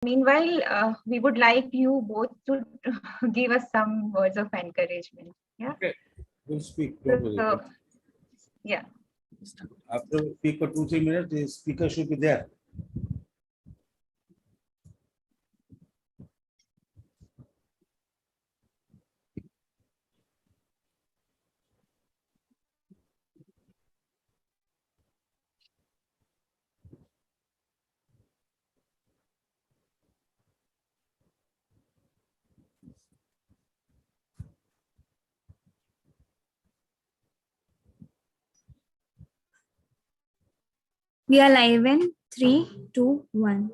Meanwhile, we would like you both to give us some words of encouragement. Yeah. Okay, we'll speak. Don't worry. So, yeah. After speak for 2-3 minutes, the speaker should be there. We are live in 3, 2, 1.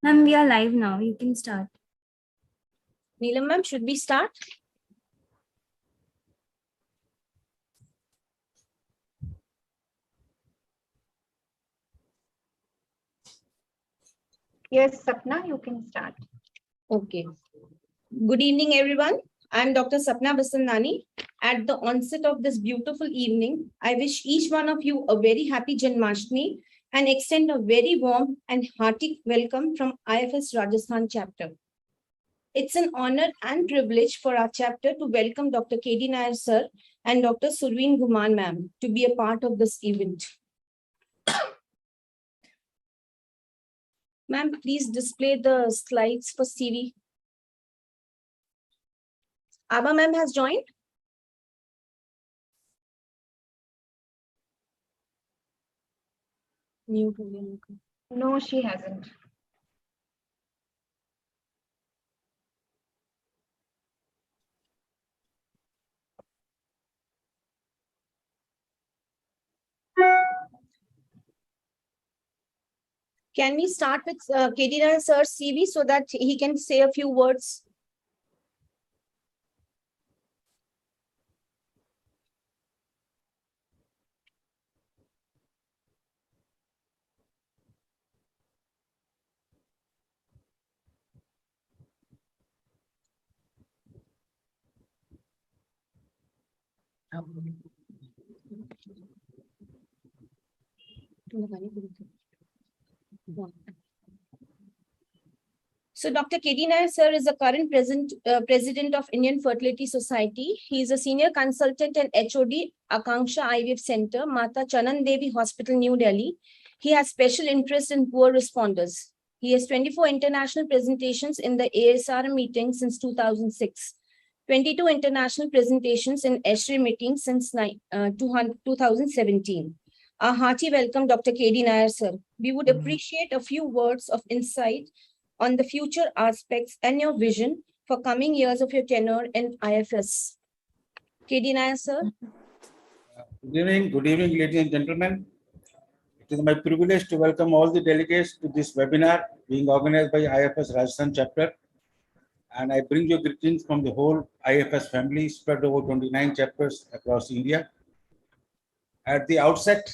Ma'am, we are live now. You can start. Neelam ma'am, should we start? Yes, Sapna, you can start. Okay. Good evening, everyone. I'm Dr. Sapna Basandani. At the onset of this beautiful evening, I wish each one of you a very happy Janmashtami and extend a very warm and hearty welcome from IFS Rajasthan chapter. It's an honor and privilege for our chapter to welcome Dr. K.D. Nair sir and Dr. Surveen Guman ma'am to be a part of this event. Ma'am, please display the slides for CV. Abba ma'am has joined. Mute. No, she hasn't. Can we start with K.D. Nair sir's CV so that he can say a few words? So Dr. K.D. Nair sir is the current president of Indian Fertility Society. He is a senior consultant and HOD, Akanksha IVF Center, Mata Chanan Devi Hospital, New Delhi. He has special interest in poor responders. He has 24 international presentations in the ASRM meeting since 2006, 22 international presentations in ESHRE meetings since 2017. A hearty welcome, Dr. K.D. Nair sir. We would appreciate a few words of insight on the future aspects and your vision for coming years of your tenure in IFS. K.D. Nair sir. Good evening, ladies and gentlemen. It is my privilege to welcome all the delegates to this webinar being organized by IFS Rajasthan chapter. And I bring you greetings from the whole IFS family spread over 29 chapters across India. At the outset,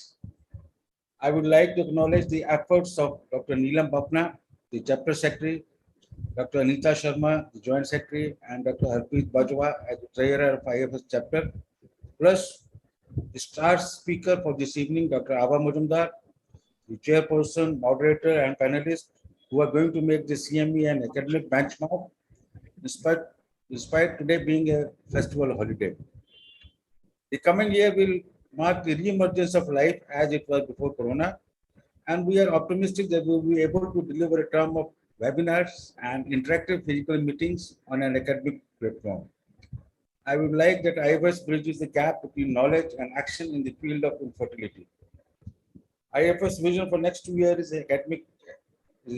I would like to acknowledge the efforts of Dr. Neelam Bapna, the chapter secretary, Dr. Anita Sharma, the joint secretary, and Dr. Harpreet Bajwa as the treasurer of IFS chapter, plus the star speaker for this evening, Dr. Abha Majumdar, the chairperson, moderator, and panelists who are going to make the CME an academic benchmark, despite today being a festival holiday. The coming year will mark the re-emergence of life as it was before Corona, and we are optimistic that we will be able to deliver a term of webinars and interactive physical meetings on an academic platform. I would like that IFS bridges the gap between knowledge and action in the field of infertility. IFS vision for next 2 years is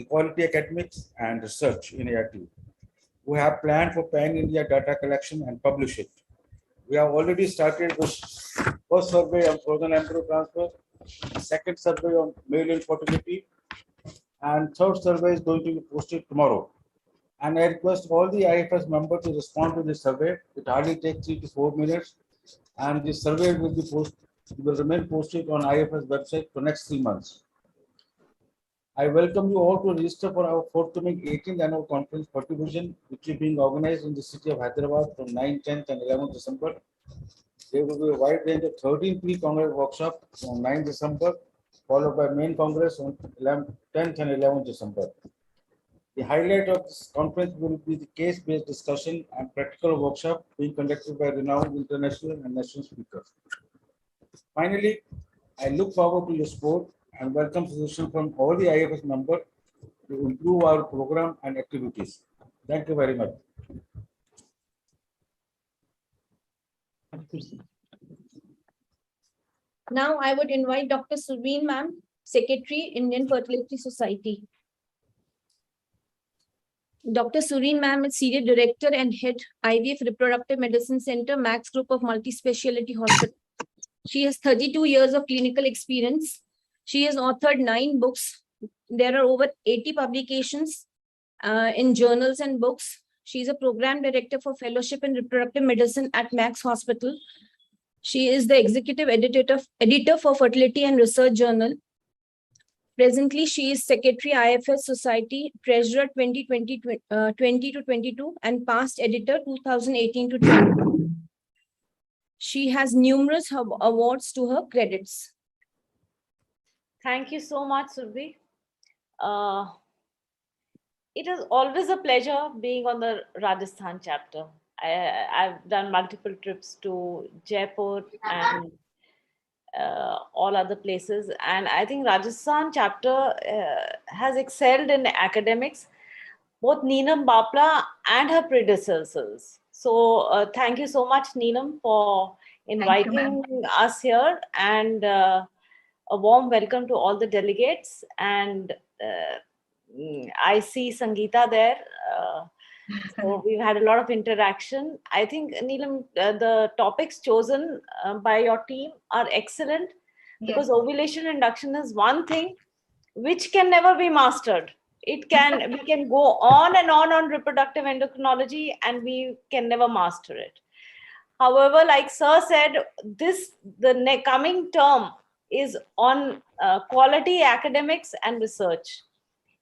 quality academics and research in ART. We have planned for pan-India data collection and publish it. We have already started with first survey on frozen embryo transfer, second survey on male infertility, and third survey is going to be posted tomorrow. And I request all the IFS members to respond to this survey. It hardly takes 3 to 4 minutes, and this survey will remain posted on IFS website for next 3 months. I welcome you all to register for our forthcoming 18th annual conference Fertility, which is being organized in the city of Hyderabad from 9th, 10th, and 11th December. There will be a wide range of 13 pre-congress workshops on 9th December, followed by main congress on 10th and 11th December. The highlight of this conference will be the case-based discussion and practical workshop being conducted by renowned international and national speakers. Finally, I look forward to your support and welcome suggestions from all the IFS members to improve our program and activities. Thank you very much. Now I would invite Dr. Surveen ma'am, Secretary, Indian Fertility Society. Dr. Sureen ma'am is Senior Director and Head IVF Reproductive Medicine Center, Max Group of Multi-Speciality Hospital. She has 32 years of clinical experience. She has authored 9 books. There are over 80 publications in journals and books. She is a Program Director for Fellowship in Reproductive Medicine at Max Hospital. She is the Executive Editor for Fertility and Research Journal. Presently, she is Secretary IFS Society, Treasurer 2020 to 22, and past editor 2018 to 20. She has numerous awards to her credits. Thank you so much, Surbi. It is always a pleasure being on the Rajasthan chapter. I've done multiple trips to Jaipur and all other places. And I think Rajasthan chapter has excelled in academics, both Neelam Bapla and her predecessors. So thank you so much, Neelam, for inviting us here, and a warm welcome to all the delegates. And I see Sangeeta there. So we've had a lot of interaction. I think, Neelam, the topics chosen by your team are excellent, because ovulation induction is one thing which can never be mastered. We can go on reproductive endocrinology, and we can never master it. However, like Sir said, the coming term is on quality academics and research.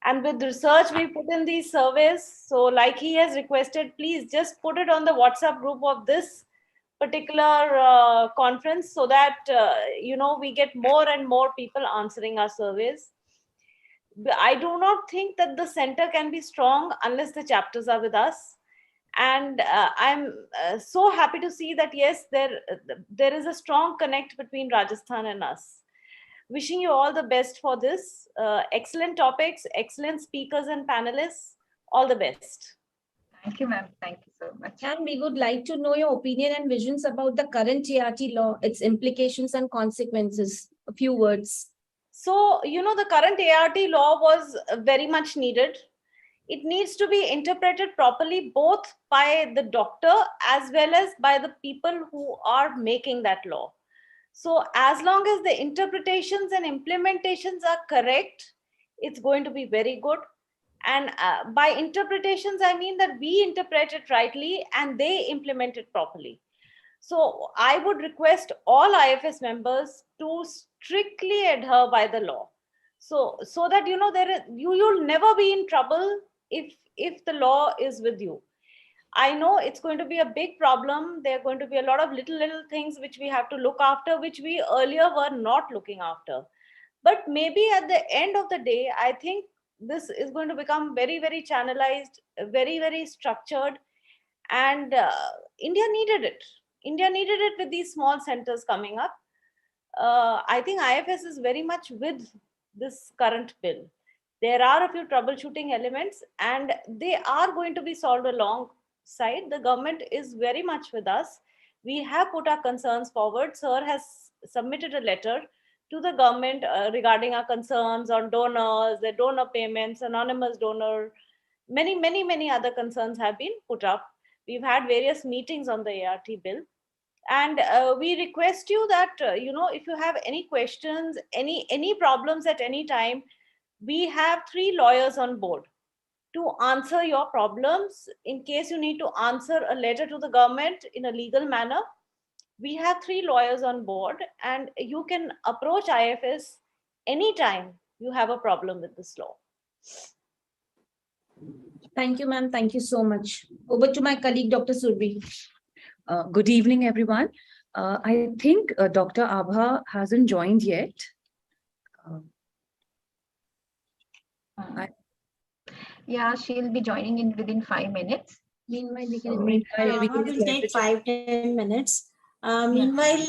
And with research, we put in these surveys. So like he has requested, please just put it on the WhatsApp group of this particular conference, so that, we get more and more people answering our surveys. I do not think that the center can be strong unless the chapters are with us. And I'm so happy to see that, yes, there is a strong connect between Rajasthan and us. Wishing you all the best for this. Excellent topics, excellent speakers and panelists. All the best. Thank you, ma'am. Thank you so much. And we would like to know your opinion and visions about the current ART law, its implications and consequences. A few words. So, the current ART law was very much needed. It needs to be interpreted properly, both by the doctor as well as by the people who are making that law. So as long as the interpretations and implementations are correct, it's going to be very good. And by interpretations, I mean that we interpret it rightly and they implement it properly. So I would request all IFS members to strictly adhere by the law. So that, you'll never be in trouble if the law is with you. I know it's going to be a big problem. There are going to be a lot of little things which we have to look after, which we earlier were not looking after. But maybe at the end of the day, I think this is going to become very, very channelized, very, very structured. And India needed it. India needed it with these small centers coming up. I think IFS is very much with this current bill. There are a few troubleshooting elements, and they are going to be solved along side, the government is very much with us. We have put our concerns forward. Sir has submitted a letter to the government regarding our concerns on donors, the donor payments, anonymous donor, many other concerns have been put up. We've had various meetings on the ART bill. And we request you that, if you have any questions, any problems at any time, we have 3 lawyers on board to answer your problems. In case you need to answer a letter to the government in a legal manner, we have 3 lawyers on board, and you can approach IFS anytime you have a problem with this law. Thank you, ma'am. Thank you so much. Over to my colleague, Dr. Surbi. Good evening, everyone. I think Dr. Abha hasn't joined yet. Yeah, she'll be joining in within 5 minutes. Meanwhile, we can Will take 5-10 minutes. Meanwhile,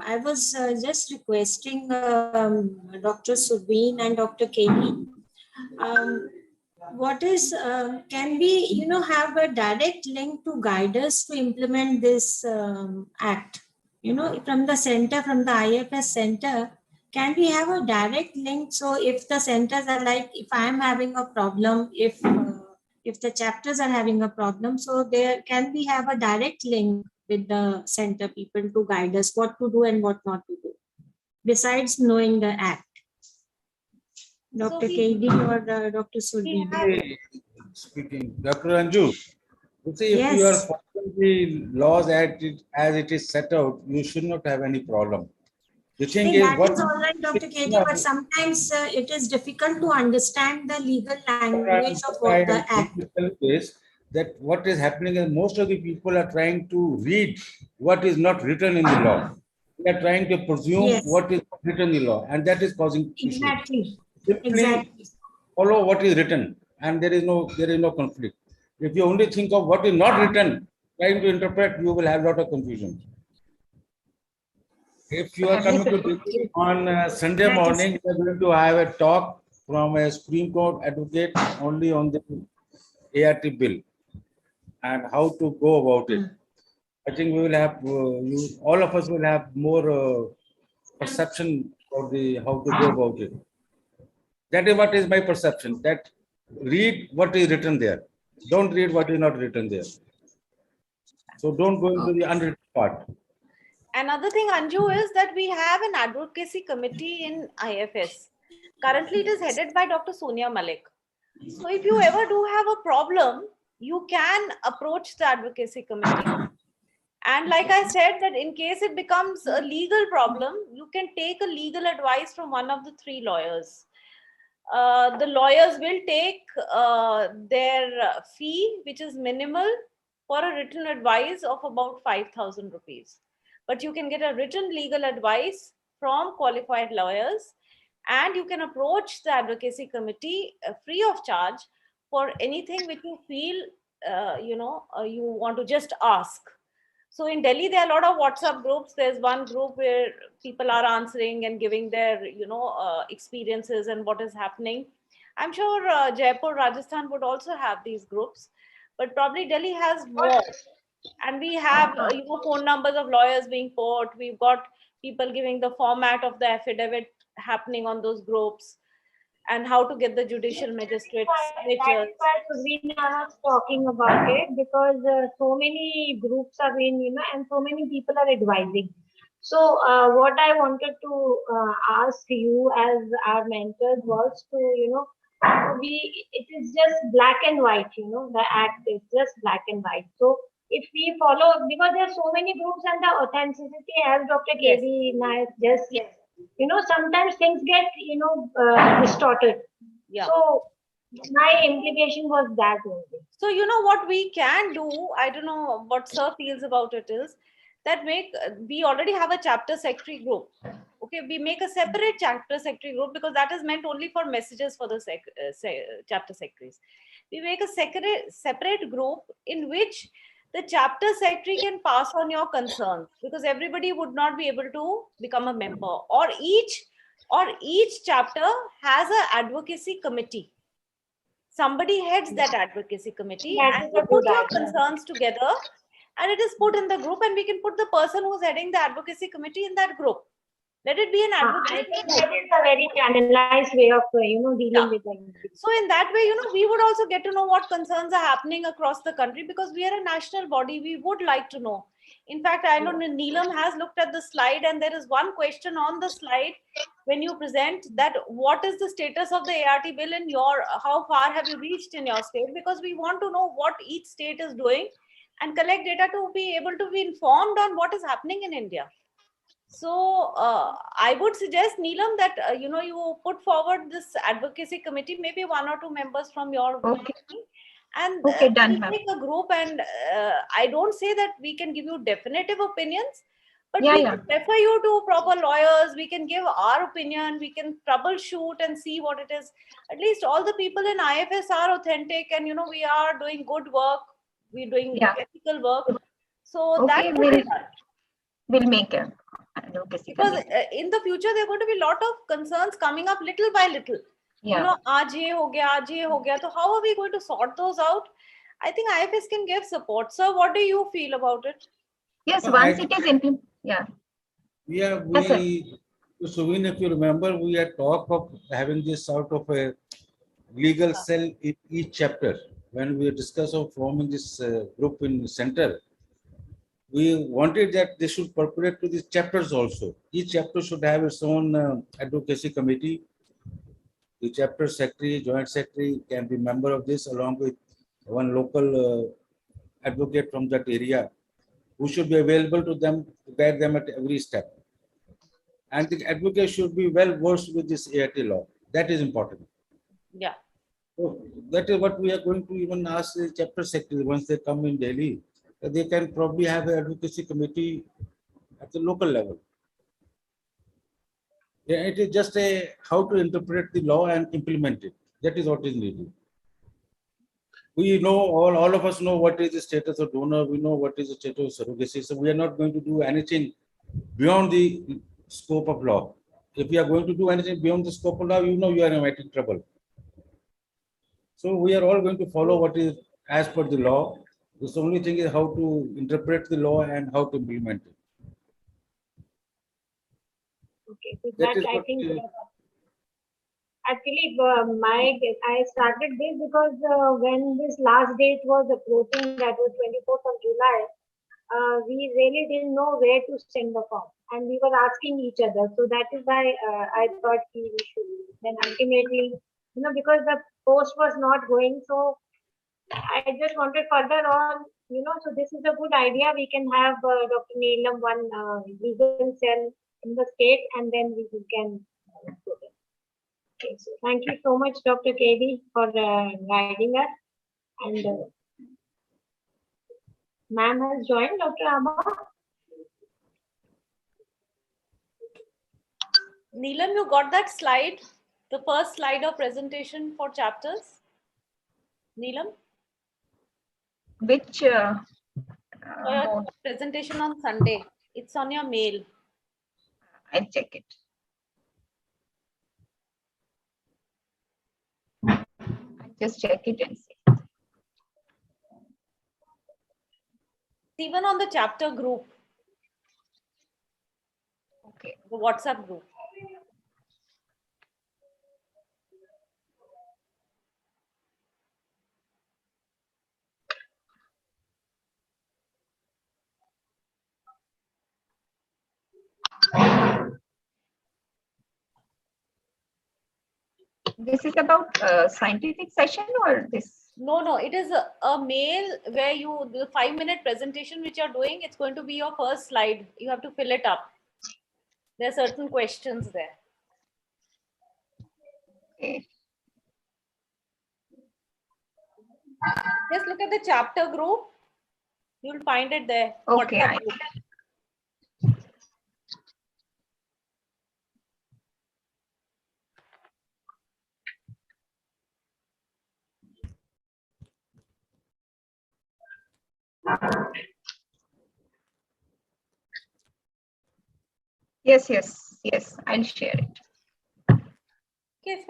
I was just requesting Dr. Subin and Dr. Katie. What is, can we, have a direct link to guide us to implement this act? From the center, from the IFS center, can we have a direct link? So if the centers are like, if I'm having a problem, if the chapters are having a problem, so there can we have a direct link with the center people to guide us what to do and what not to do, besides knowing the act? Dr. KD or Dr. Surbi? Speaking, Dr. Anju, you see, if you are following the laws as it is set out, you should not have any problem. The thing is, that is all right, Dr. KD, but sometimes it is difficult to understand the legal language of what the act is. That what is happening is most of the people are trying to read what is not written in the law. They are trying to presume what is written in the law, and that is causing issues. Simply follow what is written, and there is no conflict. If you only think of what is not written, trying to interpret, you will have a lot of confusion. If you are coming to Delhi on Sunday morning, we are going to have a talk from a Supreme Court advocate only on the ART bill and how to go about it. I think we will have, all of us will have more perception of how to go about it. That is what is my perception, that read what is written there. Don't read what is not written there. So don't go into the unwritten part. Another thing, Anju, is that we have an advocacy committee in IFS. Currently, it is headed by Dr. Sonia Malik. So if you ever do have a problem, you can approach the advocacy committee. And like I said, that in case it becomes a legal problem, you can take a legal advice from one of the 3 lawyers. The lawyers will take their fee, which is minimal, for a written advice of about 5,000 rupees. But you can get a written legal advice from qualified lawyers, and you can approach the advocacy committee free of charge for anything which you feel, you want to just ask. So in Delhi, there are a lot of WhatsApp groups. There's one group where people are answering and giving their, experiences and what is happening. I'm sure Jaipur, Rajasthan would also have these groups, but probably Delhi has more. And we have, phone numbers of lawyers being put. We've got people giving the format of the affidavit happening on those groups, and how to get the judicial magistrate's signatures. We are not talking about it because so many groups are in, and so many people are advising. So what I wanted to ask you as our mentors was to, it is just black and white, the act is just black and white. So if we follow, because there are so many groups and the authenticity, as Dr. K.V. Nayak just said, sometimes things get, distorted. Yeah. So my implication was that only. So, what we can do, I don't know what Sir feels about it, is that we already have a chapter secretary group. Okay, we make a separate chapter secretary group because that is meant only for messages for the chapter secretaries. We make a separate group in which the chapter secretary can pass on your concerns, because everybody would not be able to become a member, or each chapter has an advocacy committee somebody heads that advocacy committee, That and is you a put good your idea. concerns together, and it is put in the group, and we can put the person who's heading the advocacy committee in that group. Let it be an I advocacy think group. that is a very channelized way of dealing Yeah. with them. So in that way, we would also get to know what concerns are happening across the country, because we are a national body. We would like to know. In fact, I know Neelam has looked at the slide, and there is one question on the slide when you present that what is the status of the ART bill in your, how far have you reached in your state? Because we want to know what each state is doing and collect data to be able to be informed on what is happening in India. So I would suggest, Neelam, that you put forward this advocacy committee, maybe 1 or 2 members from your Okay. company, and Okay, done, we'll ma'am. take a group. And I don't say that we can give you definitive opinions, but Yeah, we yeah. can refer you to proper lawyers. We can give our opinion. We can troubleshoot and see what it is. At least all the people in IFS are authentic, and we are doing good work. We're doing Yeah. ethical work. So that Okay, would be done. we'll make a advocacy Because committee. in the future there are going to be a lot of concerns coming up little by little. Yeah. Aaj ye ho gaya. So how are we going to sort those out? I think IFS can give support. Sir, what do you feel about it? Yes, No, once it is implemented. Yeah. Yeah, Yes, sir. Suvin, if you remember, we had talked of having this sort of a legal cell in each chapter. When we discussed of forming this group in center, we wanted that they should percolate to these chapters also. Each chapter should have its own advocacy committee. The chapter secretary, joint secretary can be member of this, along with one local advocate from that area, who should be available to them to guide them at every step. And the advocate should be well versed with this ART law. That is important. Yeah. So that is what we are going to even ask the chapter secretary once they come in Delhi. They can probably have an advocacy committee at the local level. Yeah, it is just a how to interpret the law and implement it. That is what is needed. We know, all of us know what is the status of donor. We know what is the status of surrogacy. So we are not going to do anything beyond the scope of law. If you are going to do anything beyond the scope of law, you are in trouble. So we are all going to follow what is as per the law. The only thing is how to interpret the law and how to implement it. Okay, so That that is I what think actually I started this because when this last date was approaching, that was 24th of July, we really didn't know where to send the form, and we were asking each other. So that is why I thought we should. Then ultimately, because the post was not going, so I just wanted further on, so this is a good idea. We can have Dr. Neelam one legal cell in the state, and then we can go there. Okay, so thank you so much, Dr. KD, for guiding us. And ma'am has joined, Dr. Abha. Neelam, you got that slide? The first slide of presentation for chapters? Neelam? Which mode? Presentation on Sunday. It's on your mail. I'll check it. I'll just check it and see. Even on the chapter group. Okay. The WhatsApp group. This is about scientific session or this? No, it is a mail where the 5-minute presentation which you're doing, it's going to be your first slide. You have to fill it up. There are certain questions there. Okay. Just look at the chapter group. You'll find it there. Okay. WhatsApp group. Yes. I'll share it. Okay,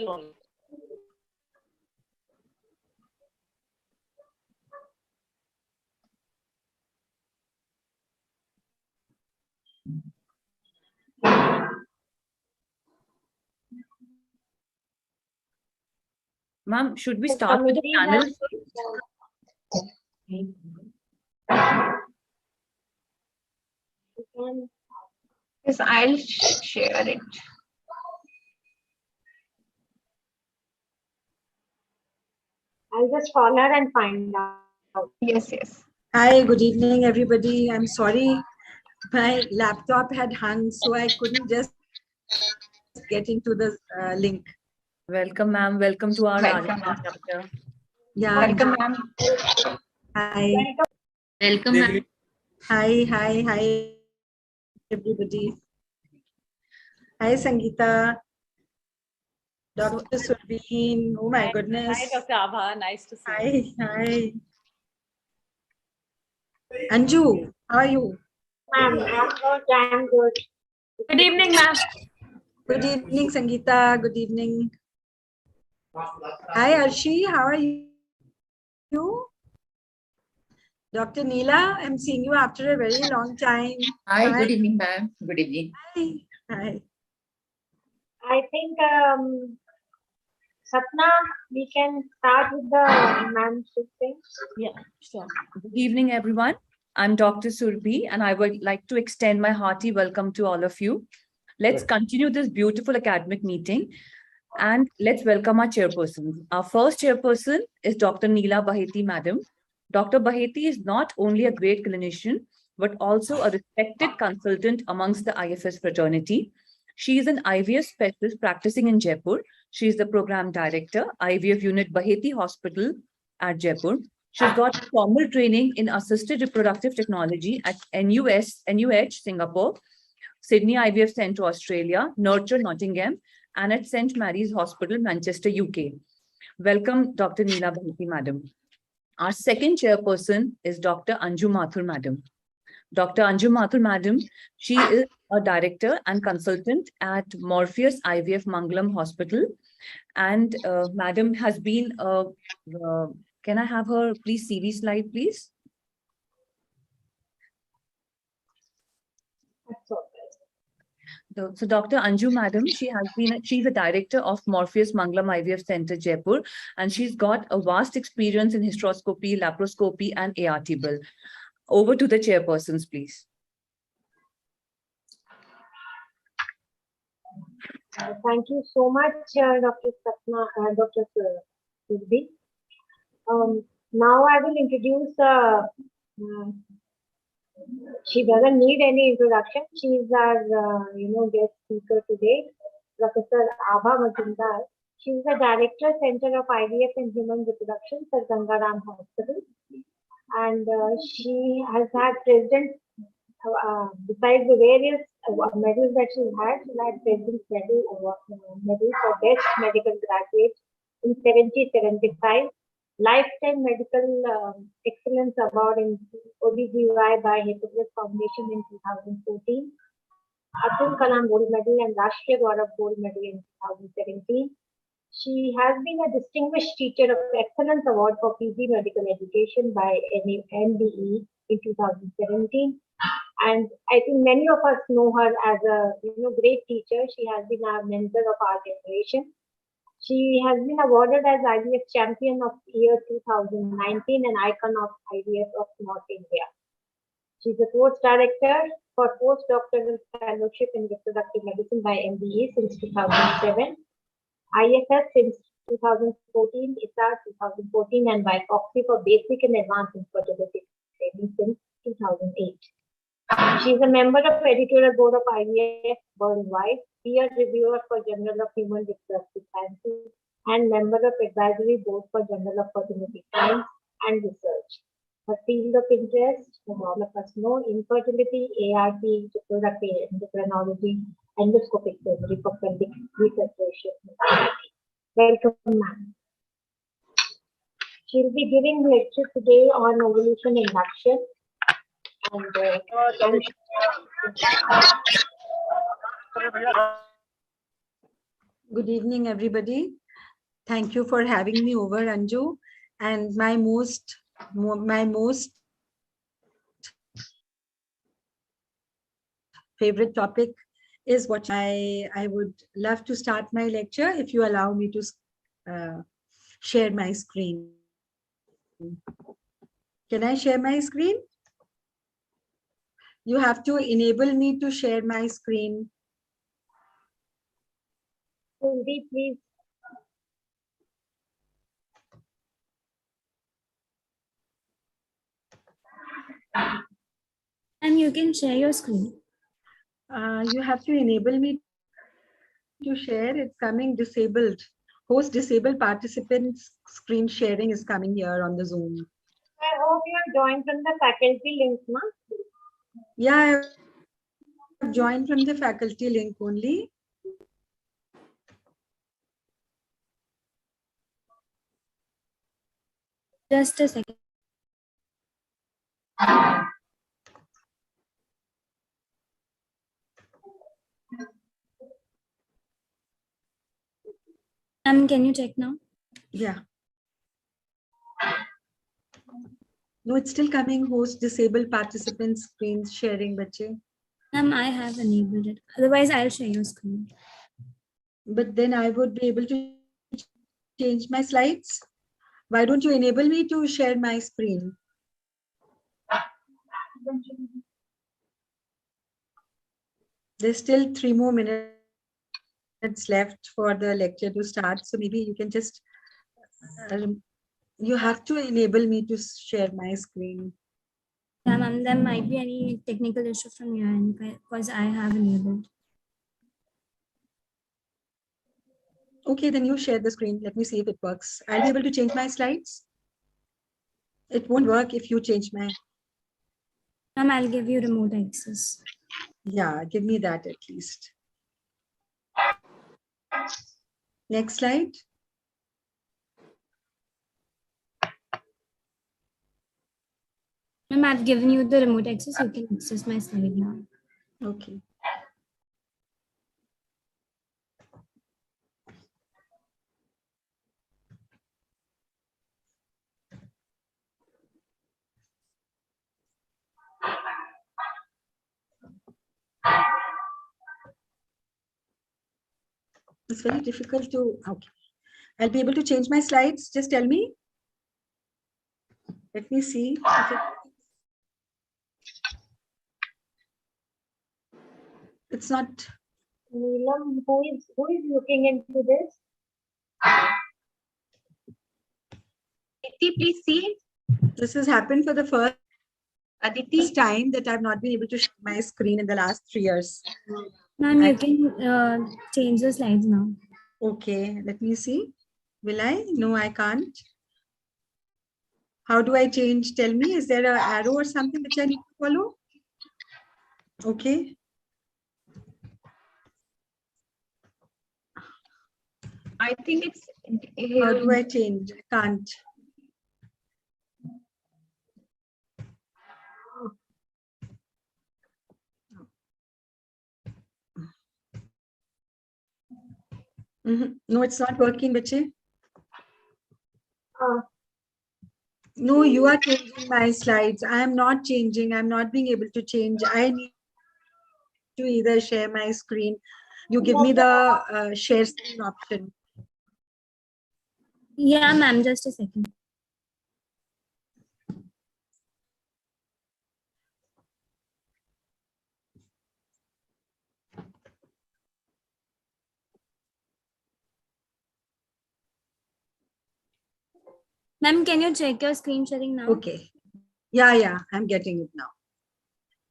only. Ma'am, should we The start with the committee panel? has- You can- Yes, I'll share it. I'll just call her and find out. Yes, yes. Hi, good evening, everybody. I'm sorry, my laptop had hung, so I couldn't just get into the link. Welcome, ma'am. Welcome to our Welcome, Rajasthan ma'am. chapter. Yeah. Welcome, ma'am. Hi. Welcome, ma'am. Hi, everybody. Hi, Sangeeta. Dr. Surveen. Oh my goodness. Hi, Dr. Abha. Nice to see you. Hi. Anju, how are you? Ma'am, I'm good. Good evening, ma'am. Good evening, Sangeeta. Good evening. Hi, Arshi. How are you? Dr. Neela, I'm seeing you after a very long time. Hi, good evening, ma'am. Good evening. Hi. I think, Sapna, we can start with the membership thing. Yeah, sure. Good evening, everyone. I'm Dr. Surbhi, and I would like to extend my hearty welcome to all of you. Let's continue this beautiful academic meeting, and let's welcome our chairperson. Our first chairperson is Dr. Neela Baheti, madam. Dr. Baheti is not only a great clinician, but also a respected consultant amongst the IFS fraternity. She is an IVF specialist practicing in Jaipur. She is the program director, IVF unit Baheti Hospital at Jaipur. She's got formal training in assisted reproductive technology at NUH, Singapore, Sydney IVF Centre, Australia, Nurture, Nottingham, and at St. Mary's Hospital, Manchester, UK. Welcome, Dr. Neela Baheti, madam. Our second chairperson is Dr. Anju Mathur, madam. Dr. Anju Mathur, madam, she is a director and consultant at Morpheus IVF Mangalam Hospital. And madam has been, can I have her please CV slide, please? So Dr. Anju, madam, she's a director of Morpheus Mangalam IVF Center, Jaipur, and she's got a vast experience in hysteroscopy, laparoscopy, and ART bill. Over to the chairpersons, please. Thank you so much, Dr. Sapna, Dr. Surbhi. Now I will introduce, she doesn't need any introduction. She is our, guest speaker today, Professor Abha Majumdar. She is the Director, Center of IVF and Human Reproduction for Gangaram Hospital. And she has had president, besides the various medals that she had President's Medal for Best Medical Graduate in 1975, Lifetime Medical Excellence Award in OBGYN by Hippocrates Foundation in 2014, Abdul Kalam Gold Medal and Rashtriya Gaurav Gold Medal in 2017. She has been a Distinguished Teacher of Excellence Award for PG Medical Education by NBE in 2017. And I think many of us know her as a great teacher. She has been our mentor of our generation. She has been awarded as IVF Champion of Year 2019 and Icon of IVF of North India. She's a course director for postdoctoral fellowship in reproductive medicine by MBE since 2007, IFS since 2014, ISAR 2014, and by Foxy for basic and advanced infertility training since 2008. She is a member of editorial board of IVF worldwide, peer reviewer for Journal of Human Reproductive Sciences, and member of advisory board for Journal of Fertility Science and Research. Her field of interest, as all of us know, infertility, ART, reproductive endocrinology, endoscopic surgery for pelvic reconstruction. Welcome, ma'am. She'll be giving lecture today on ovulation induction. And Good evening, everybody. Thank you for having me over, Anju. And my most favorite topic is what I would love to start my lecture if you allow me to share my screen. Can I share my screen? You have to enable me to share my screen. Cindy, please. And you can share your screen. You have to enable me to share. It's coming disabled. Host disabled participants screen sharing is coming here on the Zoom. I hope you have joined from the faculty link, ma'am. Yeah, I have joined from the faculty link only. Just a second. Can you check now? Yeah. No, it's still coming. Host disabled participants screen sharing, bache. I have enabled it. Otherwise, I'll share your screen. But then I would be able to change my slides. Why don't you enable me to share my screen? There's still 3 more minutes left for the lecture to start. So maybe you can just, you have to enable me to share my screen. Yeah, ma'am, there might be any technical issue from your end because I have enabled. Okay, then you share the screen. Let me see if it works. I'll be able to change my slides. It won't work if you change my. Ma'am, I'll give you remote access. Yeah, give me that at least. Next slide. Ma'am, I've given you the remote access. You can access my slide now. Okay. It's very difficult to, okay. I'll be able to change my slides. Just tell me. Let me see. It's not. Neelam, who is looking into this? Aditi, please see. This has happened for the first time that I've not been able to share my screen in the last 3 years. Ma'am, you can change the slides now. Okay, let me see. Will I? No, I can't. How do I change? Tell me, is there an arrow or something which I need to follow? Okay. I think it's. How do I change? I can't. No, it's not working, bache. No, you are changing my slides. I am not changing. I'm not being able to change. I need to either share my screen. You give me the share screen option. Yeah, ma'am, just a second. Ma'am, can you check your screen sharing now? Okay. Yeah, I'm getting it now.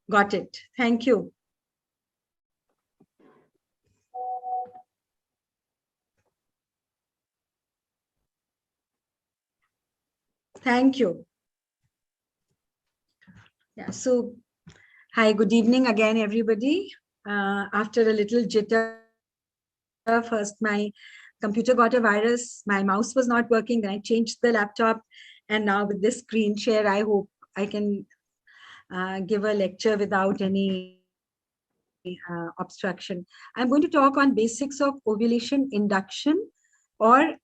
Got it. Thank you. Thank you. Yeah, so hi, good evening again, everybody. After a little jitter, first my computer got a virus, my mouse was not working, then I changed the laptop, and now with this screen share, I hope I can give a lecture without any obstruction. I'm going to talk on basics of ovulation induction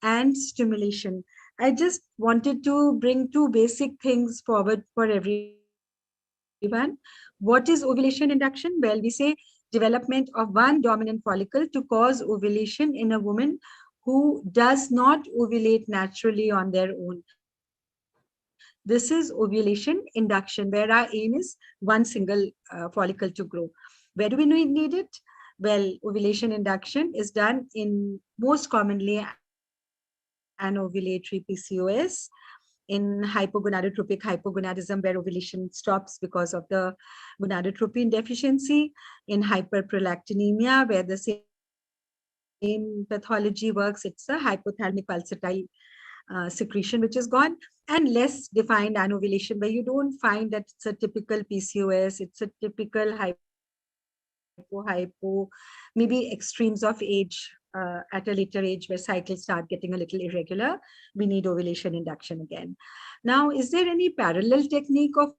and stimulation. I just wanted to bring two basic things forward for everyone. What is ovulation induction? Well, we say development of one dominant follicle to cause ovulation in a woman who does not ovulate naturally on their own. This is ovulation induction, where our aim is one single follicle to grow. Where do we need it? Well, ovulation induction is done in most commonly anovulatory PCOS, in hypogonadotropic hypogonadism, where ovulation stops because of the gonadotropine deficiency, in hyperprolactinemia, where the same pathology works, it's a hypothalamic pulsatile secretion which is gone, and less defined anovulation, where you don't find that it's a typical PCOS, it's a typical hypo, maybe extremes of age at a later age where cycles start getting a little irregular. We need ovulation induction again. Now, is there any parallel technique of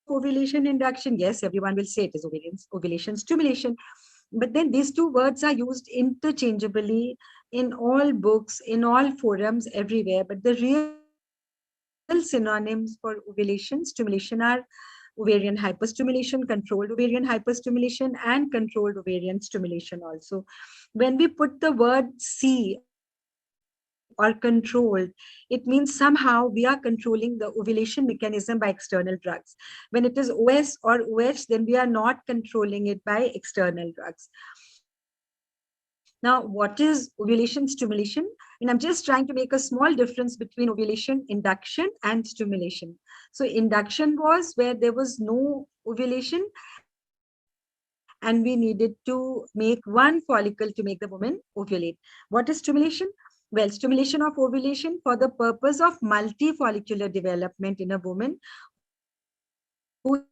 ovulation induction? Yes, everyone will say it is ovulation stimulation. But then these two words are used interchangeably in all books, in all forums, everywhere. But the real synonyms for ovulation stimulation are ovarian hyperstimulation, controlled ovarian hyperstimulation, and controlled ovarian stimulation also. When we put the word C or controlled, it means somehow we are controlling the ovulation mechanism by external drugs. When it is OS or OH, then we are not controlling it by external drugs. Now, what is ovulation stimulation? And I'm just trying to make a small difference between ovulation induction and stimulation. So induction was where there was no ovulation, and we needed to make one follicle to make the woman ovulate. What is stimulation? Well, stimulation of ovulation for the purpose of multifollicular development in a woman who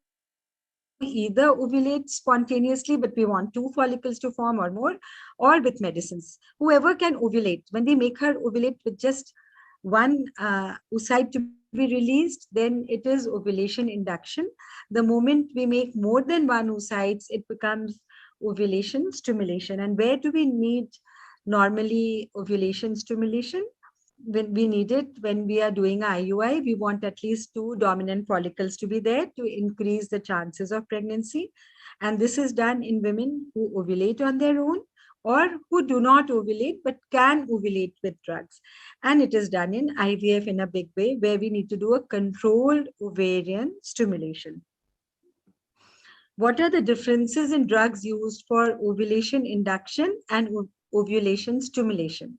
either ovulate spontaneously, but we want two follicles to form or more, or with medicines. Whoever can ovulate, when we make her ovulate with just one oocyte to be released, then it is ovulation induction. The moment we make more than one oocytes, it becomes ovulation stimulation. And where do we need normally ovulation stimulation? When we need it, when we are doing IUI, we want at least two dominant follicles to be there to increase the chances of pregnancy. And this is done in women who ovulate on their own or who do not ovulate but can ovulate with drugs. And it is done in IVF in a big way, where we need to do a controlled ovarian stimulation. What are the differences in drugs used for ovulation induction and ovulation stimulation?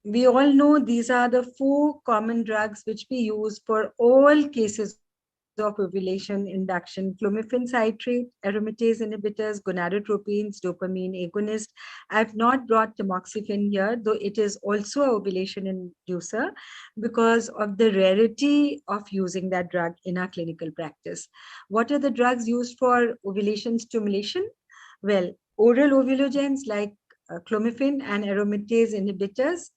We all know these are the 4 common drugs which we use for all cases of ovulation induction: clomiphene citrate, aromatase inhibitors, gonadotropines, dopamine agonist. I've not brought tamoxifen here, though it is also an ovulation inducer because of the rarity of using that drug in our clinical practice. What are the drugs used for ovulation stimulation? Well, oral ovulogens like clomiphene and aromatase inhibitors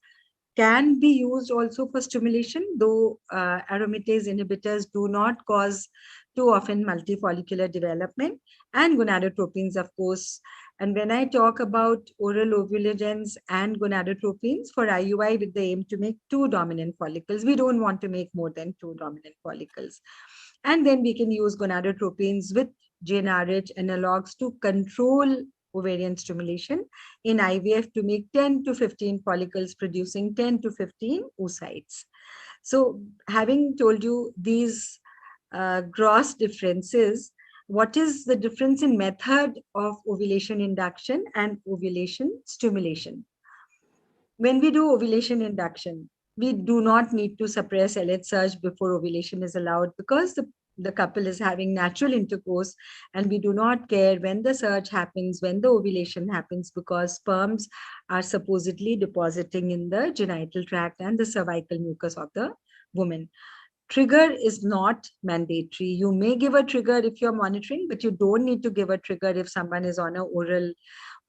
can be used also for stimulation, though aromatase inhibitors do not cause too often multifollicular development, and gonadotropines, of course. And when I talk about oral ovulogens and gonadotropines for IUI with the aim to make 2 dominant follicles, we don't want to make more than 2 dominant follicles. And then we can use gonadotropines with GnRH analogs to control ovarian stimulation in IVF to make 10 to 15 follicles producing 10 to 15 oocytes. So having told you these gross differences, what is the difference in method of ovulation induction and ovulation stimulation? When we do ovulation induction, we do not need to suppress LH surge before ovulation is allowed, because the couple is having natural intercourse, and we do not care when the surge happens, when the ovulation happens, because sperms are supposedly depositing in the genital tract and the cervical mucus of the woman. Trigger is not mandatory. You may give a trigger if you're monitoring, but you don't need to give a trigger if someone is on an oral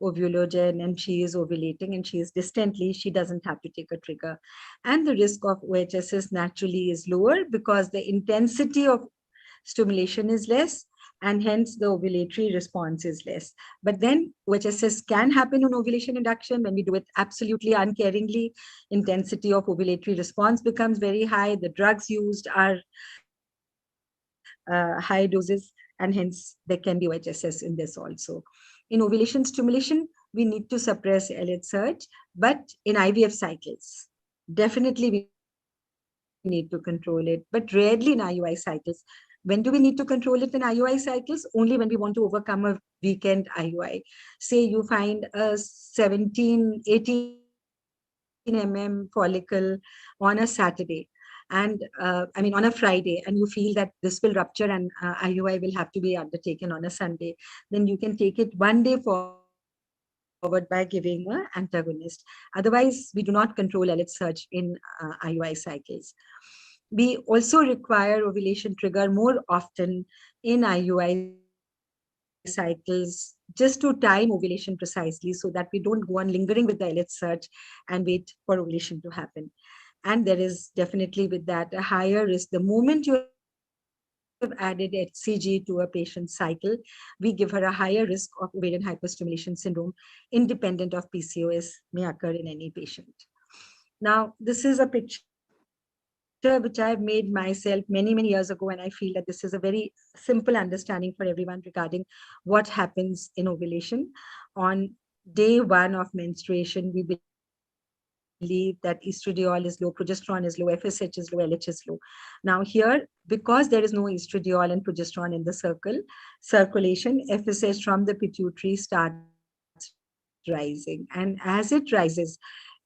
ovulogen and she is ovulating and she is distantly, she doesn't have to take a trigger. And the risk of OHSS naturally is lower because the intensity of stimulation is less and hence the ovulatory response is less. But then OHSS can happen on ovulation induction when we do it absolutely uncaringly. Intensity of ovulatory response becomes very high. The drugs used are high doses, and hence there can be OHSS in this also. In ovulation stimulation, we need to suppress LH surge, but in IVF cycles, definitely we need to control it, but rarely in IUI cycles. When do we need to control it in IUI cycles? Only when we want to overcome a weekend IUI. Say you find a 17, 18 mm follicle on a Saturday, and on a Friday, and you feel that this will rupture and IUI will have to be undertaken on a Sunday, then you can take it one day forward by giving an antagonist. Otherwise, we do not control LH surge in IUI cycles. We also require ovulation trigger more often in IUI cycles just to time ovulation precisely so that we don't go on lingering with the LH surge and wait for ovulation to happen. And there is definitely with that a higher risk. The moment you have added HCG to a patient's cycle, we give her a higher risk of ovarian hyperstimulation syndrome, independent of PCOS may occur in any patient. Now, this is a picture which I've made myself many, many years ago, and I feel that this is a very simple understanding for everyone regarding what happens in ovulation. On day 1 of menstruation, we believe that estradiol is low, progesterone is low, FSH is low, LH is low. Now here, because there is no estradiol and progesterone in the circulation, FSH from the pituitary starts rising. And as it rises,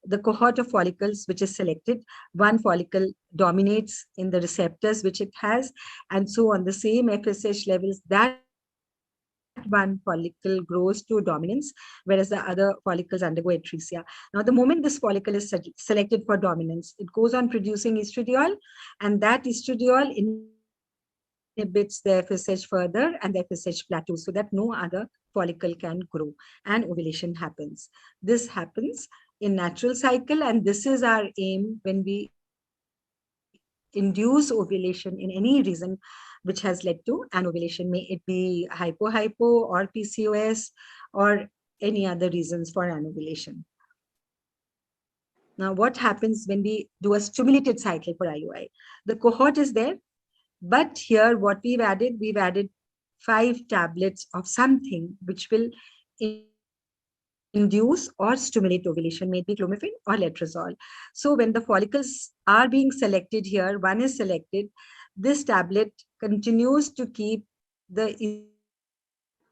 the cohort of follicles which is selected, one follicle dominates in the receptors which it has, and so on the same FSH levels, that one follicle grows to dominance, whereas the other follicles undergo atresia. Now, the moment this follicle is selected for dominance, it goes on producing estradiol, and that estradiol inhibits the FSH further, and the FSH plateaus so that no other follicle can grow, and ovulation happens. This happens in natural cycle, and this is our aim when we induce ovulation in any reason which has led to an ovulation, may it be hypo or PCOS or any other reasons for an ovulation. Now, what happens when we do a stimulated cycle for IUI? The cohort is there, but here what we've added 5 tablets of something which will induce or stimulate ovulation, maybe clomiphene or letrozole. So when the follicles are being selected here, one is selected, this tablet continues to keep the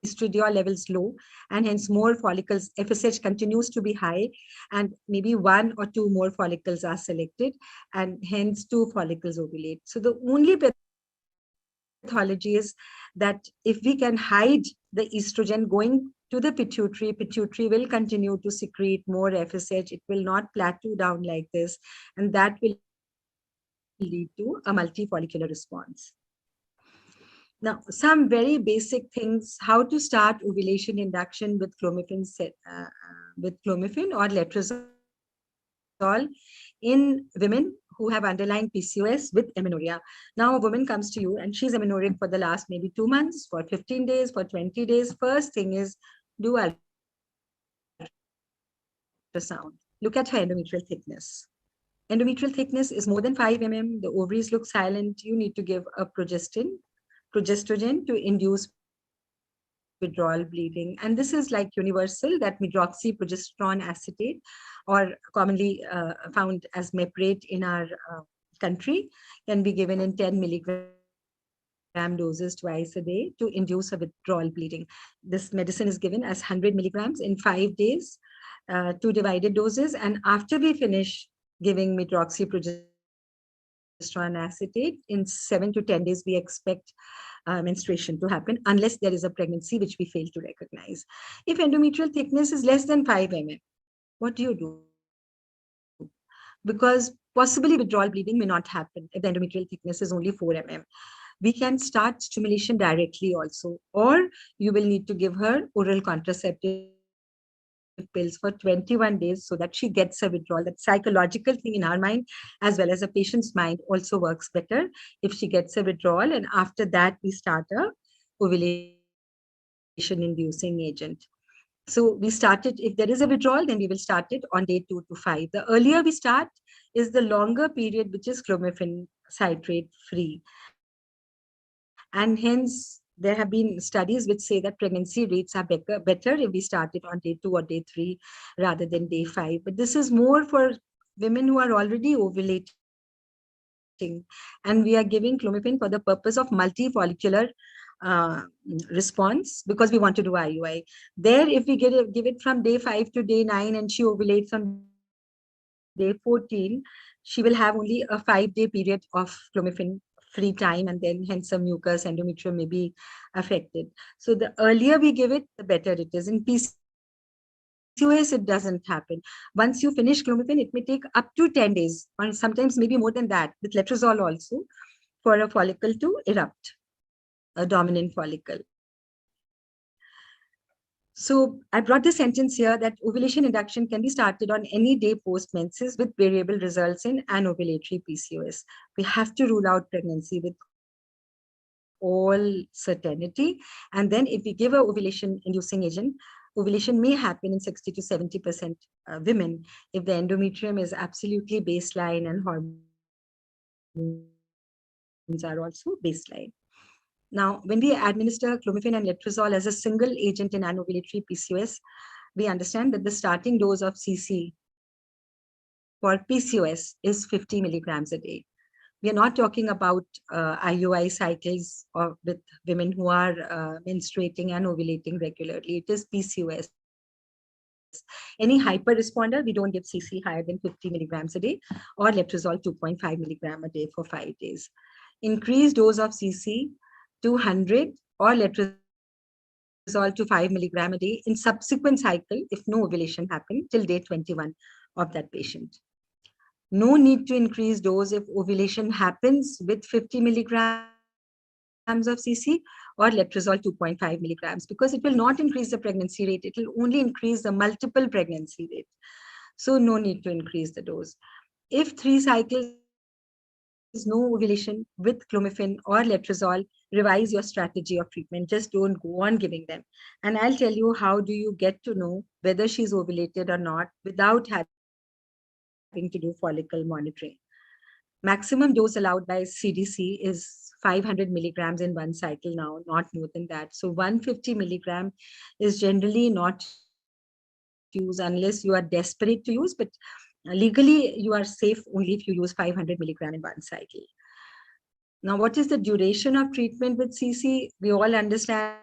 estradiol levels low, and hence more follicles, FSH continues to be high, and maybe 1 or 2 more follicles are selected, and hence 2 follicles ovulate. So the only pathology is that if we can hide the estrogen going to the pituitary will continue to secrete more FSH. It will not plateau down like this, and that will lead to a multifollicular response. Now, some very basic things: how to start ovulation induction with clomiphene or letrozole in women who have underlying PCOS with amenorrhea. Now, a woman comes to you and she's amenorrheic for the last maybe 2 months, for 15 days, for 20 days. First thing is do ultrasound. Look at her endometrial thickness. Endometrial thickness is more than 5 mm. The ovaries look silent. You need to give a progestogen to induce withdrawal bleeding. And this is like universal, that medroxyprogesterone acetate, or commonly found as meprate in our country, can be given in 10 milligram doses twice a day to induce a withdrawal bleeding. This medicine is given as 100 milligrams in 5 days, 2 divided doses. And after we finish giving medroxyprogesterone acetate, in 7 to 10 days, we expect menstruation to happen, unless there is a pregnancy which we fail to recognize. If endometrial thickness is less than 5 mm, what do you do? Because possibly withdrawal bleeding may not happen if the endometrial thickness is only 4 mm. We can start stimulation directly also, or you will need to give her oral contraceptive pills for 21 days so that she gets a withdrawal. That psychological thing in our mind as well as a patient's mind also works better if she gets a withdrawal. And after that, we start a ovulation inducing agent. So we started, if there is a withdrawal, then we will start it on day 2 to 5. The earlier we start is the longer period, which is clomiphene citrate free. And hence, there have been studies which say that pregnancy rates are better if we start it on day 2 or day 3 rather than day 5. But this is more for women who are already ovulating. And we are giving clomiphene for the purpose of multifollicular response because we want to do IUI. There, if we give it from day 5 to day 9 and she ovulates on day 14, she will have only a 5-day period of clomiphene free time, and then hence some mucus, endometrium may be affected. So the earlier we give it, the better it is. In PCOS, it doesn't happen. Once you finish clomiphene, it may take up to 10 days, or sometimes maybe more than that, with letrozole also, for a follicle to erupt, a dominant follicle. So I brought this sentence here that ovulation induction can be started on any day post-menses with variable results in anovulatory PCOS. We have to rule out pregnancy with all certainty. And then if we give a ovulation-inducing agent, ovulation may happen in 60 to 70% women if the endometrium is absolutely baseline and hormones are also baseline. Now, when we administer clomiphene and letrozole as a single agent in anovulatory PCOS, we understand that the starting dose of CC for PCOS is 50 milligrams a day. We are not talking about IUI cycles or with women who are menstruating and ovulating regularly. It is PCOS. Any hyper responder, we don't give CC higher than 50 milligrams a day or letrozole 2.5 milligram a day for 5 days. Increased dose of CC 200 or letrozole to 5 milligram a day in subsequent cycle if no ovulation happened till day 21 of that patient. No need to increase dose if ovulation happens with 50 milligrams of CC or letrozole 2.5 milligrams because it will not increase the pregnancy rate. It will only increase the multiple pregnancy rate. So no need to increase the dose. If 3 cycles no ovulation with clomiphene or letrozole, revise your strategy of treatment. Just don't go on giving them. And I'll tell you how do you get to know whether she's ovulated or not without having to do follicle monitoring. Maximum dose allowed by CDC is 500 milligrams in one cycle now, not more than that. So 150 milligram is generally not used unless you are desperate to use, but legally, you are safe only if you use 500 milligram in one cycle. Now, what is the duration of treatment with CC? We all understand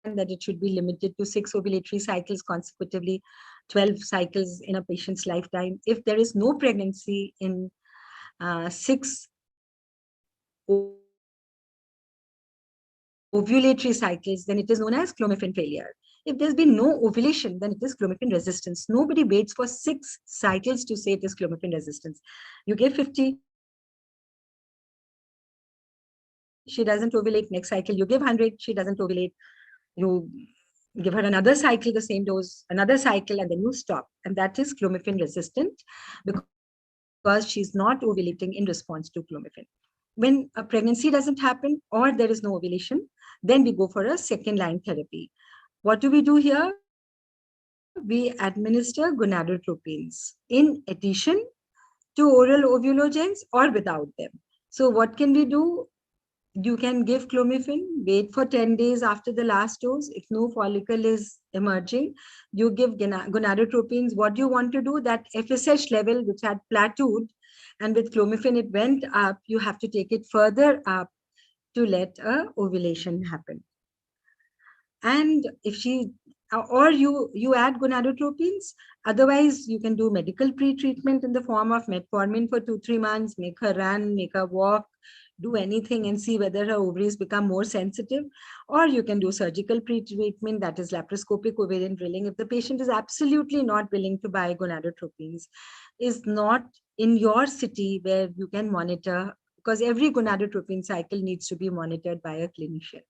that it should be limited to 6 ovulatory cycles consecutively, 12 cycles in a patient's lifetime. If there is no pregnancy in 6 ovulatory cycles, then it is known as clomiphene failure. If there's been no ovulation, then it is clomiphene resistance. Nobody waits for 6 cycles to say it is clomiphene resistance. You give 50, she doesn't ovulate. Next cycle, you give 100, she doesn't ovulate. You give her another cycle, the same dose, another cycle, and then you stop. And that is clomiphene resistant because she's not ovulating in response to clomiphene. When a pregnancy doesn't happen or there is no ovulation, then we go for a second line therapy. What do we do here? We administer gonadotropines in addition to oral ovulogens or without them. So what can we do? You can give clomiphene, wait for 10 days after the last dose. If no follicle is emerging, you give gonadotropines. What do you want to do? That FSH level, which had plateaued, and with clomiphene, it went up, you have to take it further up to let a ovulation happen. And if she, or you add gonadotropines, otherwise you can do medical pre-treatment in the form of metformin for 2-3 months, make her run, make her walk, do anything and see whether her ovaries become more sensitive, or you can do surgical pre-treatment, that is laparoscopic ovarian drilling. If the patient is absolutely not willing to buy gonadotropines, is not in your city where you can monitor, because every gonadotropin cycle needs to be monitored by a clinician.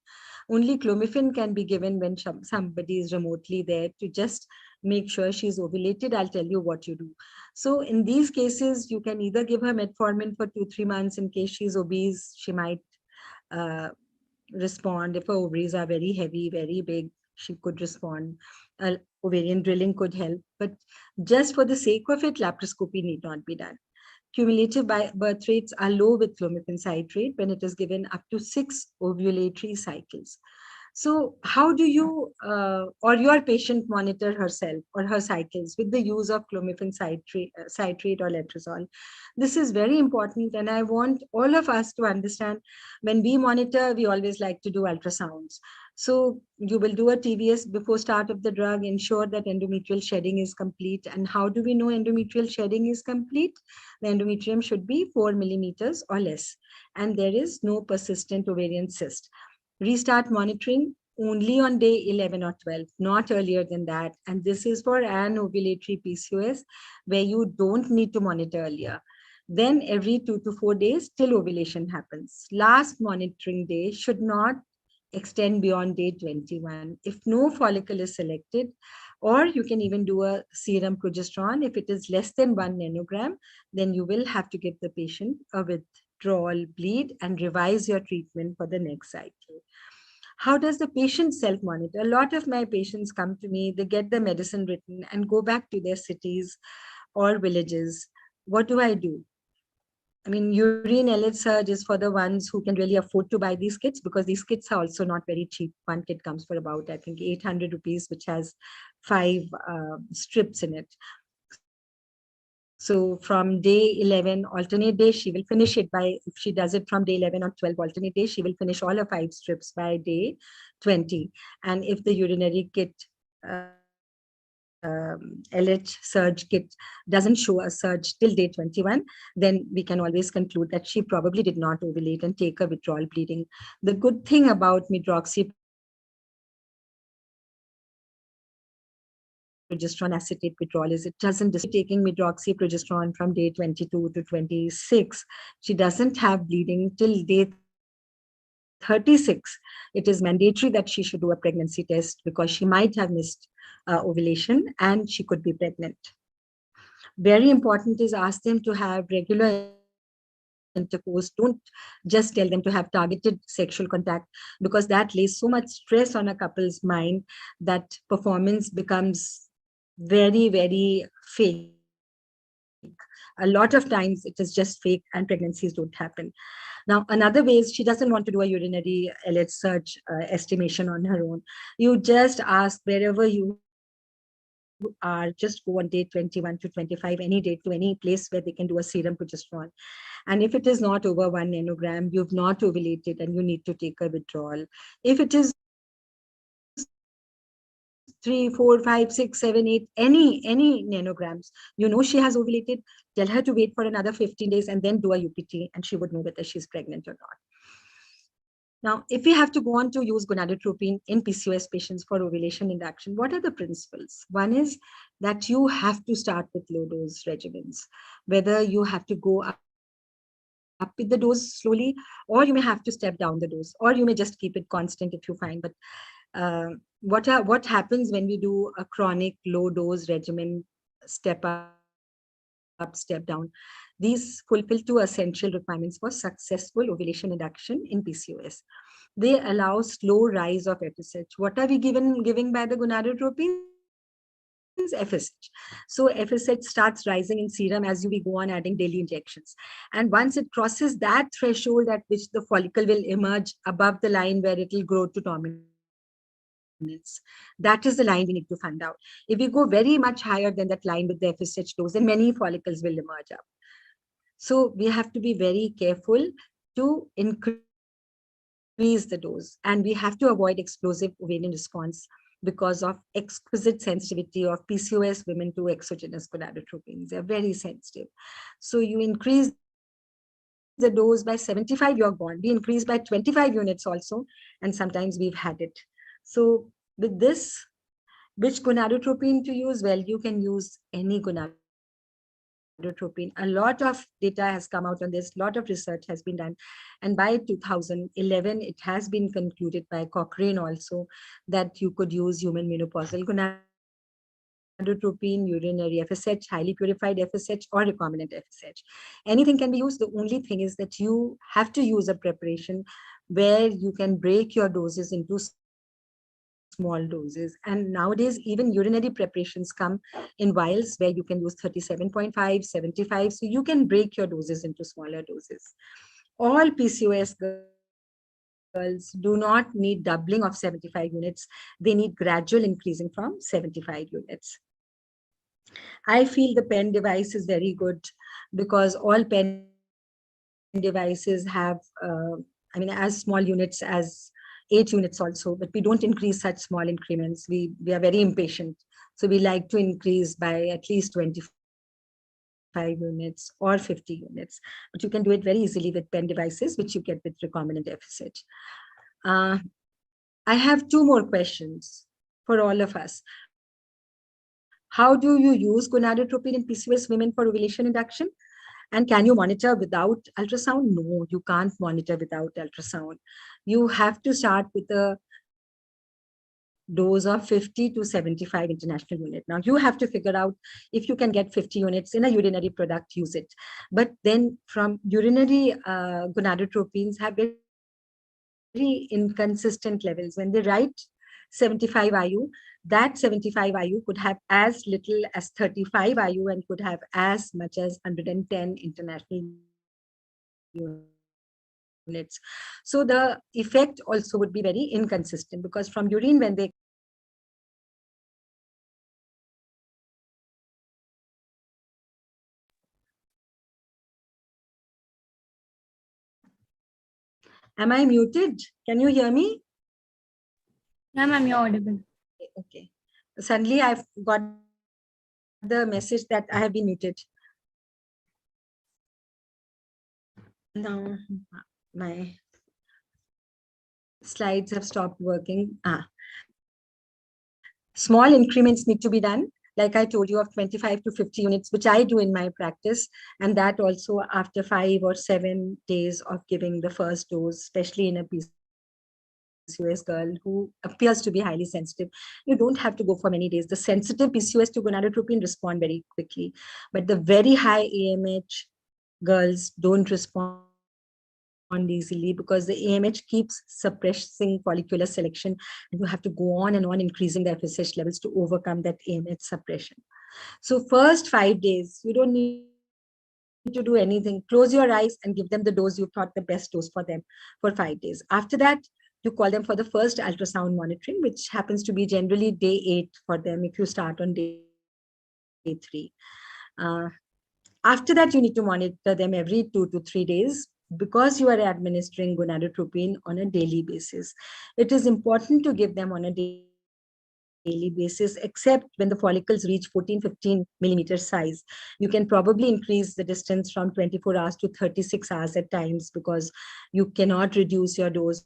Only clomiphene can be given when somebody is remotely there to just make sure she's ovulated, I'll tell you what you do. So in these cases, you can either give her metformin for 2-3 months. In case she's obese, she might respond. If her ovaries are very heavy, very big, she could respond. Ovarian drilling could help, but just for the sake of it, laparoscopy need not be done. Cumulative birth rates are low with clomiphene citrate when it is given up to 6 ovulatory cycles. So how do you or your patient monitor herself or her cycles with the use of clomiphene citrate or letrozole? This is very important, and I want all of us to understand, when we monitor, we always like to do ultrasounds. So you will do a TVS before start of the drug, ensure that endometrial shedding is complete. And how do we know endometrial shedding is complete? The endometrium should be 4 millimeters or less, and there is no persistent ovarian cyst. Restart monitoring only on day 11 or 12, not earlier than that. And this is for an ovulatory PCOS, where you don't need to monitor earlier. Then every 2 to 4 days till ovulation happens. Last monitoring day should not extend beyond day 21. If no follicle is selected, or you can even do a serum progesterone. If it is less than 1 nanogram, then you will have to give the patient a withdrawal bleed and revise your treatment for the next cycle. How does the patient self-monitor? A lot of my patients come to me, they get the medicine written and go back to their cities or villages. What do I do? I mean, urine LH surge is for the ones who can really afford to buy these kits, because these kits are also not very cheap. One kit comes for about, I think, 800 rupees, which has 5 strips in it. So from day 11, alternate day, she will finish it by, if she does it from day 11 or 12 alternate day, she will finish all her 5 strips by day 20. And if the urinary kit, LH surge kit doesn't show a surge till day 21, then we can always conclude that she probably did not ovulate and take a withdrawal bleeding. The good thing about medroxyprogesterone acetate withdrawal is it doesn't, taking medroxyprogesterone from day 22 to 26, she doesn't have bleeding till day 36. It is mandatory that she should do a pregnancy test, because she might have missed ovulation and she could be pregnant. Very important is ask them to have regular intercourse. Don't just tell them to have targeted sexual contact, because that lays so much stress on a couple's mind that performance becomes very, very fake. A lot of times it is just fake and pregnancies don't happen. Now, another way is she doesn't want to do a urinary LH surge estimation on her own. You just ask wherever you are, just go on day 21 to 25, any day, to any place where they can do a serum progesterone. And if it is not over 1 nanogram, you've not ovulated and you need to take a withdrawal. If it is 3, 4, 5, 6, 7, 8, any nanograms, you know she has ovulated, tell her to wait for another 15 days and then do a UPT, and she would know whether she's pregnant or not. Now, if we have to go on to use gonadotropine in PCOS patients for ovulation induction, what are the principles? One is that you have to start with low dose regimens, whether you have to go up with the dose slowly, or you may have to step down the dose, or you may just keep it constant if you find. But what happens when we do a chronic low dose regimen, step up, step down? These fulfill 2 essential requirements for successful ovulation induction in PCOS. They allow slow rise of FSH. What are we giving by the gonadotropin? FSH. So FSH starts rising in serum as we go on adding daily injections. And once it crosses that threshold at which the follicle will emerge above the line where it will grow to dominance, that is the line we need to find out. If we go very much higher than that line with the FSH dose, then many follicles will emerge up. So we have to be very careful to increase the dose, and we have to avoid explosive ovarian response because of exquisite sensitivity of PCOS women to exogenous gonadotropins. They're very sensitive. So you increase the dose by 75, you're gone. We increase by 25 units also, and sometimes we've had it. So with this, which gonadotropin to use? Well, you can use any gonadotropin. A lot of data has come out on this, a lot of research has been done. And by 2011, it has been concluded by Cochrane also that you could use human menopausal gonadotropine, urinary FSH, highly purified FSH, or recombinant FSH. Anything can be used. The only thing is that you have to use a preparation where you can break your doses into small doses. And nowadays, even urinary preparations come in vials where you can use 37.5, 75. So you can break your doses into smaller doses. All PCOS girls do not need doubling of 75 units. They need gradual increasing from 75 units. I feel the pen device is very good because all pen devices have, as small units as 8 units also, but we don't increase such small increments. We are very impatient. So we like to increase by at least 25 units or 50 units. But you can do it very easily with pen devices, which you get with recombinant FSH. I have 2 more questions for all of us. How do you use gonadotropine in PCOS women for ovulation induction? And can you monitor without ultrasound? No, you can't monitor without ultrasound. You have to start with a dose of 50 to 75 international unit. Now you have to figure out if you can get 50 units in a urinary product, use it. But then from urinary gonadotropines have very inconsistent levels. When they write 75 IU, that 75 IU could have as little as 35 IU and could have as much as 110 international units. So the effect also would be very inconsistent because from urine, when they Am I muted? Can you hear me? Yeah, ma'am, you're audible. Okay. Suddenly I've got the message that I have been muted. Now my slides have stopped working. Small increments need to be done. Like I told you, of 25 to 50 units, which I do in my practice. And that also after 5 or 7 days of giving the first dose, especially in a PCOS girl who appears to be highly sensitive. You don't have to go for many days. The sensitive PCOS to gonadotropine respond very quickly, but the very high AMH girls don't respond easily because the AMH keeps suppressing follicular selection, and you have to go on and on increasing the FSH levels to overcome that AMH suppression. So first 5 days, you don't need to do anything. Close your eyes and give them the dose you thought the best dose for them for 5 days. After that, you call them for the first ultrasound monitoring, which happens to be generally day 8 for them if you start on day 3. After that, you need to monitor them every 2 to 3 days because you are administering gonadotropine on a daily basis. It is important to give them on a daily basis, except when the follicles reach 14-15 millimeter size. You can probably increase the distance from 24 hours to 36 hours at times because you cannot reduce your dose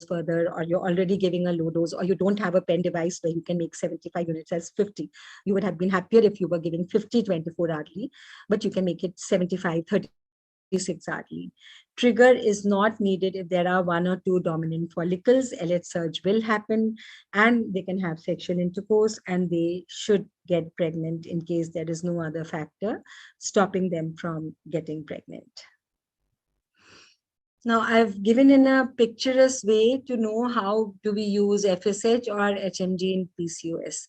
further, or you're already giving a low dose, or you don't have a pen device where you can make 75 units as 50. You would have been happier if you were giving 50 24 hourly, but you can make it 75 36 hourly. Trigger is not needed if there are 1 or 2 dominant follicles. LH surge will happen and they can have sexual intercourse, and they should get pregnant in case there is no other factor stopping them from getting pregnant. Now, I've given in a picturesque way to know how do we use FSH or HMG in PCOS.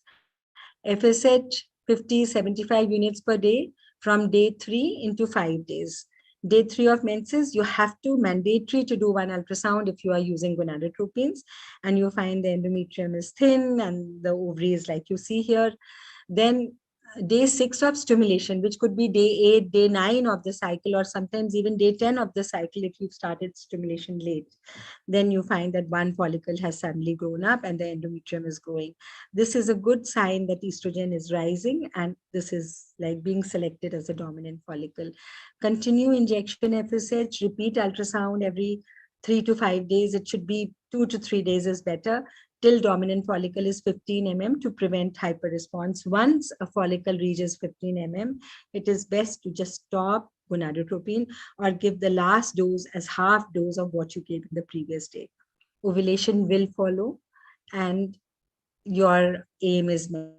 FSH 50, 75 units per day from day 3 into 5 days. Day 3 of menses, you have to mandatory to do 1 ultrasound if you are using gonadotropines, and you find the endometrium is thin and the ovary is like you see here. Then day 6 of stimulation, which could be day 8, day 9 of the cycle, or sometimes even day 10 of the cycle if you've started stimulation late. Then you find that 1 follicle has suddenly grown up and the endometrium is growing. This is a good sign that estrogen is rising, and this is like being selected as a dominant follicle. Continue injection FSH, repeat ultrasound every 3 to 5 days. It should be 2 to 3 days is better, till dominant follicle is 15 mm to prevent hyperresponse. Once a follicle reaches 15 mm, it is best to just stop gonadotropine or give the last dose as half dose of what you gave in the previous day. Ovulation will follow, and your aim is met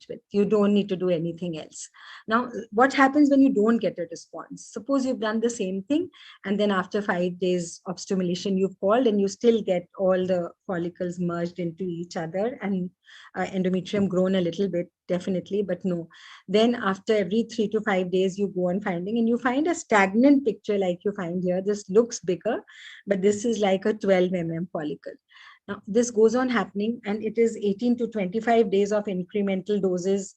with. You don't need to do anything else. Now, what happens when you don't get a response? Suppose you've done the same thing, and then after 5 days of stimulation, you've called and you still get all the follicles merged into each other and endometrium grown a little bit, definitely, but no. Then after every 3 to 5 days, you go on finding, and you find a stagnant picture like you find here. This looks bigger, but this is like a 12 follicle. Now, this goes on happening, and it is 18 to 25 days of incremental doses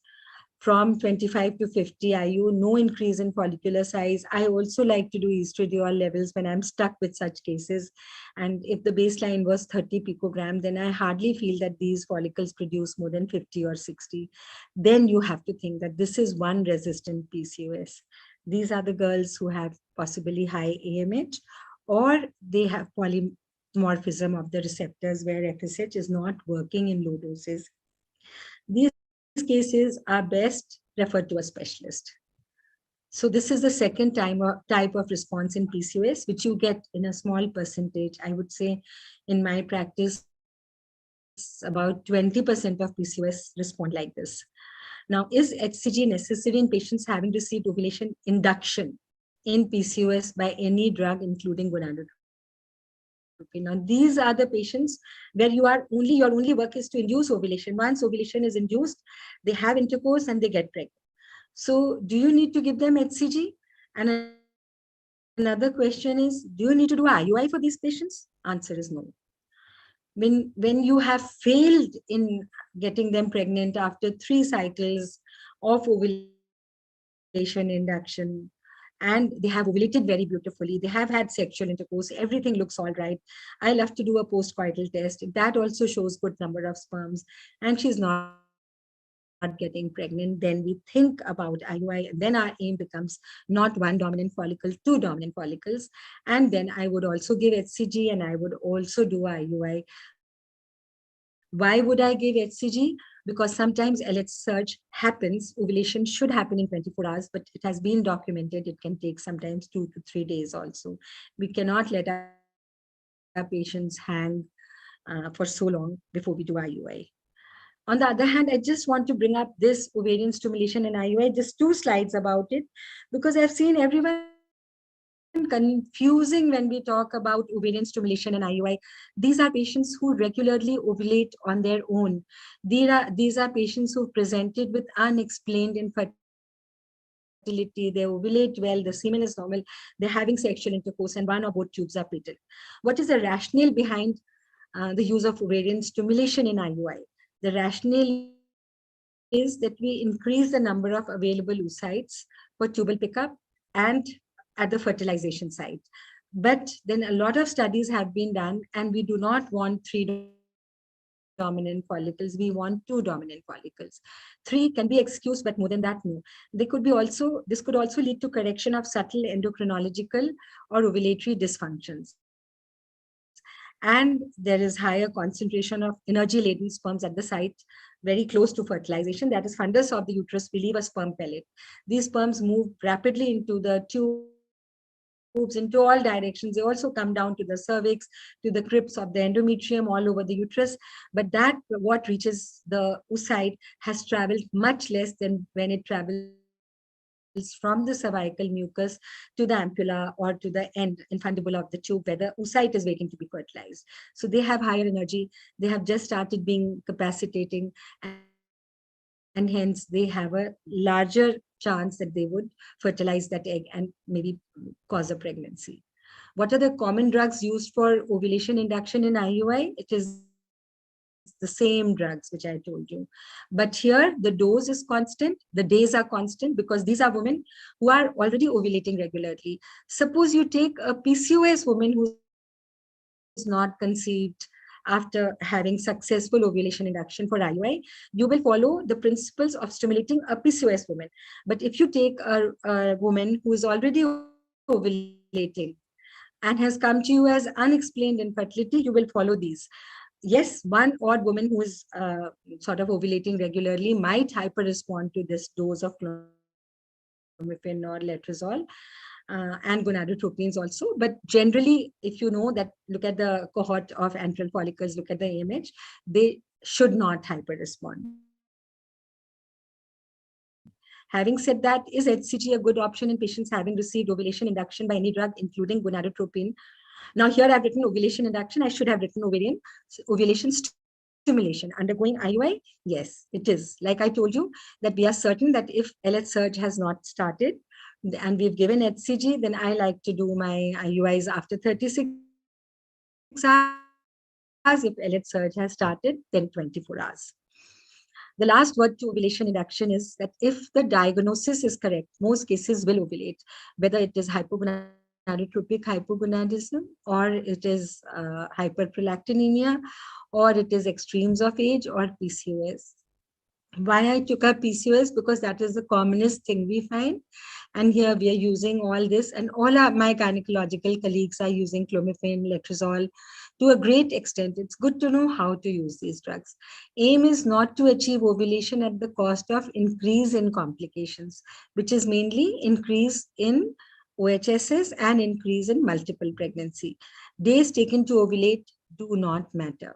from 25 to 50 IU, no increase in follicular size. I also like to do estradiol levels when I'm stuck with such cases. And if the baseline was 30 picogram, then I hardly feel that these follicles produce more than 50 or 60. Then you have to think that this is one resistant PCOS. These are the girls who have possibly high AMH, or they have polymorphism of the receptors where FSH is not working in low doses. These cases are best referred to a specialist. So this is the second type of response in PCOS, which you get in a small percentage. I would say in my practice, about 20% of PCOS respond like this. Now, is HCG necessary in patients having received ovulation induction in PCOS by any drug, including gonadotropin? Now, these are the patients where your only work is to induce ovulation. Once ovulation is induced, they have intercourse and they get pregnant. So do you need to give them HCG? And another question is, do you need to do IUI for these patients? Answer is no. When you have failed in getting them pregnant after 3 cycles of ovulation induction, and they have ovulated very beautifully, they have had sexual intercourse, everything looks all right, I love to do a postcoital test. That also shows good number of sperms, and she's not getting pregnant, then we think about IUI, and then our aim becomes not 1 dominant follicle, 2 dominant follicles. And then I would also give HCG, and I would also do IUI. Why would I give HCG? Because sometimes LH surge happens. Ovulation should happen in 24 hours, but it has been documented. It can take sometimes 2 to 3 days also. We cannot let our patients hang for so long before we do IUI. On the other hand, I just want to bring up this ovarian stimulation and IUI, just 2 slides about it, because I've seen everyone confusing when we talk about ovarian stimulation and IUI. These are patients who regularly ovulate on their own. These are patients who presented with unexplained infertility. They ovulate well, the semen is normal, they're having sexual intercourse, and 1 or both tubes are patent. What is the rationale behind the use of ovarian stimulation in IUI? The rationale is that we increase the number of available oocytes for tubal pickup and at the fertilization site. But then a lot of studies have been done, and we do not want 3 dominant follicles, we want 2 dominant follicles. 3 can be excused, but more than that, no. This could also lead to correction of subtle endocrinological or ovulatory dysfunctions. And there is higher concentration of energy-laden sperms at the site very close to fertilization. That is, fundus of the uterus, we leave a sperm pellet. These sperms move rapidly into the tubes, into all directions. They also come down to the cervix, to the crypts of the endometrium, all over the uterus. But that what reaches the oocyte has traveled much less than when it travels from the cervical mucus to the ampulla or to the end infundibule of the tube where the oocyte is waiting to be fertilized. So they have higher energy. They have just started being capacitating, and hence they have a larger chance that they would fertilize that egg and maybe cause a pregnancy. What are the common drugs used for ovulation induction in IUI? It is the same drugs which I told you. But here the dose is constant, the days are constant, because these are women who are already ovulating regularly. Suppose you take a PCOS woman who's not conceived after having successful ovulation induction for IUI, you will follow the principles of stimulating a PCOS woman. But if you take a woman who is already ovulating and has come to you as unexplained infertility, you will follow these. Yes, 1 odd woman who is sort of ovulating regularly might hyper-respond to this dose of clomiphene or letrozole. and gonadotropins also. But generally, if you know that, look at the cohort of antral follicles, look at the AMH, they should not hyper-respond. Having said that, is HCG a good option in patients having received ovulation induction by any drug, including gonadotropin? Now here I've written ovulation induction. I should have written ovulation stimulation. Undergoing IUI? Yes, it is. Like I told you, that we are certain that if LH surge has not started and we've given HCG, then I like to do my IUIs after 36 hours. If LH surge has started, then 24 hours. The last word to ovulation induction is that if the diagnosis is correct, most cases will ovulate, whether it is hypogonadotropic hypogonadism, or it is hyperprolactinemia, or it is extremes of age, or PCOS. Why I took up PCOS? Because that is the commonest thing we find. And here we are using all this, and all my gynecological colleagues are using clomiphene, letrozole to a great extent. It's good to know how to use these drugs. Aim is not to achieve ovulation at the cost of increase in complications, which is mainly increase in OHSS and increase in multiple pregnancy. Days taken to ovulate do not matter.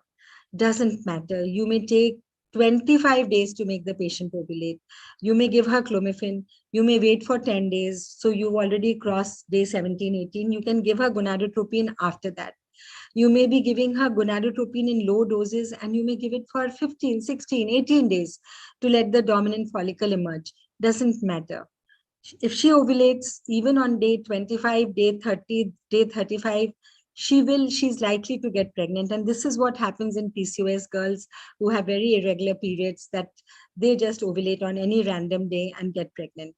Doesn't matter. You may take 25 days to make the patient ovulate. You may give her clomiphene. You may wait for 10 days. So you've already crossed day 17, 18. You can give her gonadotropin after that. You may be giving her gonadotropin in low doses, and you may give it for 15, 16, 18 days to let the dominant follicle emerge. Doesn't matter. If she ovulates even on day 25, day 30, day 35, she's likely to get pregnant. And this is what happens in PCOS girls who have very irregular periods, that they just ovulate on any random day and get pregnant.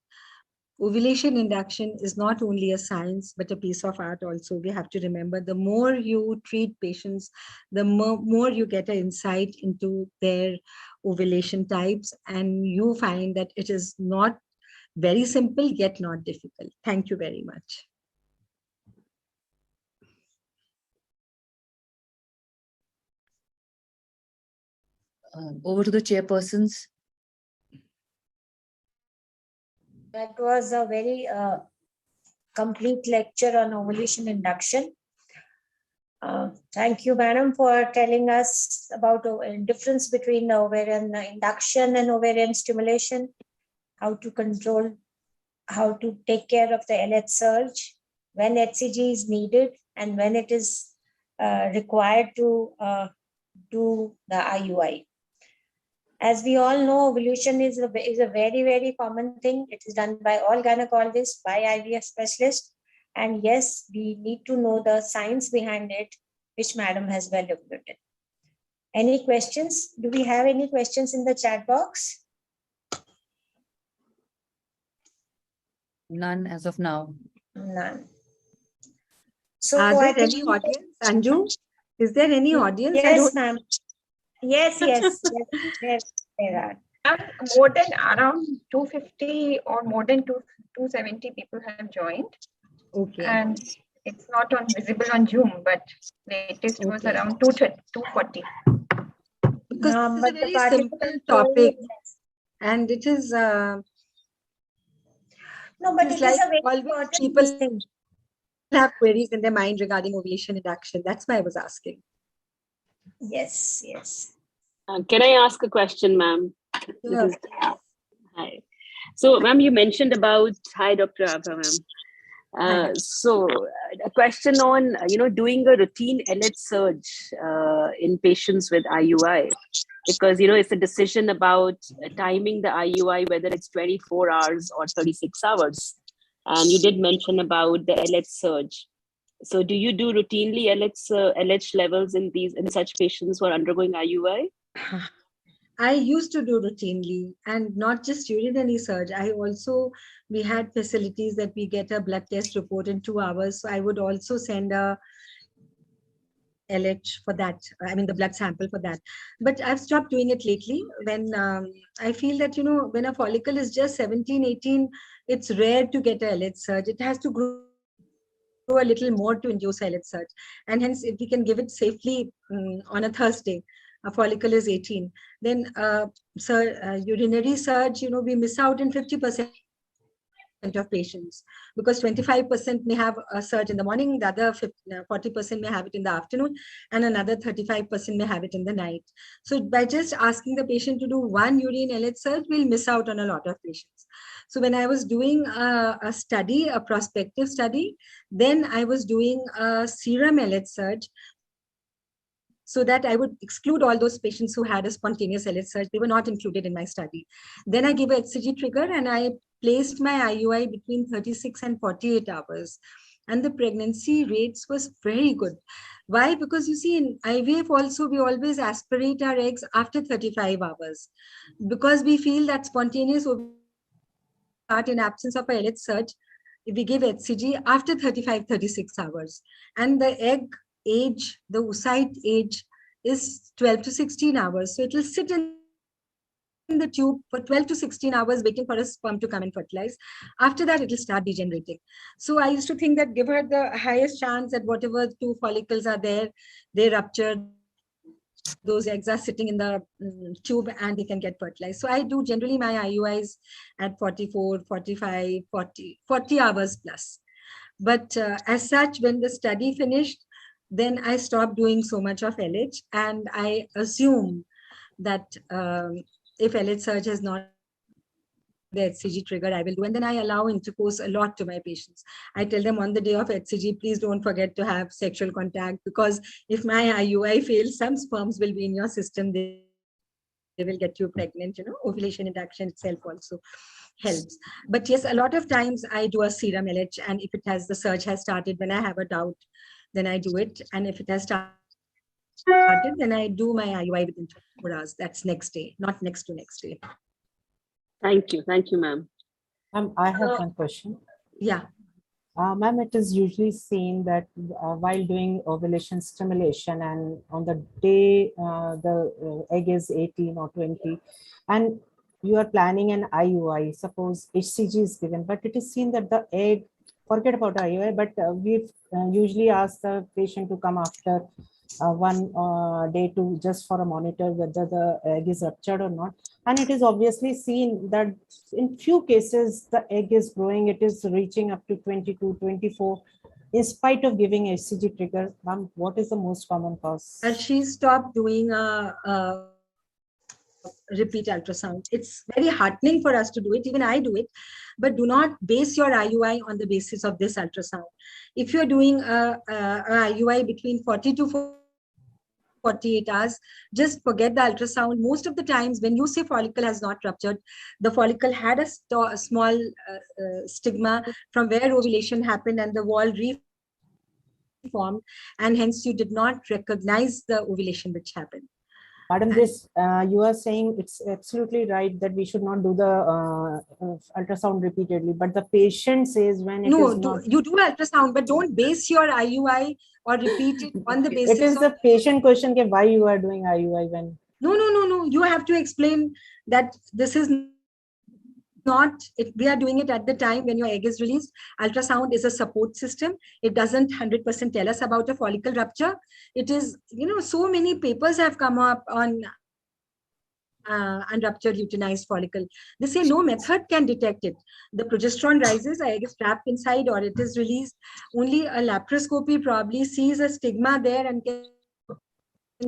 Ovulation induction is not only a science, but a piece of art also. We have to remember, the more you treat patients, the more you get an insight into their ovulation types, and you find that it is not very simple, yet not difficult. Thank you very much. Over to the chairpersons. That was a very complete lecture on ovulation induction. Thank you, madam, for telling us about the difference between ovarian induction and ovarian stimulation, how to control, how to take care of the LH surge, when HCG is needed, and when it is required to do the IUI. As we all know, ovulation is a very, very common thing. It is done by all gynecologists, by IVF specialists. And yes, we need to know the science behind it, which madam has well illustrated. Any questions? Do we have any questions in the chat box? None as of now. None. So Are there any audience, Anju? Is there any audience? Yes, ma'am. Yes, yes, yes, there are. More than around 250 or more than 270 people have joined. Okay. And it's not visible on Zoom, but latest was around 240. Because it's a very simple topic, and it is no, but it is a very important people thing. Have queries in their mind regarding ovulation induction. That's why I was asking. Yes, yes. Can I ask a question, ma'am? Sure. Hi. So, ma'am, you mentioned about, hi, Dr. Abha, ma'am. So, a question on, doing a routine LH surge in patients with IUI, because, it's a decision about timing the IUI, whether it's 24 hours or 36 hours. And you did mention about the LH surge. So do you do routinely LH levels in such patients who are undergoing IUI? I used to do routinely, and not just urinary surge. We had facilities that we get a blood test report in 2 hours. So I would also send a LH for that. I mean, the blood sample for that. But I've stopped doing it lately when I feel that, when a follicle is just 17, 18, it's rare to get a LH surge. It has to grow a little more to induce LH surge. And hence, if we can give it safely on a Thursday, a follicle is 18, then urinary surge, we miss out in 50% of patients, because 25% may have a surge in the morning, the other 40% may have it in the afternoon, and another 35% may have it in the night. So by just asking the patient to do one urine LH surge, we'll miss out on a lot of patients. So when I was doing a study, a prospective study, then I was doing a serum LH surge, so that I would exclude all those patients who had a spontaneous LH surge. They were not included in my study. Then I gave a HCG trigger and I placed my IUI between 36 and 48 hours. And the pregnancy rates was very good. Why? Because you see, in IVF also, we always aspirate our eggs after 35 hours. Because we feel that spontaneous start in absence of a LH surge, we give HCG after 35, 36 hours. And the egg age, the oocyte age is 12 to 16 hours. So it will sit in the tube for 12 to 16 hours waiting for a sperm to come and fertilize. After that, it will start degenerating. So I used to think that give her the highest chance that whatever 2 follicles are there, they rupture, those eggs are sitting in the tube and they can get fertilized. So I do generally my IUIs at 44, 45, 40 hours plus. But as such, when the study finished, then I stopped doing so much of LH, and I assume that if LH surge has not the HCG trigger, I will do. And then I allow intercourse a lot to my patients. I tell them on the day of HCG, please don't forget to have sexual contact, because if my IUI fails, some sperms will be in your system. They will get you pregnant. Ovulation induction itself also helps. But yes, a lot of times I do a serum LH, and if it has, the surge has started, when I have a doubt, then I do it. And if it has started, then I do my IUI within 24 hours. That's next day, not next to next day. Thank you, ma'am. I have one question. Yeah. Ma'am, it is usually seen that while doing ovulation stimulation, and on the day the egg is 18 or 20, and you are planning an IUI, suppose HCG is given, but it is seen that the egg, forget about IUI, but we usually ask the patient to come after one day to just for a monitor whether the egg is ruptured or not. And it is obviously seen that in few cases, the egg is growing, it is reaching up to 22, 24, in spite of giving HCG trigger. Ma'am, what is the most common cause? She stopped doing a repeat ultrasound. It's very heartening for us to do it. Even I do it. But do not base your IUI on the basis of this ultrasound. If you're doing a IUI between 40 to 48 hours, just forget the ultrasound. Most of the times when you say follicle has not ruptured, the follicle had a small stigma from where ovulation happened and the wall reformed, and hence you did not recognize the ovulation which happened. Madam, this you are saying it's absolutely right that we should not do the ultrasound repeatedly, but the patient says when it is not. You do ultrasound, but don't base your IUI or repeat it on the basis. It is the patient question why you are doing IUI when. No. You have to explain that this is not. We are doing it at the time when your egg is released. Ultrasound is a support system. It doesn't 100% tell us about a follicle rupture. It is, so many papers have come up on unruptured luteinized follicle. They say no method can detect it. The progesterone rises, a egg is trapped inside, or it is released. Only a laparoscopy probably sees a stigma there and can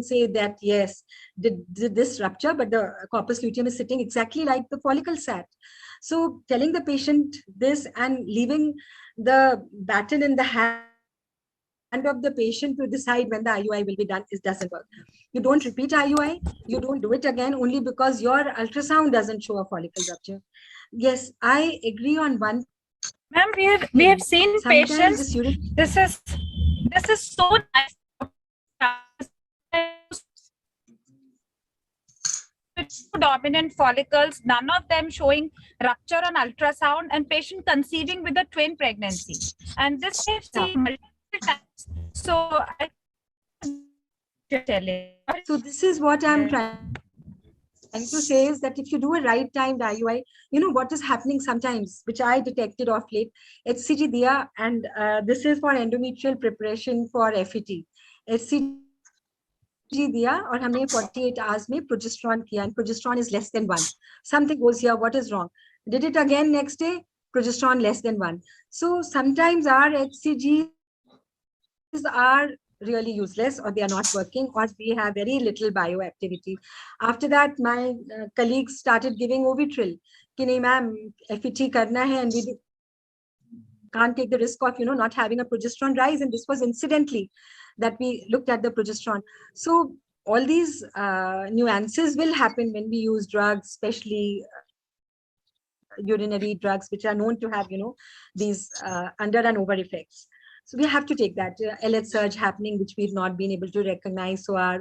say that yes, did this rupture, but the corpus luteum is sitting exactly like the follicle sat. So telling the patient this and leaving the baton in the hand of the patient to decide when the IUI will be done, doesn't work. You don't repeat IUI, you don't do it again only because your ultrasound doesn't show a follicle rupture. Yes, I agree on one. Ma'am, we have seen Sometimes patients. This is so nice. Dominant follicles, none of them showing rupture on ultrasound, and patient conceiving with a twin pregnancy. And this we've seen multiple times. So this is what I'm trying to say, is that if you do a right timed IUI, what is happening sometimes, which I detected of late, HCG diya, and this is for endometrial preparation for FET. HCG दिया और हमने 48 hours में progesterone किया, and progesterone is less than 1. Something goes here, what is wrong? Did it again next day, progesterone less than 1. So sometimes our HCGs are really useless, or they are not working, or we have very little bioactivity. After that, my colleagues started giving Ovitril. Ki nahi ma'am, FET karna hai, and we can't take the risk of, not having a progesterone rise. And this was incidentally that we looked at the progesterone. So all these nuances will happen when we use drugs, especially urinary drugs, which are known to have, these under and over effects. So we have to take that LH surge happening, which we've not been able to recognize. So our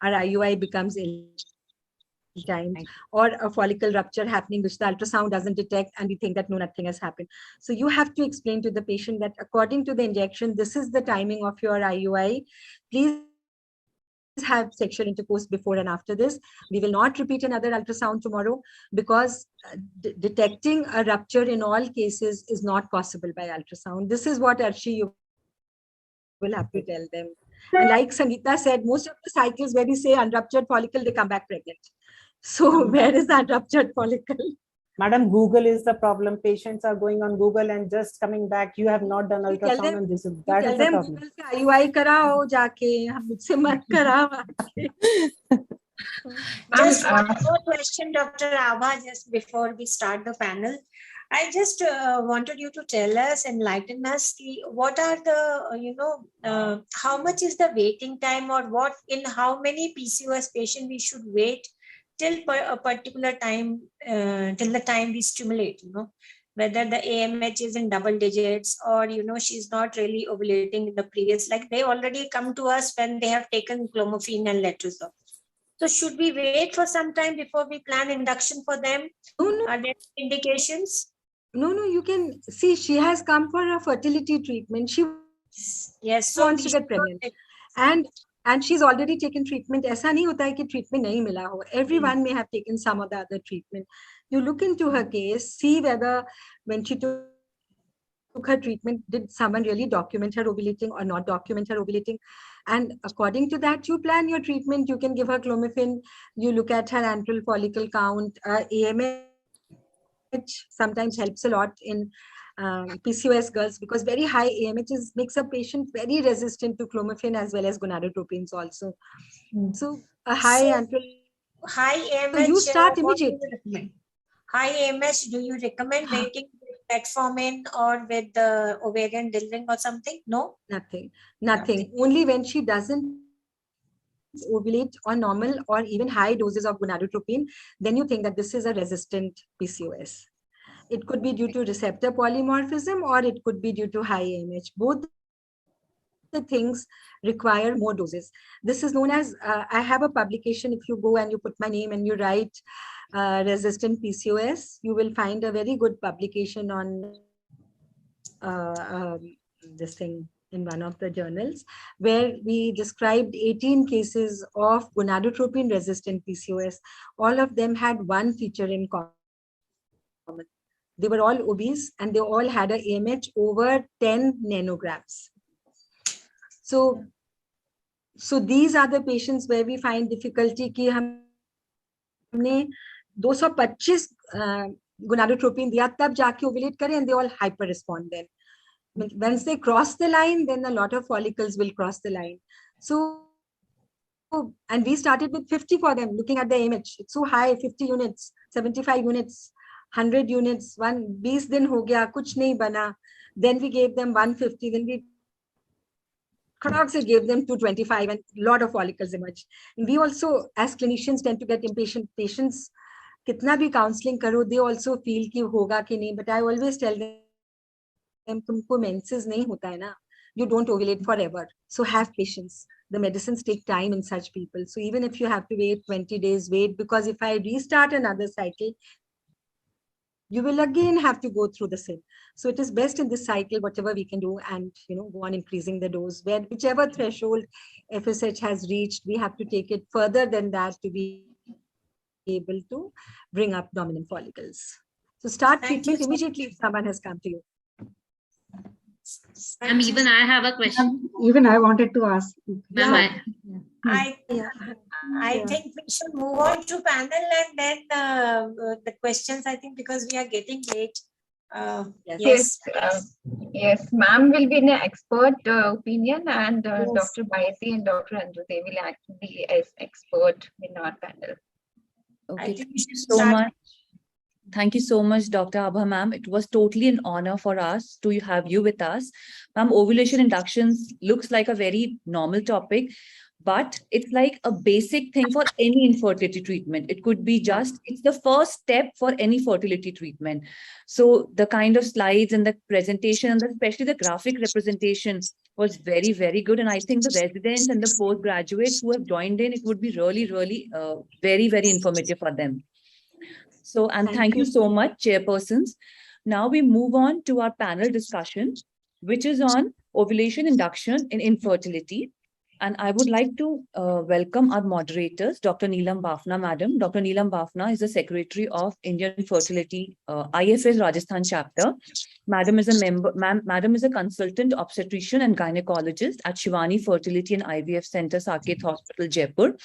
IUI becomes ill-timed, or a follicle rupture happening, which the ultrasound doesn't detect, and we think that no, nothing has happened. So you have to explain to the patient that according to the injection, this is the timing of your IUI. Please have sexual intercourse before and after this. We will not repeat another ultrasound tomorrow, because detecting a rupture in all cases is not possible by ultrasound. This is what Arshi you will have to tell them. And like Sangeeta said, most of the cycles where we say unruptured follicle, they come back pregnant. So where is that ruptured follicle? Madam, Google is the problem. Patients are going on Google and just coming back. You have not done ultrasound, and this is that is the problem. Google se IUI karao jaake, mujhse mat karao. Just one more question, Dr. Abha, just before we start the panel. I just wanted you to tell us, enlighten us, what are the, how much is the waiting time, or what, in how many PCOS patients we should wait till a particular time, till the time we stimulate, whether the AMH is in double digits, or, she's not really ovulating in the previous, like they already come to us when they have taken clomiphene and letrozole. So should we wait for some time before we plan induction for them? No. Are there indications? No, you can see she has come for a fertility treatment. She wants to get pregnant. And she's already taken treatment. Aisa nahi hota hai ki treatment nahi mila ho. Everyone may have taken some of the other treatment. You look into her case, see whether when she took her treatment, did someone really document her ovulating or not document her ovulating? And according to that, you plan your treatment. You can give her clomiphene. You look at her antral follicle count. AMH sometimes helps a lot in PCOS girls, because very high AMH makes a patient very resistant to clomiphene as well as gonadotropins also. So a high antral, high AMH, so you start immediately. High AMH, do you recommend waiting with metformin or with the ovarian delivering or something? No? Nothing. Only when she doesn't ovulate on normal or even high doses of gonadotropin, then you think that this is a resistant PCOS. It could be due to receptor polymorphism, or it could be due to high AMH. Both the things require more doses. This is known as, I have a publication. If you go and you put my name and you write resistant PCOS, you will find a very good publication on this thing in one of the journals, where we described 18 cases of gonadotropin resistant PCOS. All of them had one feature in common. They were all obese, and they all had a AMH over 10 nanograms. So these are the patients where we find difficulty ki humne 225 gonadotropin diya, tab jaake ovulate kare, and they all hyper respond then. Once they cross the line, then a lot of follicles will cross the line. So, and we started with 50 for them, looking at the AMH. It's so high, 50 units, 75 units, 100 units, 20 din ho gaya, kuch nahi bana. Then we gave them 150, then we gave them 225, and a lot of follicles emerged. And we also, as clinicians, tend to get impatient. Patients, kitna bhi counseling karo, they also feel ki hoga ki nahi. But I always tell them, tumko menses nahi hota hai na. You don't ovulate forever. So have patience. The medicines take time in such people. So even if you have to wait 20 days, wait, because if I restart another cycle, you will again have to go through the same. So it is best in this cycle, whatever we can do, and go on increasing the dose. Whichever threshold FSH has reached, we have to take it further than that to be able to bring up dominant follicles. So start treatment immediately if someone has come to you. Even I have a question. Even I wanted to ask. I think we should move on to panel, and then the questions, I think, because we are getting late. Yes, yes, ma'am will be an expert opinion, and Yes. Dr. Baisi and Dr. Andrew, they will actually be as expert in our panel. Okay, thank you so much. Thank you so much, Dr. Abha, ma'am. It was totally an honor for us to have you with us. Ma'am, ovulation inductions looks like a very normal topic, but it's like a basic thing for any infertility treatment. It could be just, it's the first step for any fertility treatment. So the kind of slides and the presentation, and especially the graphic representation was very, very good. And I think the residents and the postgraduates who have joined in, it would be really, really very, very informative for them. So, and thank you so much, chairpersons. Now we move on to our panel discussion, which is on ovulation induction in infertility. And I would like to welcome our moderators, Dr. Neelam Bafna, madam. Dr. Neelam Bafna is the secretary of Indian Fertility IFS Rajasthan chapter. Madam is a member, madam is a consultant obstetrician and gynecologist at Shivani Fertility and IVF Center, Saket Hospital, Jaipur.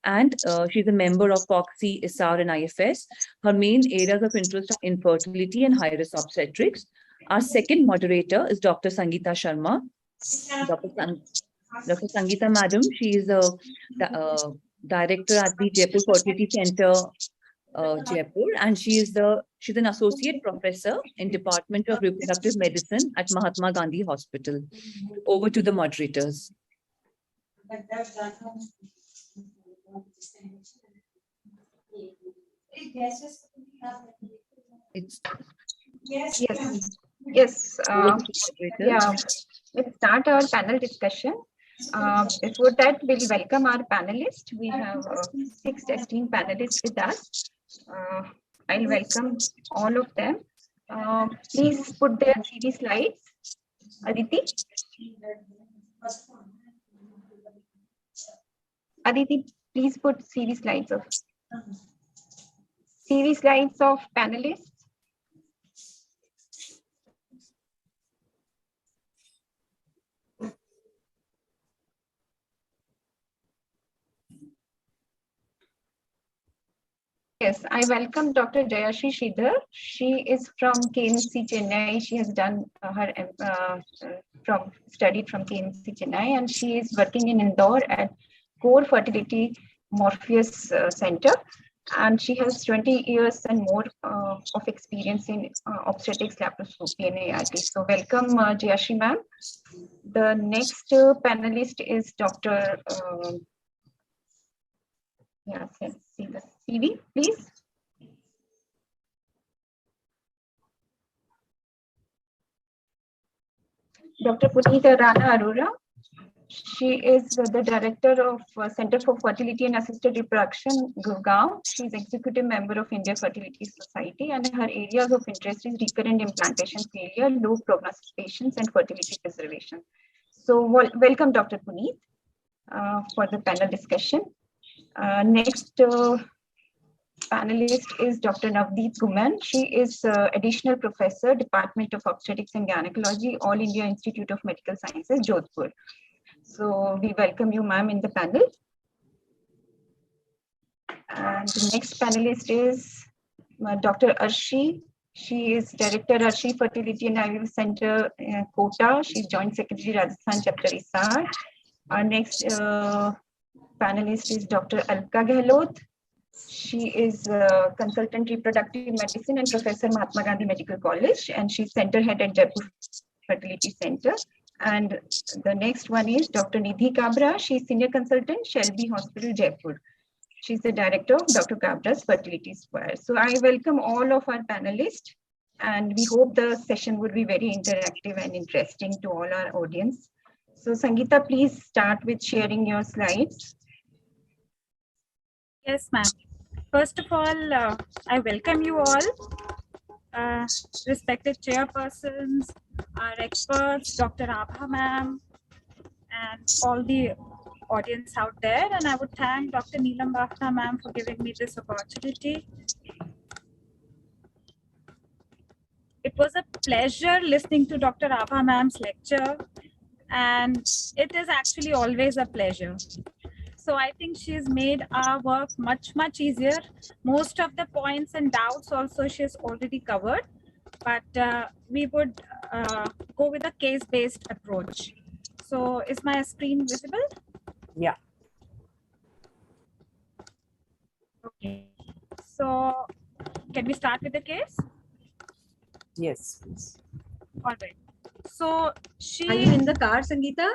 And she's a member of POCSI, ISAR, and IFS. Her main areas of interest are infertility and high-risk obstetrics. Our second moderator is Dr. Sangeeta Sharma. Dr. Sangeeta, madam, she is a director at the Jaipur Fertility Center, Jaipur, and she's an associate professor in Department of Reproductive Medicine at Mahatma Gandhi Hospital. Over to the moderators. Yes. Yeah. Let's start our panel discussion. Before that, we'll welcome our panelists. We have 6 esteemed panelists with us. I'll welcome all of them. Please put their CV slides. Aditi. Aditi, please put CV slides of panelists. Yes, I welcome Dr. Jayashree Sridhar. She is from KMC Chennai. She has done her studied from KMC Chennai, and she is working in Indore at Core Fertility Morpheus Center. And she has 20 years and more of experience in obstetrics, laparoscopy, and ART. So welcome, Jayashree ma'am. The next panelist is Dr. Let's see the CV, please. Dr. Punita Rana Arora. She is the director of Center for Fertility and Assisted Reproduction, Gurgaon. She is executive member of India Fertility Society, and her areas of interest is recurrent implantation failure, low prognosis patients, and fertility preservation. So welcome, Dr. Puneet, for the panel discussion. Next panelist is Dr. Navdeep Guman. She is additional professor, Department of Obstetrics and Gynecology, All India Institute of Medical Sciences, Jodhpur. So we welcome you, ma'am, in the panel. And the next panelist is Dr. Arshi. She is Director, Arshi Fertility and IVF Center, Kota. She's Joint Secretary, Rajasthan Chapter, ISAR. Our next panelist is Dr. Alka Gehlot. She is Consultant Reproductive Medicine and Professor, Mahatma Gandhi Medical College, and she's Center Head at Jaipur Fertility Center. And the next one is Dr. Nidhi Kabra. She's Senior Consultant, Shelby Hospital, Jaipur. She's the Director of Dr. Kabra's Fertility Square. So I welcome all of our panelists, and we hope the session would be very interactive and interesting to all our audience. So Sangeeta, please start with sharing your slides. Yes, ma'am. First of all, I welcome you all, respected chairpersons, our experts, Dr. Abha ma'am, and all the audience out there. And I would thank Dr. Neelam Bafna ma'am for giving me this opportunity. It was a pleasure listening to Dr. Abha ma'am's lecture, and it is actually always a pleasure. So I think she's made our work much, much easier. Most of the points and doubts also she's already covered. but we would go with a case-based approach. So is my screen visible? Yeah. Okay. So can we start with the case? Yes, please. All right. So she. Are you in the car, Sangeeta?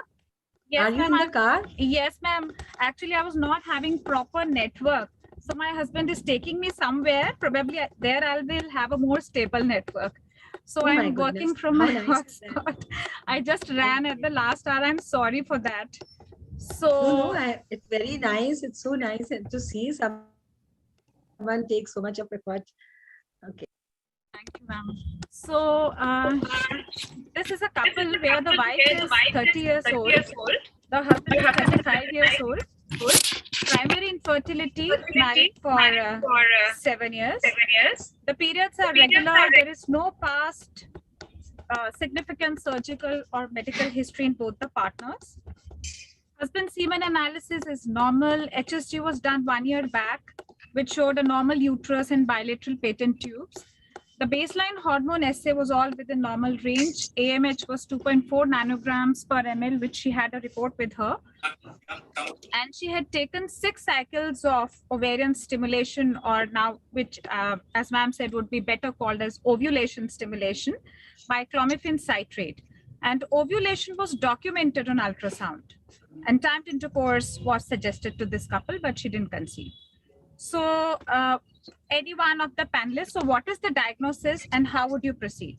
Yes, Are you in the car? Yes, ma'am. Actually, I was not having proper network. So my husband is taking me somewhere. Probably there I will have a more stable network. So Oh my I'm working goodness. from How my nice is that? hotspot. I just ran at the last hour. I'm sorry for that. So No, it's very nice. It's so nice to see someone take so much of effort. Okay. thank you, ma'am. So this is a couple where the wife is 30 years old. The husband is 35 years old. Primary infertility, married for 7 years. The periods are regular. There is no past significant surgical or medical history in both the partners. Husband semen analysis is normal. HSG was done 1 year back, which showed a normal uterus and bilateral patent tubes. The baseline hormone assay was all within normal range. AMH was 2.4 nanograms per ml, which she had a report with her. And she had taken 6 cycles of ovarian stimulation, or now, which, as ma'am said, would be better called as ovulation stimulation by clomiphene citrate. And ovulation was documented on ultrasound. And timed intercourse was suggested to this couple, but she didn't conceive. So any one of the panelists, so what is the diagnosis and how would you proceed?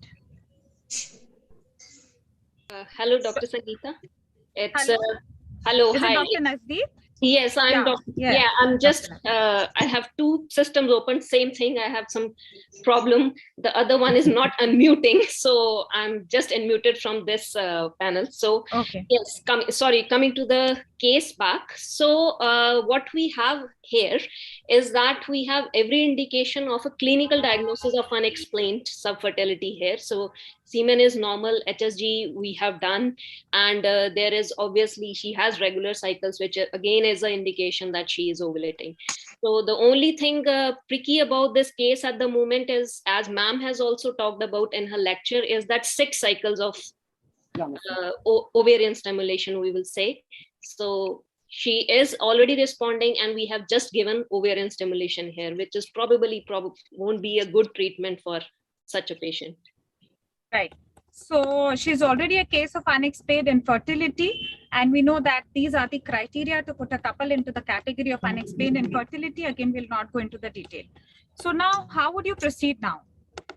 Hello, Dr. Sangeeta. It's Hello. hello. Is Hi. it Dr. Nasdeep? Yes, I'm Yeah, Dr. yeah. Yeah, I'm just, I have 2 systems open, same thing. I have some problem. The other one is not unmuting. So I'm just unmuted from this panel. So okay. Yes, coming to the case back. So what we have here is that we have every indication of a clinical diagnosis of unexplained subfertility here. So semen is normal, HSG we have done, and there is obviously she has regular cycles, which again is an indication that she is ovulating. So the only thing tricky about this case at the moment is, as ma'am has also talked about in her lecture, is that 6 cycles of ovarian stimulation, we will say. So she is already responding, and we have just given ovarian stimulation here, which is probably won't be a good treatment for such a patient. Right. So she's already a case of unexplained infertility, and we know that these are the criteria to put a couple into the category of unexplained infertility. Again, we'll not go into the detail. So now, how would you proceed now?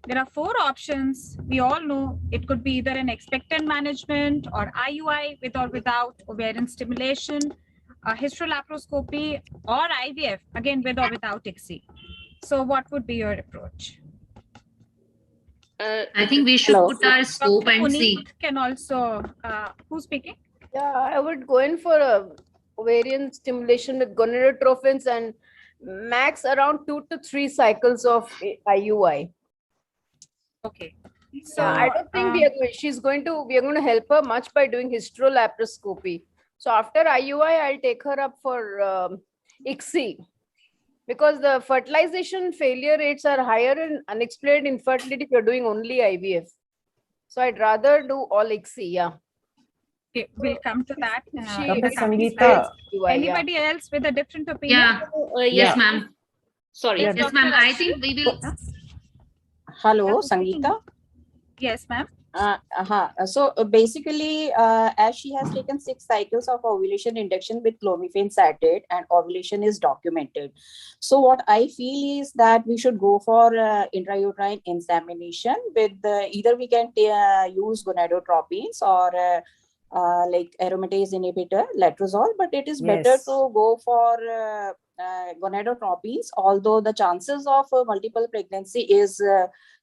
There are 4 options. We all know it could be either an expectant management or IUI with or without ovarian stimulation, hysterolaparoscopy, or IVF, again with or without ICSI. So what would be your approach? I think we should put our scope Dr. and see. Puneet can also, who's speaking? Yeah, I would go in for a ovarian stimulation with gonadotropins and max around 2 to 3 cycles of IUI. Okay. So I don't think we are going to help her much by doing hysterolaparoscopy. So after IUI, I'll take her up for ICSI, because the fertilization failure rates are higher in unexplained infertility if you're doing only IVF. So I'd rather do all ICSI, yeah. Okay, we'll come to that. Dr. Sangeeta. Anybody else with a different opinion? Yeah. Yes, ma'am. Sorry. Yes, ma'am. I think we will. Hello, Sangeeta. Yes, ma'am. So basically, as she has taken 6 cycles of ovulation induction with clomiphene citrate, and ovulation is documented. So what I feel is that we should go for intrauterine insemination with either we can use gonadotropins or like aromatase inhibitor, letrozole, but it is better to go for gonadotropins, although the chances of multiple pregnancy is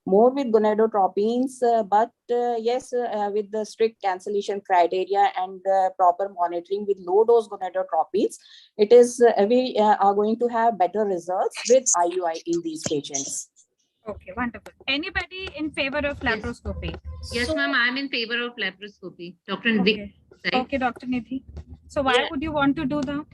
more with gonadotropins, but yes, with the strict cancellation criteria and proper monitoring with low dose gonadotropins, it is we are going to have better results with IUI in these patients. Okay, wonderful. Anybody in favor of laparoscopy? Yes, ma'am. I'm in favor of laparoscopy. Dr. Nidhi. Okay, Dr. Nidhi. So why would you want to do that?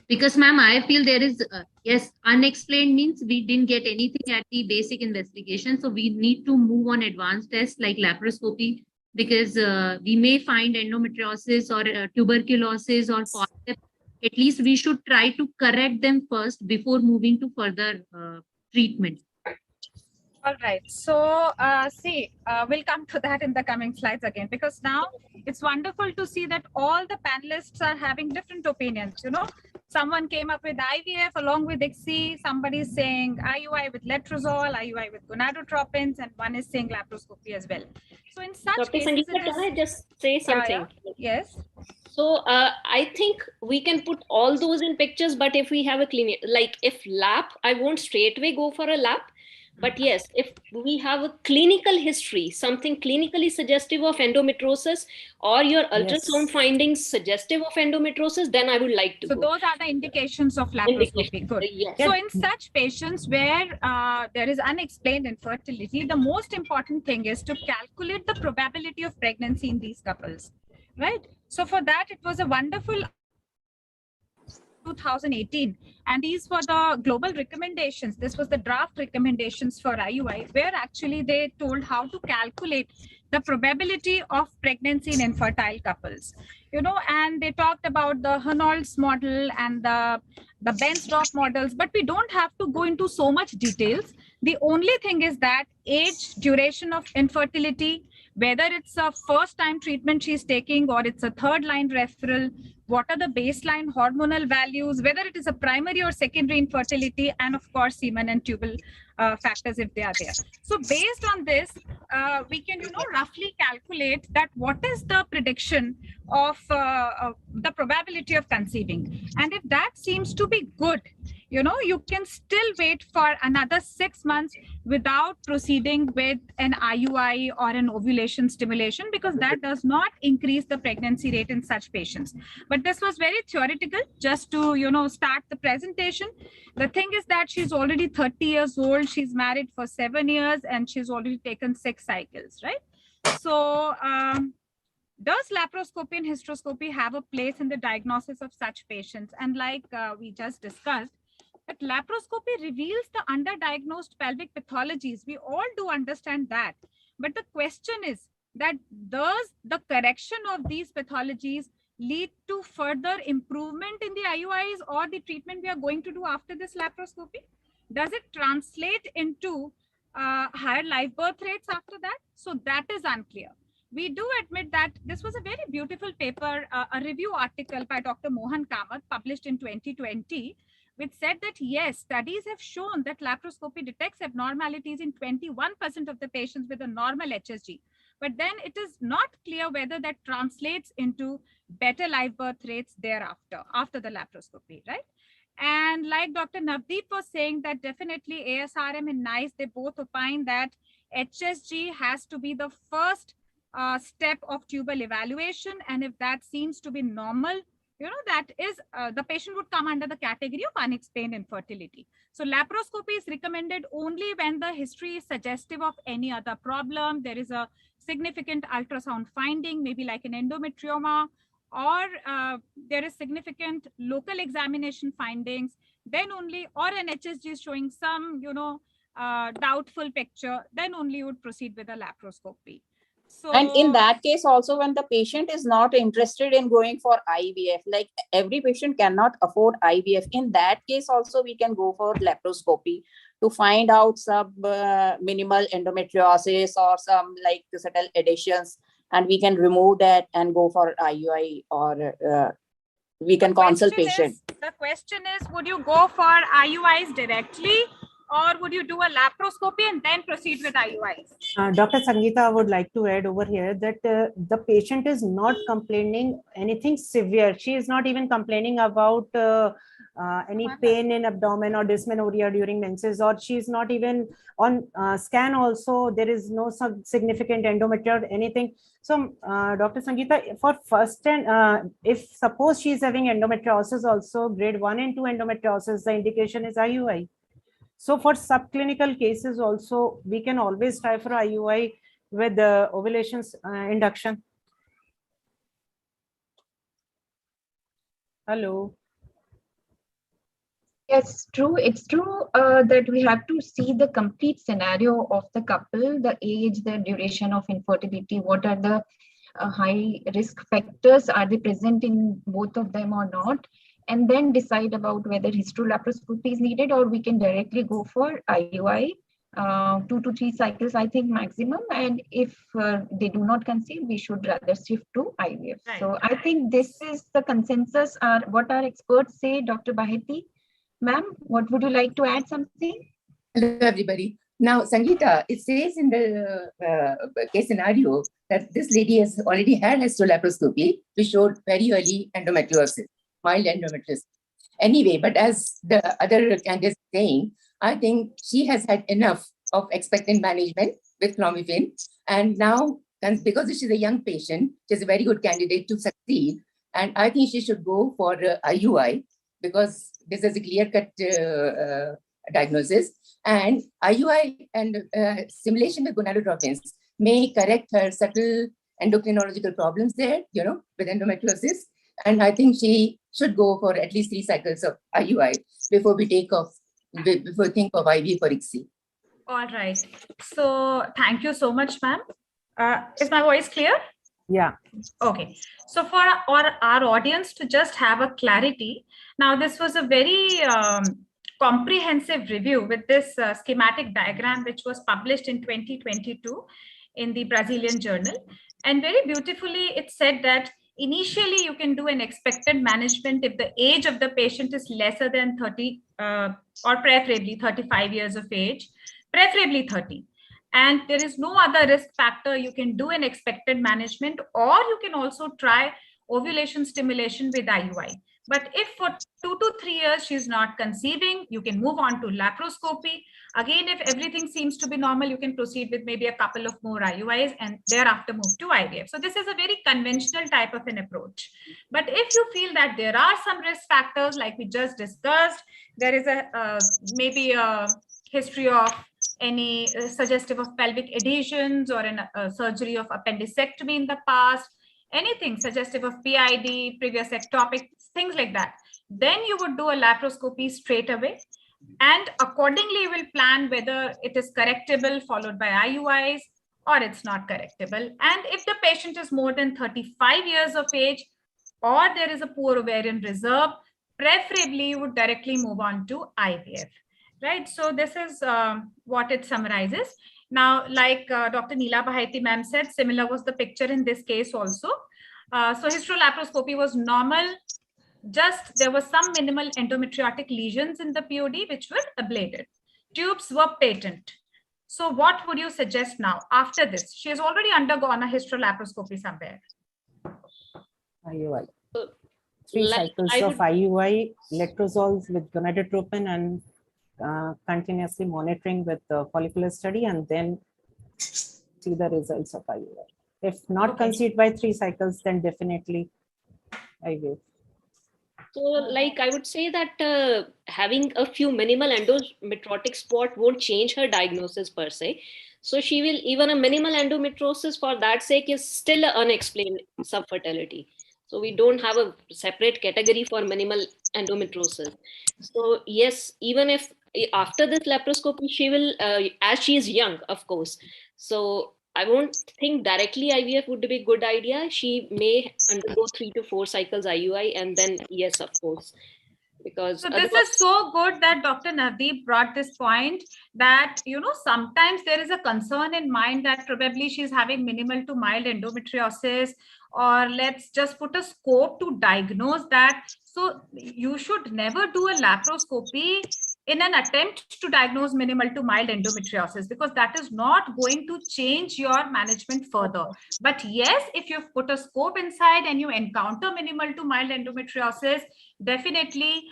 Because, ma'am, I feel there is, yes, unexplained means we didn't get anything at the basic investigation. So we need to move on advanced tests like laparoscopy, because we may find endometriosis or tuberculosis or polyps. At least we should try to correct them first before moving to further treatment. All right. So, we'll come to that in the coming slides again, because now it's wonderful to see that all the panelists are having different opinions. You know, someone came up with IVF along with ICSI, somebody is saying IUI with letrozole, IUI with gonadotropins, and one is saying laparoscopy as well. So in such Dr. cases, Sangeeta, can I just say something? Yes. So I think we can put all those in pictures, but if we have a clinic, like if lab, I won't straight away go for a lab. But yes, if we have a clinical history, something clinically suggestive of endometriosis, or your ultrasound findings suggestive of endometriosis, then I would like to So go. those are the indications of laparoscopy. Good. Yes. So in such patients where there is unexplained infertility, the most important thing is to calculate the probability of pregnancy in these couples, right? So for that, it was a wonderful 2018, and these were the global recommendations. This was the draft recommendations for IUI, where actually they told how to calculate the probability of pregnancy in infertile couples. You know, and they talked about the Hernolds model and the Bensdorf models, but we don't have to go into so much details. The only thing is that age, duration of infertility, whether it's a first time treatment she's taking or it's a third line referral, what are the baseline hormonal values, whether it is a primary or secondary infertility, and of course, semen and tubal factors if they are there. So based on this, we can, you know, roughly calculate that what is the prediction of the probability of conceiving. And if that seems to be good, you know, you can still wait for another 6 months without proceeding with an IUI or an ovulation stimulation, because that does not increase the pregnancy rate in such patients. But this was very theoretical, just to, you know, start the presentation. The thing is that she's already 30 years old, she's married for 7 years, and she's already taken 6 cycles, right? So does laparoscopy and hysteroscopy have a place in the diagnosis of such patients? And like we just discussed, that laparoscopy reveals the underdiagnosed pelvic pathologies. We all do understand that. But the question is that does the correction of these pathologies lead to further improvement in the IUIs or the treatment we are going to do after this laparoscopy? Does it translate into higher live birth rates after that? So that is unclear. We do admit that this was a very beautiful paper, a review article by Dr. Mohan Kamath published in 2020, which said that yes, studies have shown that laparoscopy detects abnormalities in 21% of the patients with a normal HSG. But then it is not clear whether that translates into better live birth rates thereafter, after the laparoscopy, right? And like Dr. Navdeep was saying, that definitely ASRM and NICE, they both opine that HSG has to be the first step of tubal evaluation. And if that seems to be normal, you know, that is the patient would come under the category of unexplained infertility. So laparoscopy is recommended only when the history is suggestive of any other problem. There is a significant ultrasound finding, maybe like an endometrioma, or there is significant local examination findings, then only, or an HSG is showing some, you know, doubtful picture, then only you would proceed with a laparoscopy. So, and in that case also, when the patient is not interested in going for IVF, like every patient cannot afford IVF, in that case also we can go for laparoscopy to find out some minimal endometriosis or some like subtle adhesions, and we can remove that and go for IUI, or we can consult patient. The question is, would you go for IUIs directly, or would you do a laparoscopy and then proceed with IUIs? Dr. Sangeeta, I would like to add over here that the patient is not complaining anything severe. She is not even complaining about any pain in abdomen or dysmenorrhea during menses, or she is not even on scan also. There is no significant endometrial or anything. So Dr. Sangeeta, for first and if suppose she is having endometriosis also, grade 1 and 2 endometriosis, the indication is IUI. So for subclinical cases also, we can always try for IUI with the ovulation induction. Hello. Yes, true. It's true that we have to see the complete scenario of the couple, the age, the duration of infertility, what are the high risk factors, are they present in both of them or not, and then decide about whether hysterolaparoscopy is needed or we can directly go for IUI. 2 to 3 cycles, I think, maximum. And if they do not conceive, we should rather shift to IVF. Right. So I think this is the consensus, what our experts say. Dr. Baheti, ma'am, what would you like to add something? Hello, everybody. Now, Sangeeta, it says in the case scenario that this lady has already had hysterolaparoscopy, which showed very early endometriosis, mild endometriosis. Anyway, but as the other candidates are saying, I think she has had enough of expectant management with clomiphene. And now, because she's a young patient, she's a very good candidate to succeed. And I think she should go for IUI because this is a clear-cut diagnosis. And IUI and stimulation with gonadotropins may correct her subtle endocrinological problems there, with endometriosis. And I think she should go for at least 3 cycles of IUI before we think of IVF for ICSI. All right. So thank you so much, ma'am. Is my voice clear? Yeah. Okay. So for our audience to just have a clarity, now this was a very comprehensive review with this schematic diagram, which was published in 2022 in the Brazilian journal. And very beautifully, it said that initially you can do an expected management if the age of the patient is lesser than 30 or preferably 35 years of age, preferably 30. And there is no other risk factor. You can do an expected management, or you can also try ovulation stimulation with IUI. But if for 2 to 3 years she's not conceiving, you can move on to laparoscopy. Again, if everything seems to be normal, you can proceed with maybe a couple of more IUIs and thereafter move to IVF. So this is a very conventional type of an approach. But if you feel that there are some risk factors, like we just discussed, there is a maybe a history of any suggestive of pelvic adhesions or a surgery of appendectomy in the past, anything suggestive of PID, previous ectopic, things like that, then you would do a laparoscopy straight away. And accordingly, you will plan whether it is correctable, followed by IUIs, or it's not correctable. And if the patient is more than 35 years of age, or there is a poor ovarian reserve, preferably you would directly move on to IVF. Right. So this is what it summarizes. Now, like Dr. Neela Baheti ma'am said, similar was the picture in this case also. So hysterolaparoscopy was normal. Just there was some minimal endometriotic lesions in the POD which were ablated. Tubes were patent. So what would you suggest now after this? She has already undergone a hysterolaparoscopy somewhere. IUI. 3 cycles of IUI, letrozoles with gonadotropin, and continuously monitoring with the follicular study, and then see the results of IUI. If not conceived by 3 cycles, then definitely IVF. So, like, I would say that having a few minimal endometriotic spot won't change her diagnosis per se. So she will, even a minimal endometriosis for that sake is still an unexplained subfertility. So we don't have a separate category for minimal endometriosis. So yes, even if after this laparoscopy, she will, as she is young, of course. So I won't think directly IVF would be a good idea. She may undergo 3 to 4 cycles IUI, and then yes, of course. Because so this is so good that Dr. Navdeep brought this point that, sometimes there is a concern in mind that probably she's having minimal to mild endometriosis, or let's just put a scope to diagnose that. So you should never do a laparoscopy in an attempt to diagnose minimal to mild endometriosis, because that is not going to change your management further. But yes, if you've put a scope inside and you encounter minimal to mild endometriosis, definitely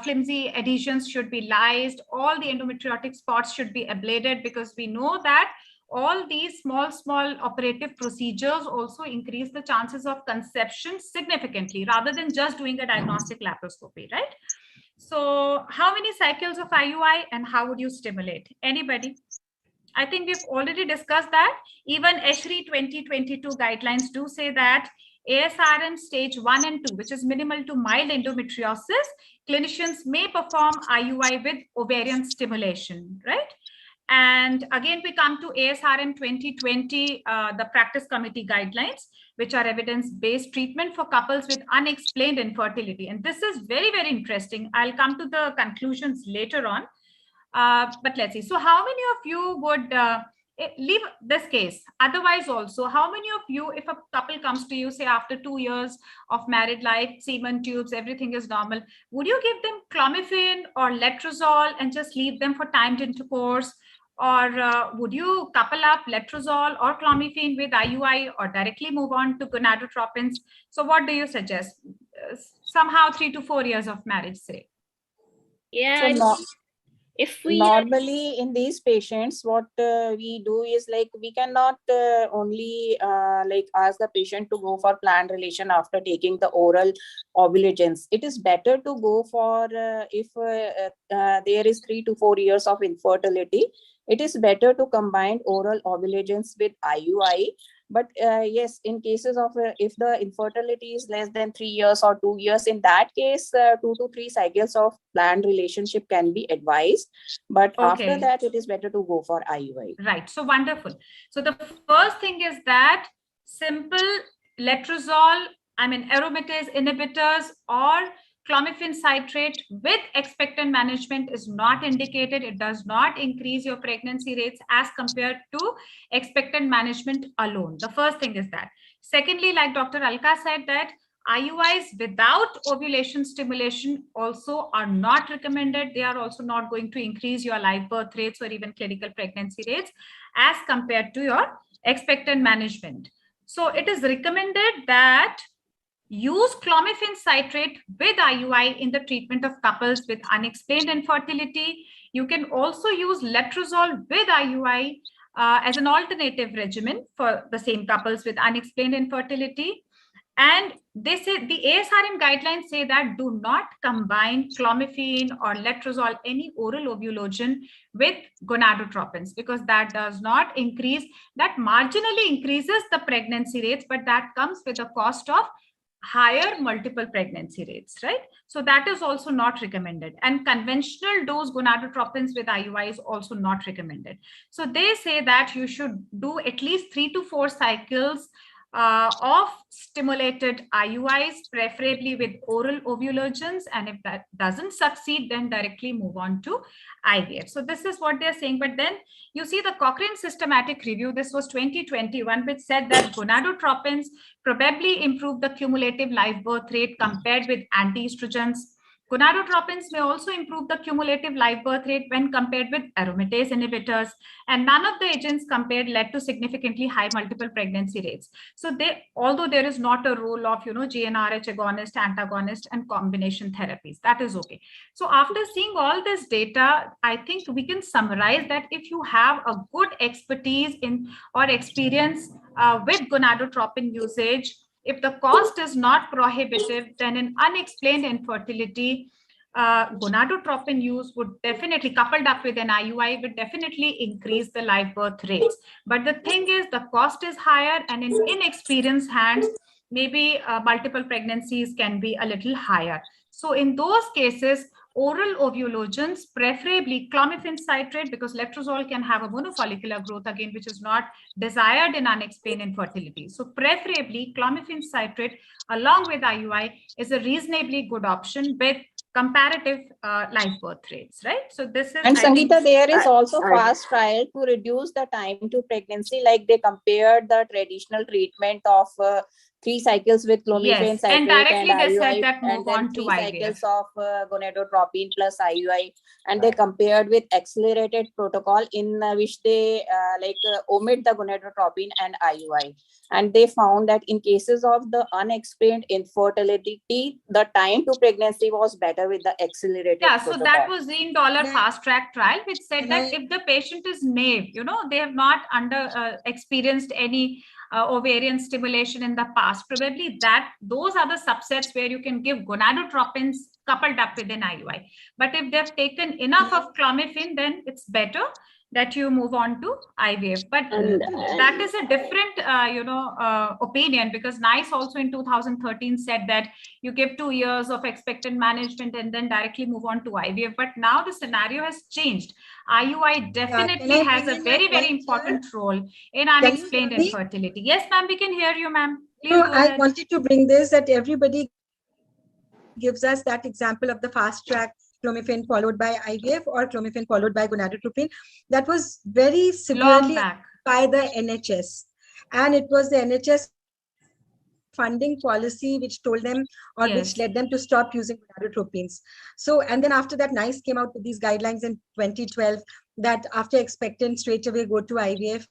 flimsy adhesions should be lysed. All the endometriotic spots should be ablated, because we know that all these small operative procedures also increase the chances of conception significantly, rather than just doing a diagnostic laparoscopy, right? So how many cycles of IUI and how would you stimulate? Anybody? I think we've already discussed that. Even ESHRE 2022 guidelines do say that ASRM stage 1 and 2, which is minimal to mild endometriosis, clinicians may perform IUI with ovarian stimulation, right? And again, we come to ASRM 2020, the practice committee guidelines, which are evidence-based treatment for couples with unexplained infertility. And this is very, very interesting. I'll come to the conclusions later on. But let's see. So how many of you would leave this case? Otherwise also, how many of you, if a couple comes to you, say after 2 years of married life, semen tubes, everything is normal, would you give them clomiphene or letrozole and just leave them for timed intercourse? Or would you couple up letrozole or clomiphene with IUI or directly move on to gonadotropins? So what do you suggest? Somehow 3 to 4 years of marriage, say. Yeah. So if we normally in these patients, what we do is like we cannot only like ask the patient to go for planned relation after taking the oral ovulagens. It is better to go for if there is 3 to 4 years of infertility. It is better to combine oral ovulagens with IUI. But yes, in cases of if the infertility is less than 3 years or 2 years, in that case, 2 to 3 cycles of planned relationship can be advised. But after that, it is better to go for IUI. Right. So wonderful. So the first thing is that simple letrozole, aromatase inhibitors or clomiphene citrate with expectant management is not indicated. It does not increase your pregnancy rates as compared to expectant management alone. The first thing is that. Secondly, like Dr. Alka said, that IUIs without ovulation stimulation also are not recommended. They are also not going to increase your live birth rates or even clinical pregnancy rates as compared to your expectant management. So it is recommended that use clomiphene citrate with IUI in the treatment of couples with unexplained infertility. You can also use letrozole with IUI as an alternative regimen for the same couples with unexplained infertility. And they say the ASRM guidelines say that do not combine clomiphene or letrozole, any oral ovulogen, with gonadotropins, because that does not increase, that marginally increases the pregnancy rates, but that comes with the cost of higher multiple pregnancy rates, right? So that is also not recommended. And conventional dose gonadotropins with IUI is also not recommended. So they say that you should do at least 3 to 4 cycles of stimulated IUIs, preferably with oral ovulogens. And if that doesn't succeed, then directly move on to IVF. So this is what they're saying. But then you see the Cochrane systematic review, this was 2021, which said that gonadotropins probably improve the cumulative live birth rate compared with anti-estrogens. Gonadotropins may also improve the cumulative live birth rate when compared with aromatase inhibitors, and none of the agents compared led to significantly high multiple pregnancy rates. So although there is not a role of, GnRH agonist, antagonist, and combination therapies, that is okay. So after seeing all this data, I think we can summarize that if you have a good expertise in or experience with gonadotropin usage, if the cost is not prohibitive, then in unexplained infertility, gonadotropin use would definitely, coupled up with an IUI, would definitely increase the live birth rates. But the thing is, the cost is higher, and in inexperienced hands, maybe multiple pregnancies can be a little higher. So in those cases, oral ovulogens, preferably clomiphene citrate, because letrozole can have a monofollicular growth again, which is not desired in unexplained infertility. So preferably clomiphene citrate along with IUI is a reasonably good option with comparative live birth rates, right? So this is— And Sangeeta, there is also fast trial to reduce the time to pregnancy, like they compared the traditional treatment of 3 cycles with clomiphene citrate and directly and they IUI, said that move and then on to 3 IVF. cycles of gonadotropin plus IUI, and they compared with accelerated protocol in which they omit the gonadotropin and IUI, and they found that in cases of the unexplained infertility, the time to pregnancy was better with the accelerated protocol. So that was $1 fast track trial, which said that if the patient is naive, they have not experienced any ovarian stimulation in the past, probably those are the subsets where you can give gonadotropins coupled up with an IUI. But if they've taken enough of clomiphene, then it's better. that you move on to IVF. But that is a different, opinion, because NICE also in 2013 said that you give 2 years of expectant management and then directly move on to IVF. But now the scenario has changed. IUI definitely has a very, very important role in unexplained infertility. Yes, ma'am, we can hear you, ma'am. No, I wanted to bring this, that everybody gives us that example of the fast track clomiphene followed by IVF or clomiphene followed by gonadotropin. That was very severely by the NHS. And it was the NHS funding policy which told them, or which led them to stop using gonadotropins. So, and then after that, NICE came out with these guidelines in 2012 that after expectant straight away go to IVF.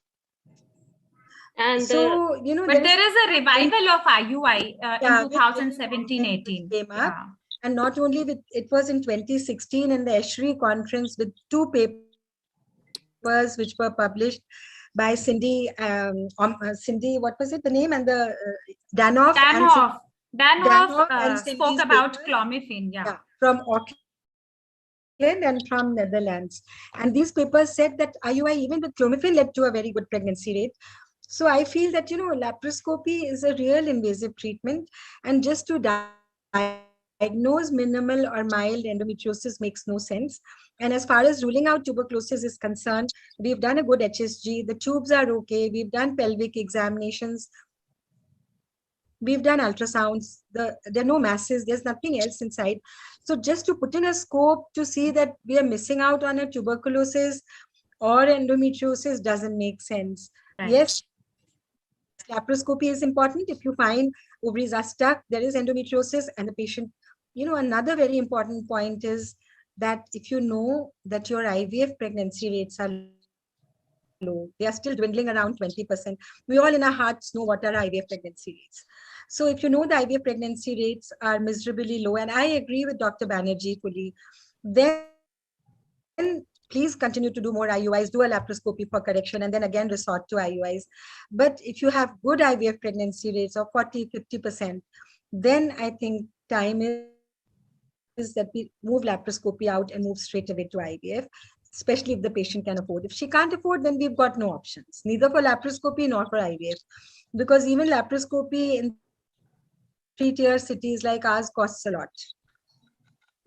And so, but there is a revival of IUI in 2017-18. Came up. And not only with, it was in 2016 in the ESHRI conference with 2 papers which were published by Cindy, what was it, the name? And the Danoff spoke about clomiphene, from Auckland and from Netherlands. And these papers said that IUI, even with clomiphene, led to a very good pregnancy rate. So I feel that, laparoscopy is a real invasive treatment, and just to diagnose minimal or mild endometriosis makes no sense. And as far as ruling out tuberculosis is concerned, we've done a good HSG. The tubes are okay. We've done pelvic examinations. We've done ultrasounds. There are no masses. There's nothing else inside. So just to put in a scope to see that we are missing out on a tuberculosis or endometriosis doesn't make sense. Right. Yes, laparoscopy is important. If you find ovaries are stuck, there is endometriosis, and the patient, another very important point is that if you know that your IVF pregnancy rates are low, they are still dwindling around 20%. We all in our hearts know what are IVF pregnancy rates. So if you know the IVF pregnancy rates are miserably low, and I agree with Dr. Banerjee fully, then please continue to do more IUIs, do a laparoscopy for correction, and then again resort to IUIs. But if you have good IVF pregnancy rates of 40, 50%, then I think time is that we move laparoscopy out and move straight away to IVF, especially if the patient can afford. If she can't afford, then we've got no options, neither for laparoscopy nor for IVF, because even laparoscopy in 3-tier cities like ours costs a lot.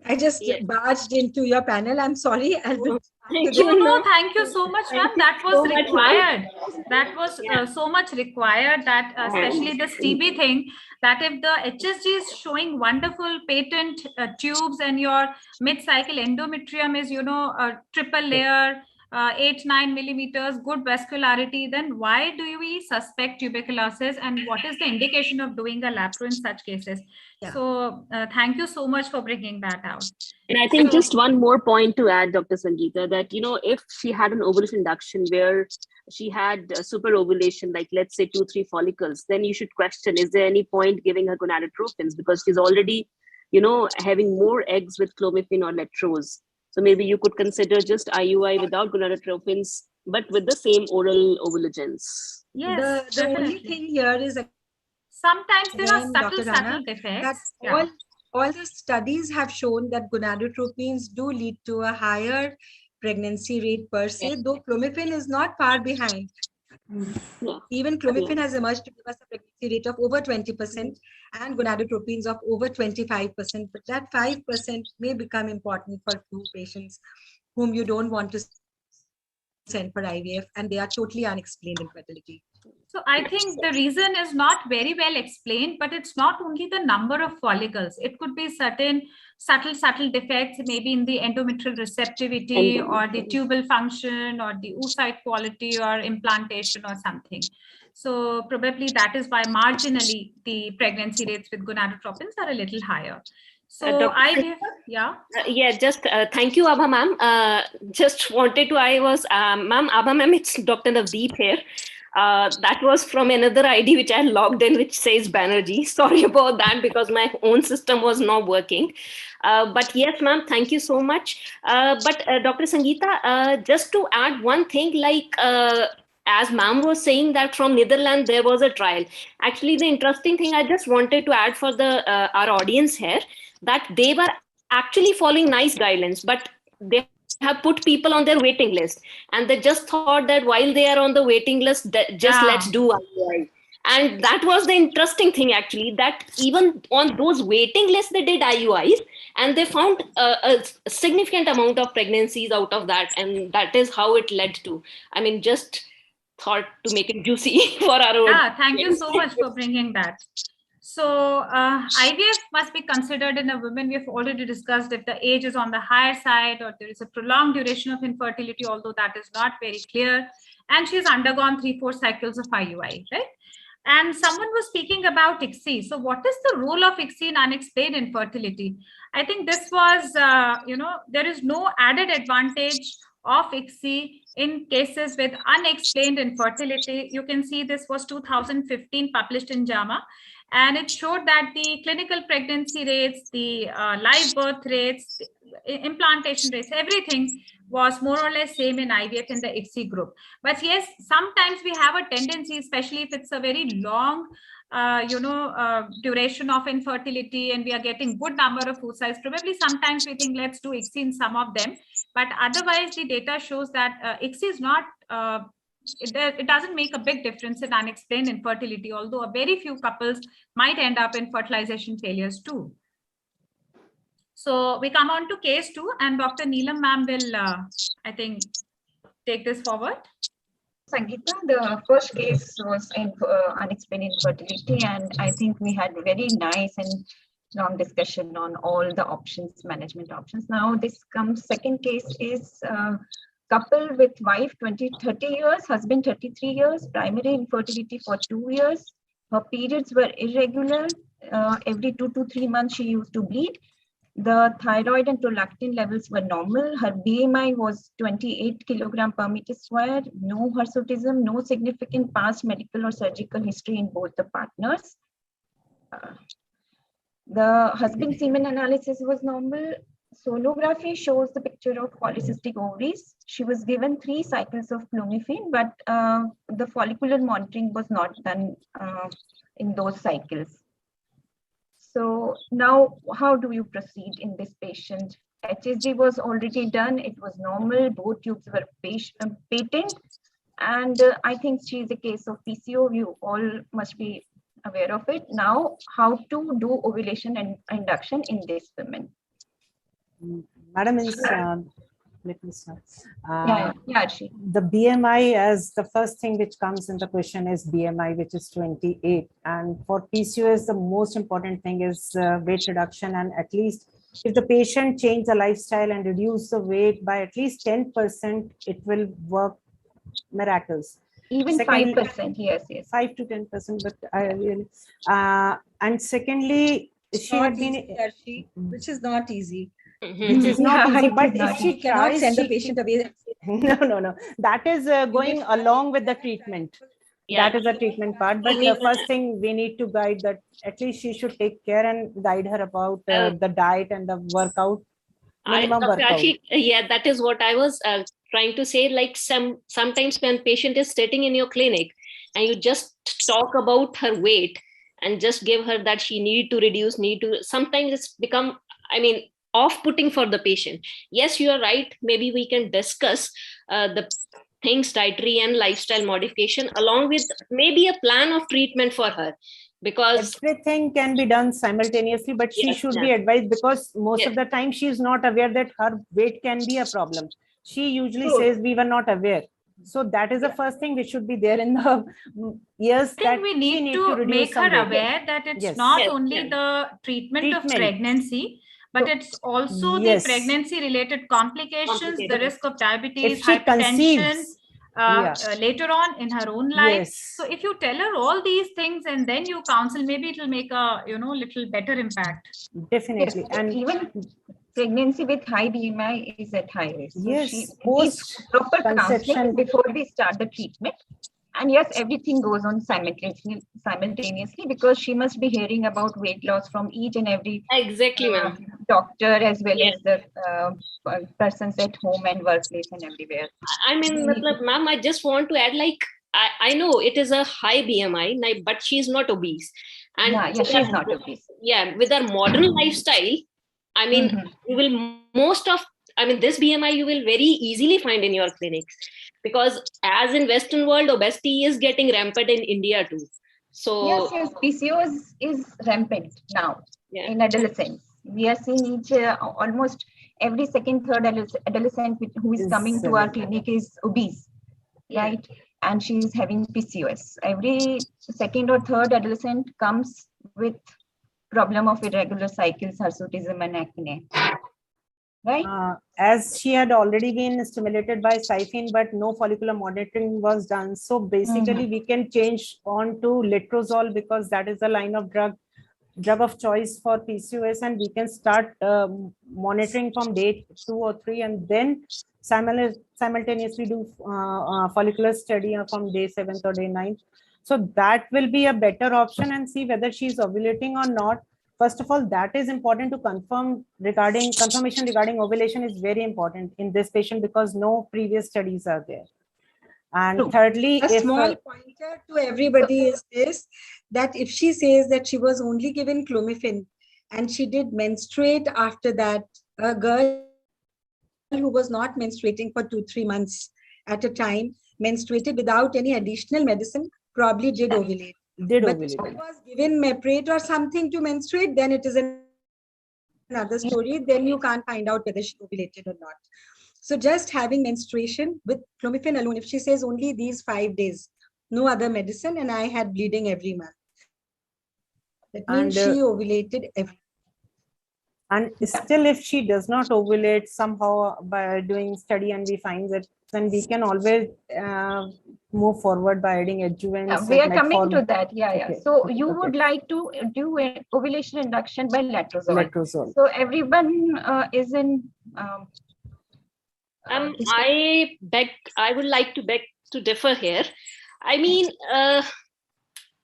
I just barged into your panel. I'm sorry. Thank you so much, ma'am. That was required. That was so much required, that especially this TB thing, that if the HSG is showing wonderful patent tubes and your mid-cycle endometrium is, a triple layer, 8-9 millimeters, good vascularity, then why do we suspect tuberculosis, and what is the indication of doing a lapro in such cases? So thank you so much for bringing that out. And I think just one more point to add, Dr. Sangeeta, that, if she had an ovulation induction where she had super ovulation, like let's say 2-3 follicles, then you should question, is there any point giving her gonadotropins, because she's already, having more eggs with clomiphene or letrose. So maybe you could consider just IUI without gonadotropins, but with the same oral ovulagens. Yes, the only thing here is sometimes there are subtle defects. That all the studies have shown that gonadotropins do lead to a higher pregnancy rate per se, though clomiphene is not far behind. Even clomiphene has emerged to give us a pregnancy rate of over 20% and gonadotropins of over 25%. But that 5% may become important for few patients whom you don't want to send for IVF, and they are totally unexplained infertility. So I think the reason is not very well explained, but it's not only the number of follicles. It could be certain subtle defects, maybe in the endometrial receptivity or the tubal function or the oocyte quality or implantation or something. So probably that is why marginally the pregnancy rates with gonadotropins are a little higher. So just thank you, Abha ma'am. Just wanted to, ma'am, Abha ma'am, it's Dr. Navdeep here. That was from another ID which I logged in, which says Banerjee. Sorry about that, because my own system was not working. But yes, ma'am, thank you so much. But Dr. Sangeeta, just to add one thing, like as ma'am was saying that from Netherlands, there was a trial. Actually, the interesting thing I just wanted to add for our audience here, that they were actually following NICE guidelines, but they have put people on their waiting list, and they just thought that while they are on the waiting list, just let's do IUI. And that was the interesting thing, actually, that even on those waiting lists, they did IUIs, and they found a significant amount of pregnancies out of that. And that is how it led to, I mean, just thought to make it juicy for our own. Yeah, thank you so much for bringing that. So IVF must be considered in a woman. We have already discussed if the age is on the higher side or there is a prolonged duration of infertility, although that is not very clear. And she's undergone 3-4 cycles of IUI, right? And someone was speaking about ICSI. So what is the role of ICSI in unexplained infertility? I think this was, there is no added advantage of ICSI in cases with unexplained infertility. You can see this was 2015 published in JAMA. And it showed that the clinical pregnancy rates, the live birth rates, implantation rates, everything was more or less same in IVF in the ICSI group. But yes, sometimes we have a tendency, especially if it's a very long, duration of infertility and we are getting good number of oocytes, probably sometimes we think let's do ICSI in some of them. But otherwise, the data shows that ICSI is not, it doesn't make a big difference in unexplained infertility, although a very few couples might end up in fertilization failures too. So we come on to case 2, and Dr. Neelam ma'am will, I think, take this forward. Sangeeta, the first case was in unexplained infertility, and I think we had very nice and long discussion on all the options, management options. Now this comes, second case is couple with wife 30 years, husband 33 years, primary infertility for 2 years. Her periods were irregular. Every 2 to 3 months she used to bleed. The thyroid and prolactin levels were normal. Her BMI was 28 kilogram per meter square. No hirsutism, no significant past medical or surgical history in both the partners. The husband semen analysis was normal. Sonography shows the picture of polycystic ovaries. She was given 3 cycles of clomiphene, but the follicular monitoring was not done in those cycles. So now, how do you proceed in this patient? HSG was already done. It was normal. Both tubes were patent. And I think she is a case of PCO. You all must be aware of it. Now, how to do ovulation and induction in this women? Madam, let me start. Archie. The BMI, as the first thing which comes in the question is BMI, which is 28. And for PCOS, the most important thing is weight reduction. And at least if the patient change the lifestyle and reduce the weight by at least 10%, it will work miracles. Even 5%, yes. 5 to 10%, but I really. And secondly, she had been, which is not easy. Which is not easy, but if she cannot tries, send the patient away. No. That is going along with the treatment. Yeah. That is the treatment part. But the first thing we need to guide that at least she should take care and guide her about the diet and the workout. Minimum workout. Yeah, that is what I was trying to say. Like sometimes when patient is sitting in your clinic and you just talk about her weight and just give her that she need to reduce, sometimes it's become, off-putting for the patient. Yes, you are right. Maybe we can discuss the things, dietary and lifestyle modification, along with maybe a plan of treatment for her, because everything can be done simultaneously, but she should be advised, because most of the time she is not aware that her weight can be a problem. She usually says we were not aware. So that is the first thing which should be there in the years. I think we need to make her aware that it's not only the treatment of pregnancy, but it's also the pregnancy-related complications, the risk of diabetes, hypertension, later on in her own life. So if you tell her all these things and then you counsel, maybe it will make a little better impact. Definitely. And even pregnancy with high BMI is at high risk. So yes, post proper counseling before we start the treatment. And yes, everything goes on simultaneously, because she must be hearing about weight loss from each and every doctor, as well as the persons at home and workplace and everywhere. Ma'am, I just want to add, I know it is a high BMI, but she's not obese. And she's not obese. Yeah, with our modern lifestyle, we will most of I mean, this BMI you will very easily find in your clinics, because as in Western world, obesity is getting rampant in India too. So yes, PCOS is rampant now in adolescents. We are seeing almost every second, third adolescent who is coming to our clinic is obese, right? And she is having PCOS. Every second or third adolescent comes with problem of irregular cycles, hirsutism, and acne. Right? As she had already been stimulated by Cyphine, but no follicular monitoring was done. So basically, we can change on to letrozole, because that is the line of drug of choice for PCOS, and we can start monitoring from day 2 or 3, and then simultaneously do follicular study from day 7th or day 9th. So that will be a better option, and see whether she is ovulating or not. First of all, that is important to confirm. Confirmation regarding ovulation is very important in this patient, because no previous studies are there. And thirdly, a small pointer to everybody is this, that if she says that she was only given clomiphene and she did menstruate after that, a girl who was not menstruating for 2-3 months at a time, menstruated without any additional medicine, probably did ovulate. But if she was given Meprate or something to menstruate, then it is another story. Then you can't find out whether she ovulated or not. So just having menstruation with clomiphene alone, if she says only these 5 days, no other medicine, and I had bleeding every month, that means she ovulated every. And still, if she does not ovulate somehow by doing study and we find that, then we can always move forward by adding adjuvants. We are coming to that. So you would like to do an ovulation induction by letrozole. So everyone is in. I would like to beg to differ here. I mean,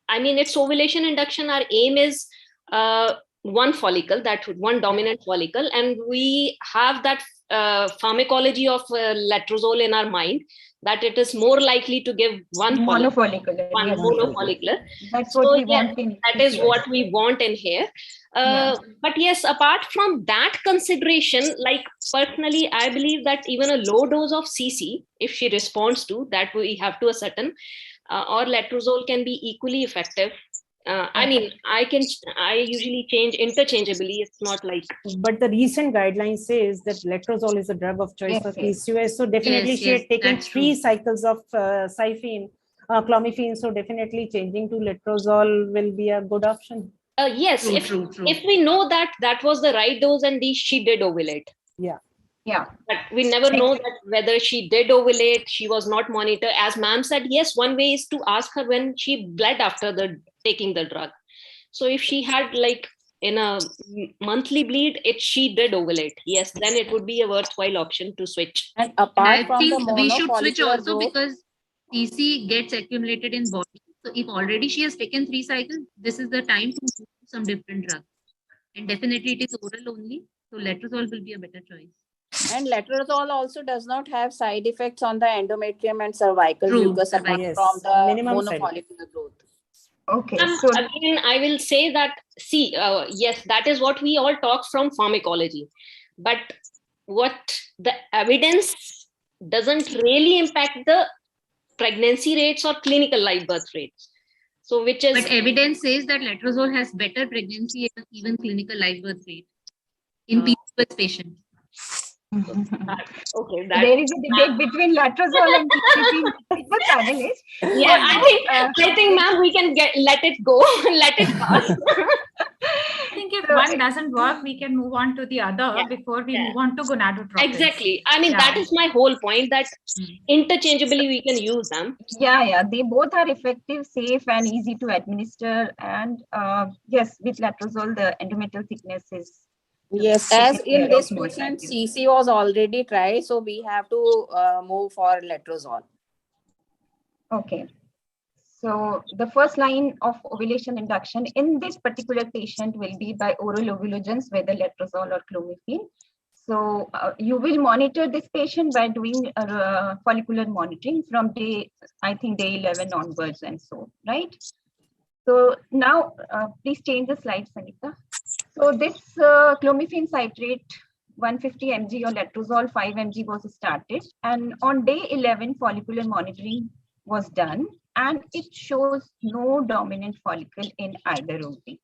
it's ovulation induction. Our aim is one follicle, one dominant follicle, and we have that pharmacology of letrozole in our mind, that it is more likely to give one monofollicular. That's what we want. That is what we want in here. But yes, apart from that consideration, like personally, I believe that even a low dose of CC, if she responds to that, we have to ascertain, or letrozole can be equally effective. I mean, I usually change interchangeably. It's not like. But the recent guideline says that letrozole is a drug of choice for PCOS. So definitely she had taken 3 cycles of Cyphine, clomiphene. So definitely changing to letrozole will be a good option. Yes, if we know that was the right dose and she did ovulate. Yeah. But we never know that whether she did ovulate, she was not monitored. As ma'am said, yes, one way is to ask her when she bled after taking the drug. So if she had like in a monthly bleed, she did ovulate. Yes, then it would be a worthwhile option to switch. And apart I think we should switch also, because PC gets accumulated in body. So if already she has taken 3 cycles, this is the time to move to some different drug. And definitely it is oral only. So letrozole will be a better choice. And letrozole also does not have side effects on the endometrium and cervical mucus apart from the monofollicular growth. Okay. So again, I will say that, yes, that is what we all talk from pharmacology. But what the evidence doesn't really impact the pregnancy rates or clinical live birth rates. So which is. But evidence says that letrozole has better pregnancy and even clinical live birth rate in PCOS patients. Okay, there is a debate between letrozole and the panelists. Yeah, I think, ma'am, we can let it go, let it pass. I think if one doesn't work, we can move on to the other before we move on to gonadotropin. Exactly. I mean, that is my whole point, that interchangeably we can use them. They both are effective, safe, and easy to administer. And yes, with letrozole, the endometrial thickness is. Yes, as in this patient, CC was already tried, so we have to move for letrozole. Okay. So the first line of ovulation induction in this particular patient will be by oral ovulogins, whether letrozole or clomiphene. So you will monitor this patient by doing follicular monitoring from day 11 onwards and so, right? So now, please change the slide, Sangeeta. So this clomiphene citrate 150 mg or letrozole 5 mg was started, and on day 11 follicular monitoring was done, and it shows no dominant follicle in either OD.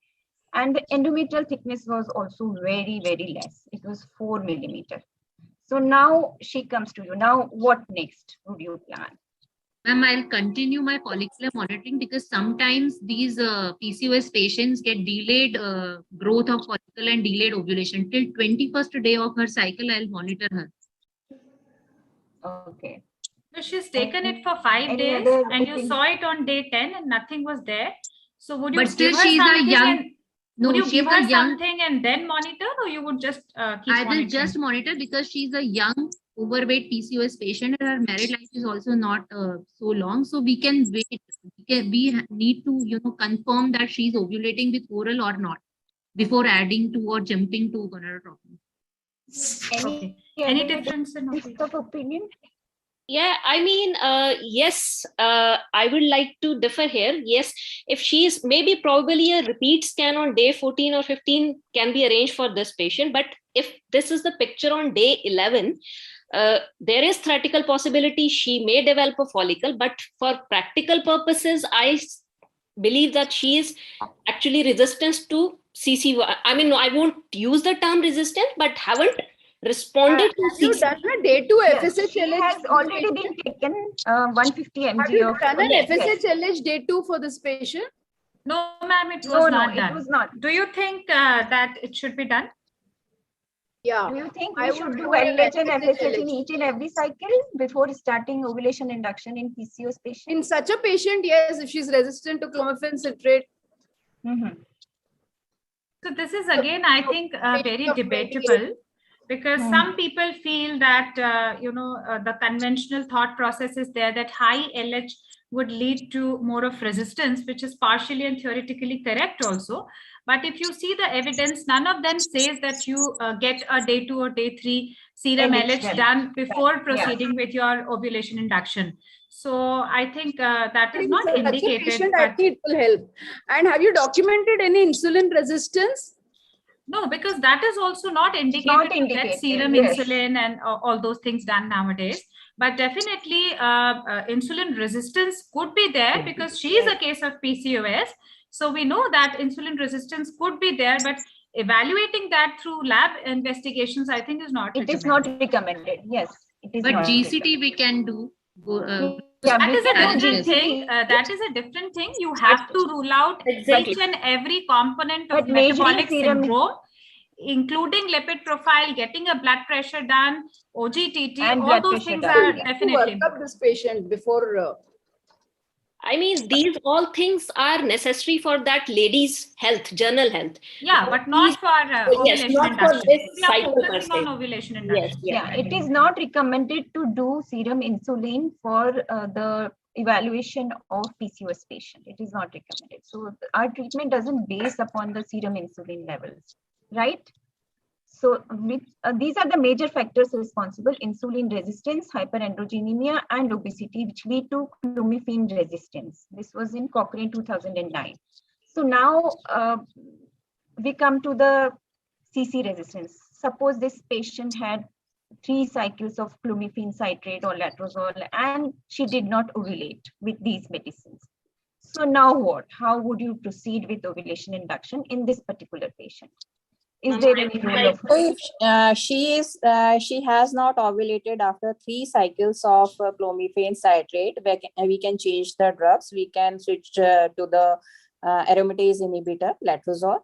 And the endometrial thickness was also very, very less. It was 4 millimeter. So now she comes to you. Now what next would you plan? Ma'am, I'll continue my follicular monitoring because sometimes these PCOS patients get delayed growth of follicle and delayed ovulation. Till 21st day of her cycle, I'll monitor her. Okay. So she's taken it for 5 Any days other and you opinion? saw it on day 10 and nothing was there. So would you But still give her she's a something young- and No, would you she's give her a young- something and then monitor, or you would just keep I will monitoring? just monitor because she's a young overweight PCOS patient and her married life is also not so long. So we can wait. We need to confirm that she's ovulating with oral or not before adding to or jumping to gonadotropin. Any difference in opinion? Yeah, I mean, yes, I would like to differ here. Yes, if she's maybe probably a repeat scan on day 14 or 15 can be arranged for this patient. But if this is the picture on day 11, there is theoretical possibility she may develop a follicle. But for practical purposes, I believe that she is actually resistant to CC1. I mean, I won't use the term resistant, but haven't responded to Have you CC1. done a day 2 Yes, FSH she LH? has already been taken 150 mg Have you of done an yes. FSH LH day 2 for this patient? No, ma'am, it was No, not it done. was not. Do you think that it should be done? Yeah. Do you think I we should would do do an LH and FSH FSH in LH. each and every cycle before starting ovulation induction in PCOS patients? In such a patient, yes, if she's resistant to clomiphene citrate. So this is again, I think, very debatable, because some people feel that, the conventional thought process is there that high LH would lead to more of resistance, which is partially and theoretically correct also. But if you see the evidence, none of them says that you get a day 2 or day 3 serum LH done before proceeding with your ovulation induction. So I think that is not Such a indicated. patient, I think it will help. And have you documented any insulin resistance? No, because that is also not indicated, Not to indicated, get serum yes. insulin and all those things done nowadays. But definitely insulin resistance could be there because she is a case of PCOS. So we know that insulin resistance could be there, but evaluating that through lab investigations, I think is not It is not recommended. Yes, it is But not GCT we can do. That is a can different do. thing. That is a different thing. You have to rule out Exactly. each and every component of But majorly metabolic serum- syndrome, including lipid profile, getting a blood pressure done, OGTT, And all blood those pressure things done. are To definitely. work up this patient before. I mean, these all things are necessary for that lady's health, general health. Yeah, but not for Yes, ovulation not for induction. this We are cycle per focusing se. on ovulation induction. Yes, Yeah, it is not recommended to do serum insulin for the evaluation of PCOS patient. It is not recommended. So our treatment doesn't base upon the serum insulin levels, right? So with, these are the major factors responsible: insulin resistance, hyperandrogenemia, and obesity, which lead to clomiphene resistance. This was in Cochrane 2009. So now we come to the CC resistance. Suppose this patient had 3 cycles of clomiphene citrate or letrozole and she did not ovulate with these medicines. So now what? How would you proceed with ovulation induction in this particular patient? Is there any role of So if she has not ovulated after 3 cycles of clomiphene citrate, we can change the drugs. We can switch to the aromatase inhibitor, letrozole.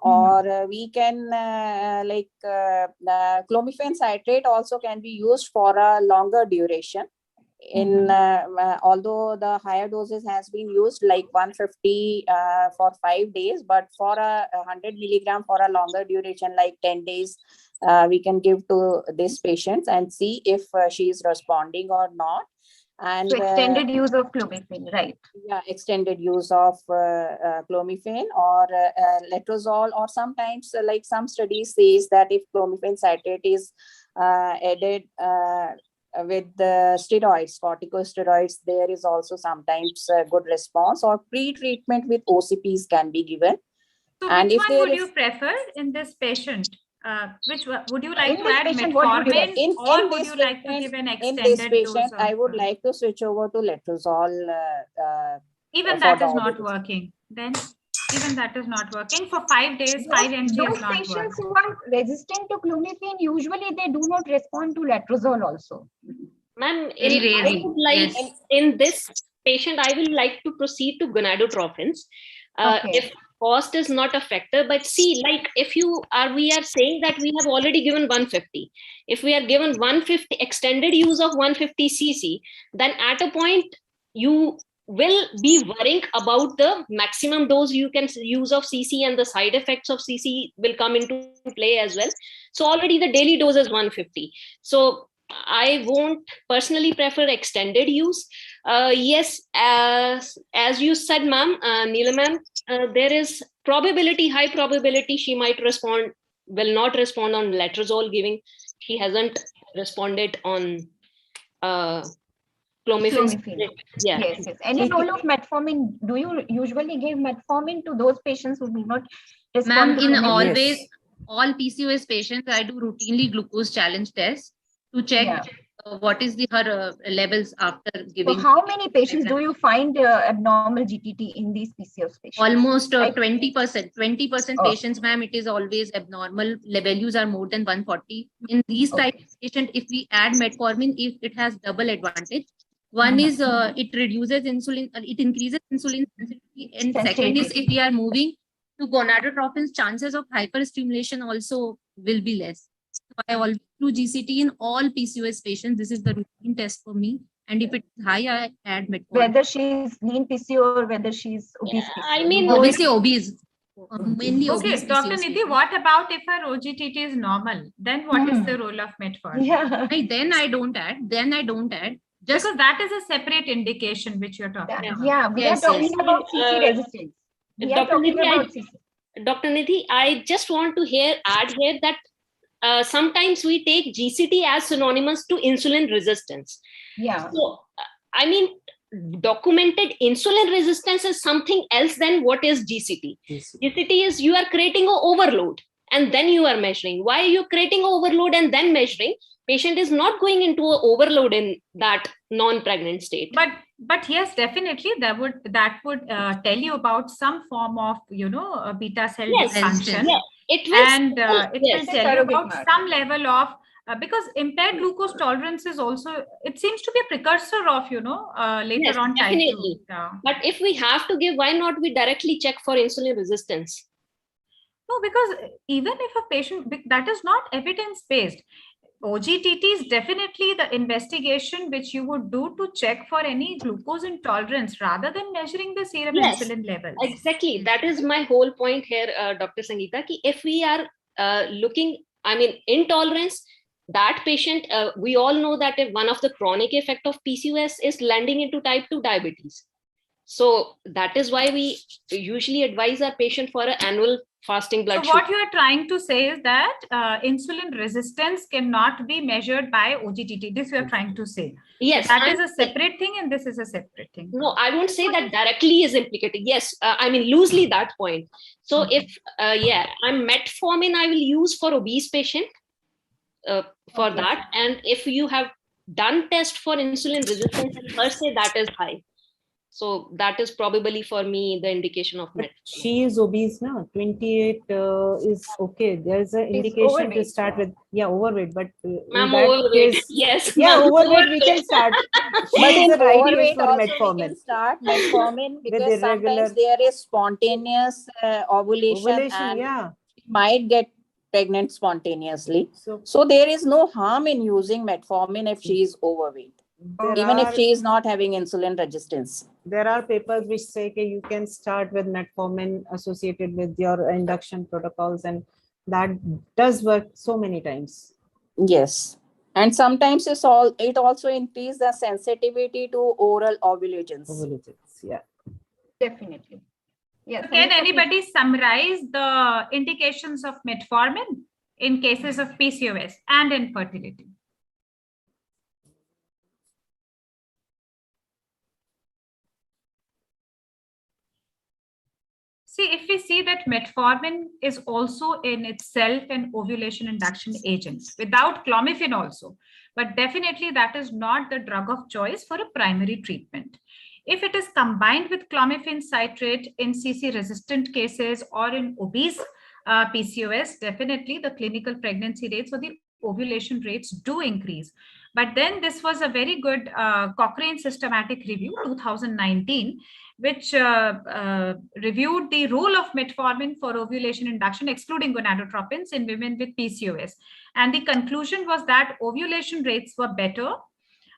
Or we can the clomiphene citrate also can be used for a longer duration. In although the higher doses has been used like 150 for 5 days, but for a 100 milligram for a longer duration like 10 days, we can give to these patients and see if she is responding or not. And so extended use of clomiphene, right? Yeah, extended use of clomiphene or letrozole, or sometimes like some studies says that if clomiphene citrate is added with the steroids, corticosteroids, there is also sometimes a good response, or pre-treatment with OCPs can be given. So And which if one there would is you prefer in this patient? Would you like In to this add patient, what would you metformin, like? or would you like to give an in this extended dose patient, of? I would like to switch over to letrozole. Even for that the is not ovulation. working. Then even that is not working for 5 days. 5 mg Those is not patients working. who are resistant to clomiphene, usually they do not respond to letrozole also. Ma'am, Very rarely, I would like yes. in this patient, I will like to proceed to gonadotropins. Okay. If cost is not a factor, but see, like if we are saying that we have already given 150. If we are given 150 extended use of 150 cc, then at a point you will be worrying about the maximum dose you can use of cc, and the side effects of cc will come into play as well. So already the daily dose is 150. So I won't personally prefer extended use. Yes, as you said, ma'am, Neela ma'am, there is high probability she might will not respond on letrozole giving. She hasn't responded on clomiphene. Yeah. Yes, yes. Any role of metformin? Do you usually give metformin to those patients who do not respond Ma'am, to in clomiphene? all PCOS patients, I do routinely glucose challenge tests to check what is her levels after So giving. how many patients do you find abnormal GTT in these PCOS patients? Almost Like- 20%. 20% patients, ma'am, it is always abnormal. Values are more than 140. In these type of patients, if we add metformin, if it has double advantage. One is it reduces insulin, it increases insulin sensitivity, and second is if we are moving to gonadotropins, chances of hyperstimulation also will be less. So I always do GCT in all PCOS patients. This is the routine test for me. And if it's high, I add metformin. Whether she's lean PCO or whether she's obese PCO. I mean, obviously obese. Mainly Okay, obese Dr. PCOS Nidhi, what about if her OGTT is normal? Then what is the role of metformin? Yeah. Then I don't add. Just because that is a separate indication which you're talking about. Yeah, we are talking about CC resistance. We are talking about CC. Dr. Nidhi, I just want to add here that sometimes we take GCT as synonymous to insulin resistance. Yeah. So, I mean, documented insulin resistance is something else than what is GCT. GCT is you are creating an overload and then you are measuring. Why are you creating overload and then measuring? Patient is not going into an overload in that non-pregnant state. But yes, definitely that would tell you about some form of beta cell dysfunction. Yeah. It will will tell you about some level of because impaired glucose tolerance is also, it seems to be a precursor of later on type 2. Yeah. But if we have to give, why not we directly check for insulin resistance? No, because even if a patient, that is not evidence based. OGTT is definitely the investigation which you would do to check for any glucose intolerance rather than measuring the serum insulin levels. Exactly. That is my whole point here, Dr. Sangeeta, ki if we are looking, intolerance, that patient, we all know that if one of the chronic effect of PCOS is landing into type 2 diabetes. So that is why we usually advise our patient for an annual fasting blood sugar. So what you are trying to say is that insulin resistance cannot be measured by OGTT. This you are trying to say. Yes. That is a separate thing and this is a separate thing. No, I won't say that directly is implicated. Yes, loosely that point. So if, I'm metformin, I will use for obese patient for that. And if you have done test for insulin resistance, per se, that is high. So that is probably for me the indication of metformin. She is obese now. 28 is okay. There's an indication to start with. Yeah, overweight. But in that overweight. case, Yes. yeah, overweight. Overweight. We can start. But in the right use overweight for also metformin. we can start metformin because irregular sometimes there is spontaneous ovulation and might get pregnant spontaneously. So there is no harm in using metformin if she is overweight. Even if she is not having insulin resistance. There are papers which say that you can start with metformin associated with your induction protocols, and that does work so many times. Yes. And sometimes it also increases the sensitivity to oral ovulations. Yeah. Definitely. Yes. Can anybody summarize the indications of metformin in cases of PCOS and infertility? See, if we see that metformin is also in itself an ovulation induction agent without clomiphene also, but definitely that is not the drug of choice for a primary treatment. If it is combined with clomiphene citrate in CC resistant cases or in obese PCOS, definitely the clinical pregnancy rates or the ovulation rates do increase. But then this was a very good Cochrane systematic review 2019, which reviewed the role of metformin for ovulation induction, excluding gonadotropins in women with PCOS. And the conclusion was that ovulation rates were better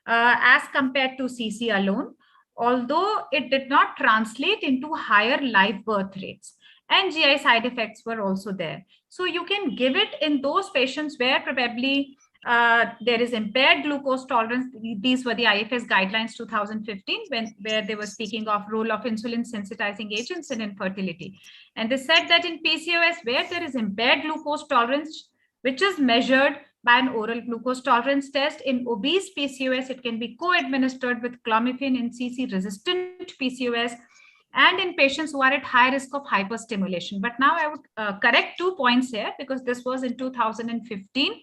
as compared to CC alone, although it did not translate into higher live birth rates. And GI side effects were also there. So you can give it in those patients where probably there is impaired glucose tolerance. These were the IFS guidelines 2015, where they were speaking of role of insulin sensitizing agents in infertility. And they said that in PCOS, where there is impaired glucose tolerance, which is measured by an oral glucose tolerance test, in obese PCOS, it can be co-administered with clomiphene in CC resistant PCOS, and in patients who are at high risk of hyperstimulation. But now I would correct 2 points here, because this was in 2015.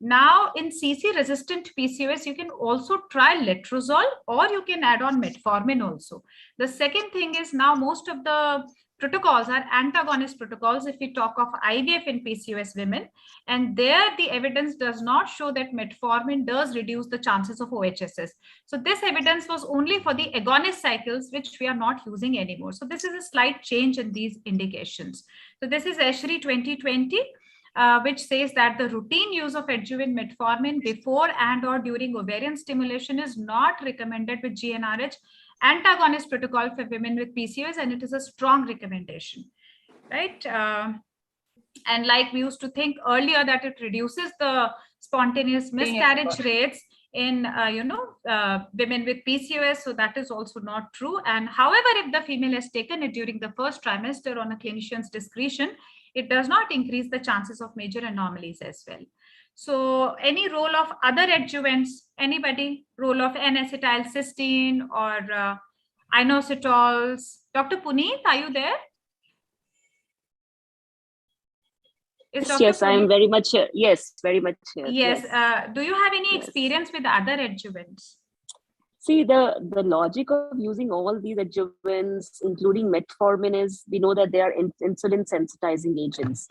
Now in CC resistant PCOS, you can also try letrozole, or you can add on metformin also. The second thing is, now most of the protocols are antagonist protocols if we talk of IVF in PCOS women, and there the evidence does not show that metformin does reduce the chances of OHSS. So this evidence was only for the agonist cycles, which we are not using anymore. So this is a slight change in these indications. So this is ESHRE 2020, which says that the routine use of adjuvant metformin before and or during ovarian stimulation is not recommended with GnRH antagonist protocol for women with PCOS, and it is a strong recommendation, right? And like we used to think earlier that it reduces the spontaneous miscarriage rates in women with PCOS, so that is also not true. And however, if the female has taken it during the first trimester on a clinician's discretion, it does not increase the chances of major anomalies as well. So any role of other adjuvants, anybody? Role of N-acetylcysteine or inositols? Dr. Puneet, are you there? Yes, I am very much here. Yes, very much here. Yes. Do you have any experience with other adjuvants? See, the logic of using all these adjuvants, including metformin, is we know that they are insulin sensitizing agents.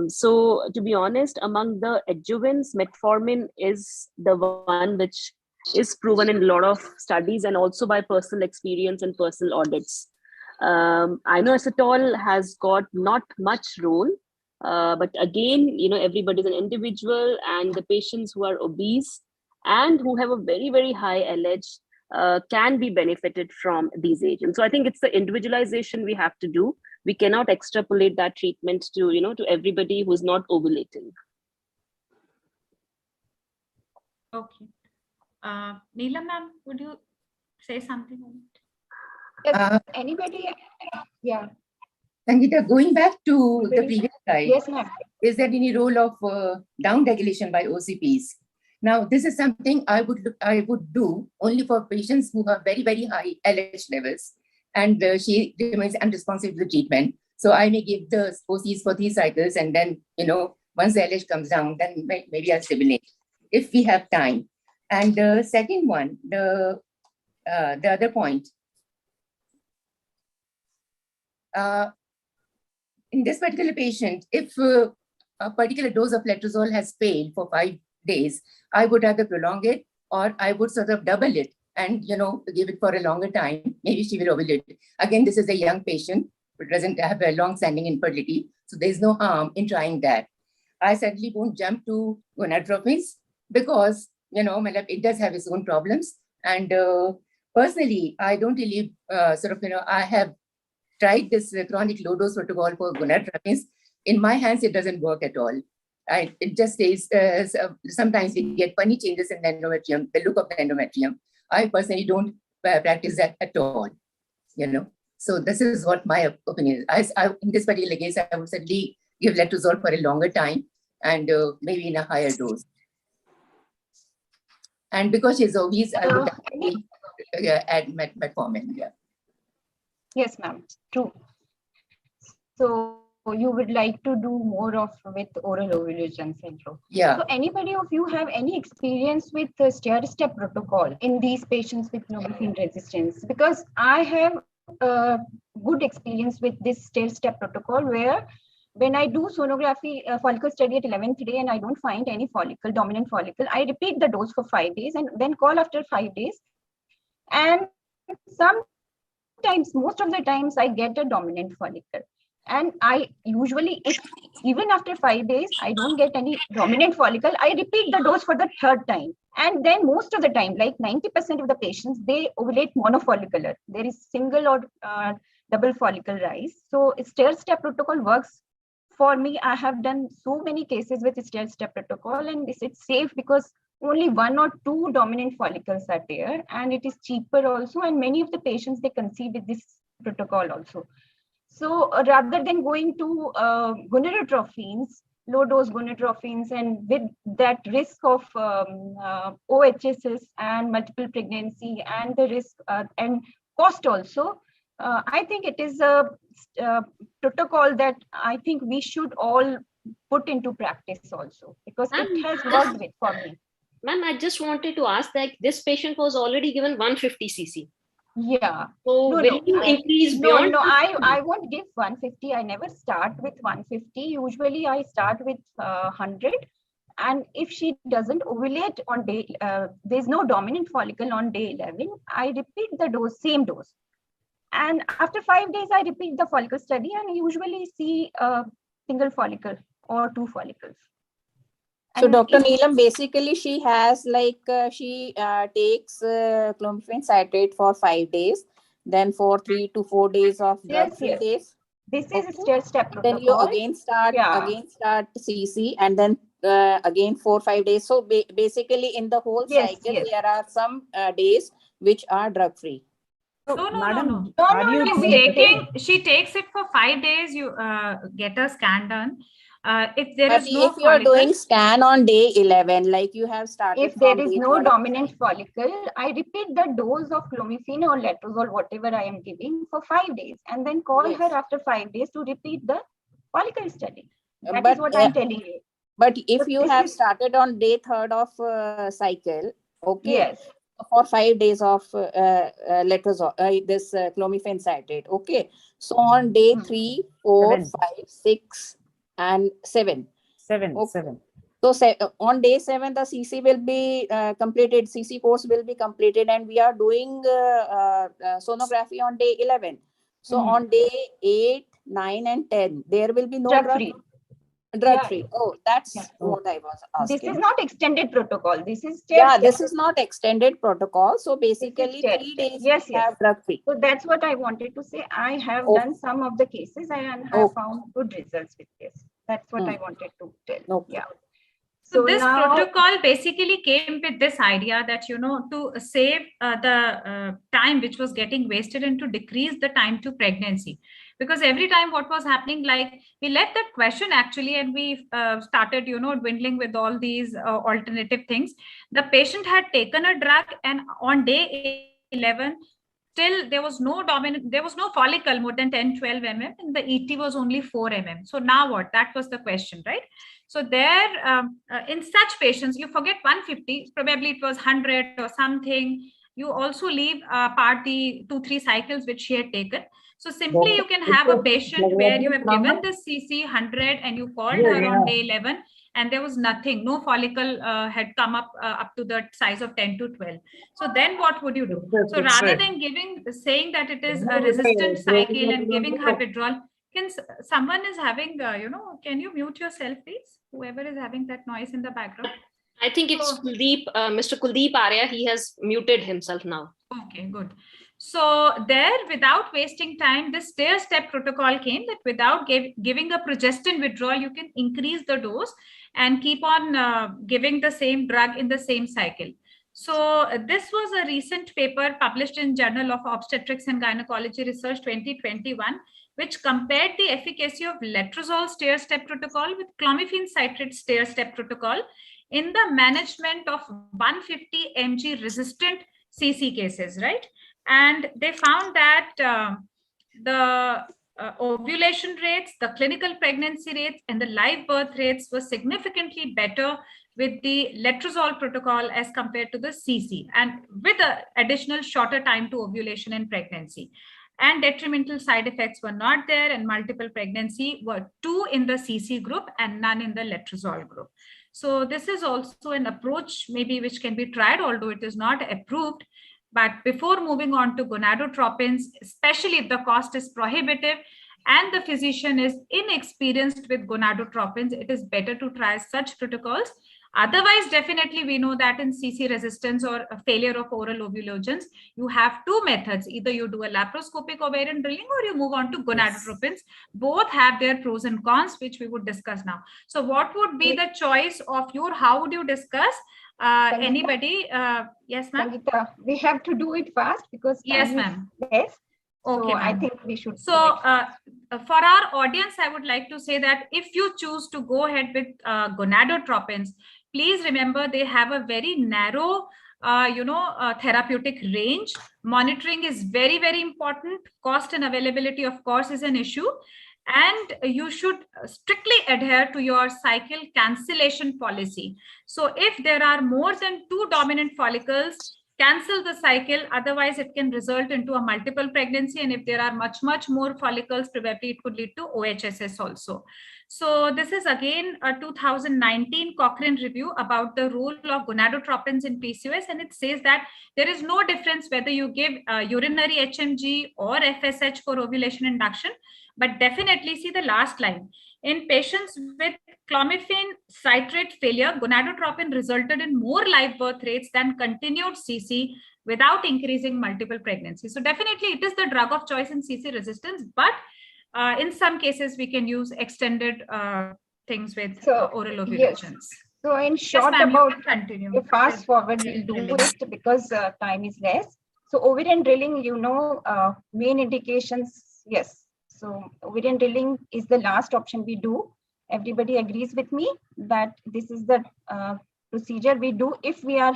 So to be honest, among the adjuvants, metformin is the one which is proven in a lot of studies and also by personal experience and personal audits. Inositol has got not much role, but again, everybody is an individual, and the patients who are obese and who have a very, very high LH can be benefited from these agents. So I think it's the individualization we have to do. We cannot extrapolate that treatment to, to everybody who's not ovulating. Okay. Neelam ma'am, would you say something on it? Anybody? Yeah. Sangeeta, going back to the previous slide, yes, ma'am. Is there any role of down regulation by OCPs? Now, this is something I would do only for patients who have very, very high LH levels, and she remains unresponsive to the treatment. So I may give the OCs for 3 cycles, and then, once the LH comes down, then maybe I'll stimulate if we have time. And the second one, the other point, in this particular patient, if a particular dose of letrozole has failed for 5 days, I would either prolong it, or I would sort of double it and, give it for a longer time. Maybe she will ovulate. Again, this is a young patient who doesn't have a long-standing infertility, so there's no harm in trying that. I certainly won't jump to gonadotropins because, it does have its own problems. And personally, I don't really I have tried this chronic low-dose protocol for gonadotropins. In my hands, it doesn't work at all. It just stays, sometimes we get funny changes in the endometrium, the look of the endometrium. I personally don't practice that at all, So this is what my opinion is. In this particular case, I would certainly give letrozole for a longer time and maybe in a higher dose. And because she's obese, I would add metformin. Yeah. Yes, ma'am. True. So you would like to do more of with oral ovulation syndrome. Yeah. So anybody of you have any experience with the stair-step protocol in these patients with clomiphene resistance? Because I have good experience with this stair-step protocol, where when I do sonography follicle study at 11th day and I don't find any follicle, dominant follicle, I repeat the dose for 5 days and then call after 5 days. And sometimes, most of the times, I get a dominant follicle. And I usually, if even after 5 days, I don't get any dominant follicle, I repeat the dose for the third time. And then most of the time, like 90% of the patients, they ovulate monofollicular. There is single or double follicle rise. So stair-step protocol works for me. I have done so many cases with stair-step protocol, and it's safe because only 1 or 2 dominant follicles are there, and it is cheaper also. And many of the patients, they conceive with this protocol also. So rather than going to gonadotropines, low dose gonadotropines, and with that risk of OHSs and multiple pregnancy and the risk and cost also, I think it is a protocol that I think we should all put into practice also, because it has worked with for me. Ma'am, I just wanted to ask that this patient was already given 150 cc. Yeah. So will you increase beyond? No, I won't give 150. I never start with 150. Usually I start with 100. And if she doesn't ovulate on day, there's no dominant follicle on day 11, I repeat the dose, same dose. And after 5 days, I repeat the follicle study and usually see a single follicle or 2 follicles. So Dr. Neelam, basically she has like, she takes clomiphene citrate for 5 days, then for 3 to 4 days of drug-free days. This is a stair-step protocol. Then you again start CC, and then again 4-5 days. So basically in the whole cycle, there are some days which are drug-free. No. She takes it for 5 days. You get a scan done. If there is no if you are doing scan on day 11, like you have started, if there is no dominant follicle, I repeat the dose of clomiphene or letrozole, whatever I am giving, for 5 days, and then call her after 5 days to repeat the follicle study. That is what I'm telling you. But if you have started on day 3rd of cycle, okay, yes, for 5 days of letrozole, this clomiphene citrate, okay. So on day 3, 4, 5, 6, and 7. So on day 7, the CC will be completed. CC course will be completed, and we are doing sonography on day 11. So on day 8, 9, and 10, there will be no drug-free. Oh, that's what I was asking. This is not extended protocol. This is this is not extended protocol. So basically 3 days we have drug-free. So that's what I wanted to say. I have done some of the cases and have found good results with this. That's what I wanted to tell. Yeah. So this protocol basically came with this idea that, to save the time which was getting wasted and to decrease the time to pregnancy. Because every time what was happening, like we left that question actually, and we started, dwindling with all these alternative things. The patient had taken a drug, and on day 11, still there was no follicle more than 10-12 mm, and the ET was only 4 mm. So now what? That was the question, right? So there, in such patients, you forget 150, probably it was 100 or something. You also leave apart the 2-3 cycles which she had taken. So simply you can have a patient where you have given the CC 100 and you called her on day 11, and there was nothing, no follicle had come up to the size of 10 to 12. So then what would you do? So rather than saying that it is a resistant cycle and giving her withdrawal, someone is having, can you mute yourself, please? Whoever is having that noise in the background. I think it's Kuldeep, Mr. Kuldeep Arya. He has muted himself now. Okay, good. So there, without wasting time, this stair-step protocol came that without giving a progestin withdrawal, you can increase the dose and keep on giving the same drug in the same cycle. So this was a recent paper published in Journal of Obstetrics and Gynecology Research 2021, which compared the efficacy of letrozole stair-step protocol with clomiphene citrate stair-step protocol in the management of 150 mg resistant CC cases, right? And they found that the ovulation rates, the clinical pregnancy rates, and the live birth rates were significantly better with the letrozole protocol as compared to the CC, and with an additional shorter time to ovulation and pregnancy. And detrimental side effects were not there, and multiple pregnancy were 2 in the CC group and none in the letrozole group. So this is also an approach maybe which can be tried, although it is not approved. But before moving on to gonadotropins, especially if the cost is prohibitive and the physician is inexperienced with gonadotropins, it is better to try such protocols. Otherwise, definitely we know that in CC resistance or a failure of oral ovulations, you have 2 methods. Either you do a laparoscopic ovarian drilling or you move on to gonadotropins. Both have their pros and cons, which we would discuss now. So what would be the choice of your, how would you discuss? Anybody? Yes, ma'am. We have to do it fast because yes, ma'am. Yes. Okay, so I think we should. So for our audience, I would like to say that if you choose to go ahead with gonadotropins, please remember they have a very narrow therapeutic range. Monitoring is very, very important. Cost and availability, of course, is an issue. And you should strictly adhere to your cycle cancellation policy. So if there are more than 2 dominant follicles, cancel the cycle. Otherwise, it can result into a multiple pregnancy. And if there are much more follicles, probably it could lead to OHSS also. So this is again a 2019 Cochrane review about the role of gonadotropins in PCOS. And it says that there is no difference whether you give urinary HMG or FSH for ovulation induction. But definitely see the last line. In patients with clomiphene citrate failure, gonadotropin resulted in more live birth rates than continued CC without increasing multiple pregnancies. So definitely it is the drug of choice in CC resistance, but in some cases we can use extended things with oral ovulations. Yes. So in short, yes, about continue. Fast forward, we'll do it because time is less. So ovarian drilling, main indications, yes. So ovarian drilling is the last option we do. Everybody agrees with me that this is the procedure we do. If we are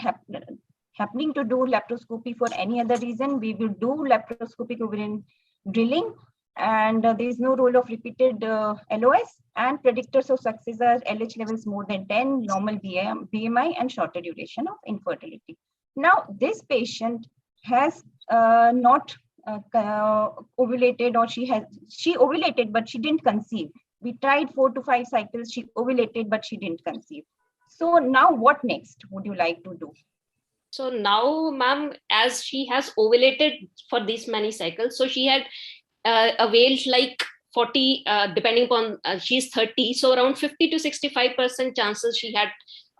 happening to do laparoscopy for any other reason, we will do laparoscopic ovarian drilling. And there is no role of repeated LOS, and predictors of success are LH levels more than 10, normal BMI, and shorter duration of infertility. Now, this patient has not ovulated, or she ovulated but she didn't conceive. We tried 4 to 5 cycles, she ovulated but she didn't conceive. So now what next would you like to do? So now, ma'am, as she has ovulated for these many cycles, so she had availed like 40, depending upon she's 30, so around 50 to 65% chances she had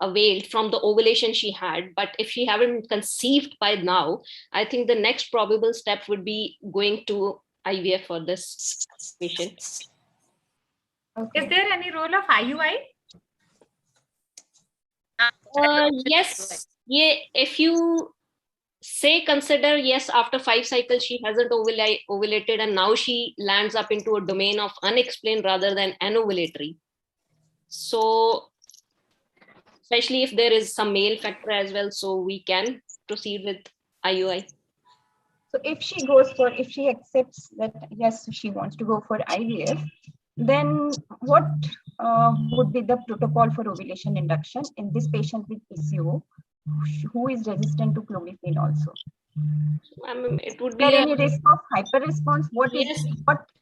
availed from the ovulation she had. But if she haven't conceived by now, I think the next probable step would be going to IVF for this patient. Okay. Is there any role of IUI? Yes. Yeah, if you say consider, yes, after 5 cycles she hasn't ovulated, and now she lands up into a domain of unexplained rather than anovulatory. So especially if there is some male factor as well, so we can proceed with IUI. So if she accepts that yes, she wants to go for IVF, then what would be the protocol for ovulation induction in this patient with PCO who is resistant to clomiphene also? It would be any risk of hyperresponse? What is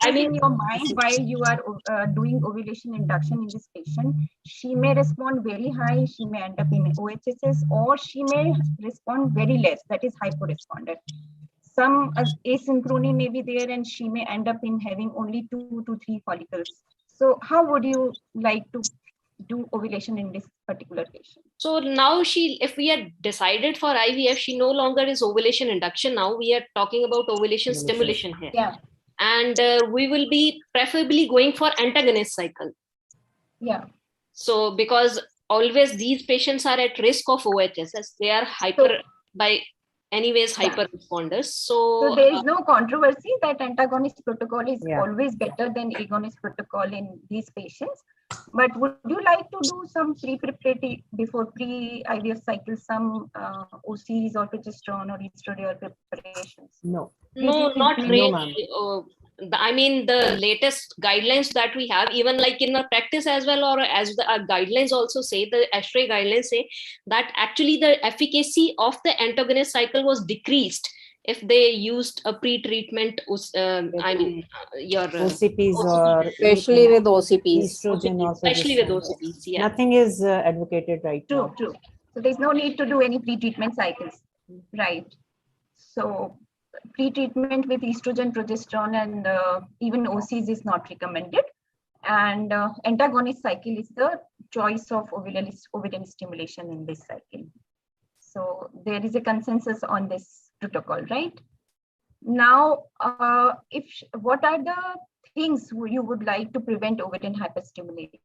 in your mind while you are doing ovulation induction in this patient? She may respond very high, she may end up in OHSS, or she may respond very less, that is hyporesponder. Some asynchrony may be there and she may end up in having only 2 to 3 follicles. So how would you like to do ovulation in this particular patient? So now if we had decided for IVF, she no longer is ovulation induction. Now we are talking about ovulation stimulation here. Yeah. And we will be preferably going for antagonist cycle. Yeah. So because always these patients are at risk of OHSS, they are hyper responders. So there is no controversy that antagonist protocol is always better than agonist protocol in these patients. But would you like to do some pre-preparatory before pre-IVF cycle, some OCs or progesterone or estradiol preparations? No. No, not really. I mean, the latest guidelines that we have, even like in our practice as well, or as our guidelines also say, the ASHRAE guidelines say that actually the efficacy of the antagonist cycle was decreased if they used a pre-treatment, I mean, your OCPs or especially with OCPs. estrogen or especially with progesterone. OCPs, yeah. Nothing is advocated right now. True. So there's no need to do any pre-treatment cycles, right? So pre-treatment with estrogen, progesterone, and even OCs is not recommended. And antagonist cycle is the choice of ovarian stimulation in this cycle. So there is a consensus on this protocol, right? Now, what are the things you would like to prevent ovarian hyperstimulation?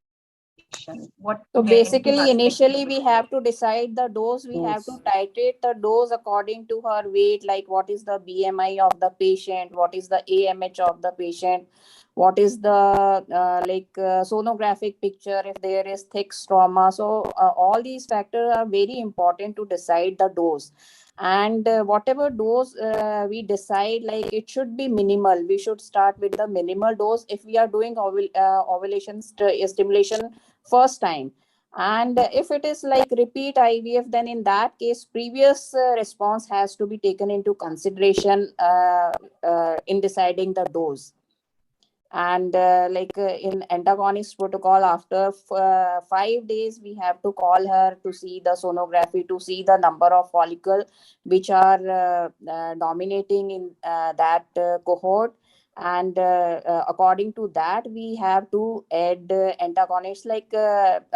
So basically, initially we have to decide the dose. We have to titrate the dose according to her weight, like what is the BMI of the patient, what is the AMH of the patient, what is the sonographic picture, if there is thick stroma. So all these factors are very important to decide the dose. And whatever dose we decide, like it should be minimal. We should start with the minimal dose if we are doing ovulation stimulation first time. And if it is like repeat IVF, then in that case, previous response has to be taken into consideration in deciding the dose. And in antagonist protocol, after 5 days, we have to call her to see the sonography, to see the number of follicles which are dominating in that cohort. And according to that, we have to add antagonists. Like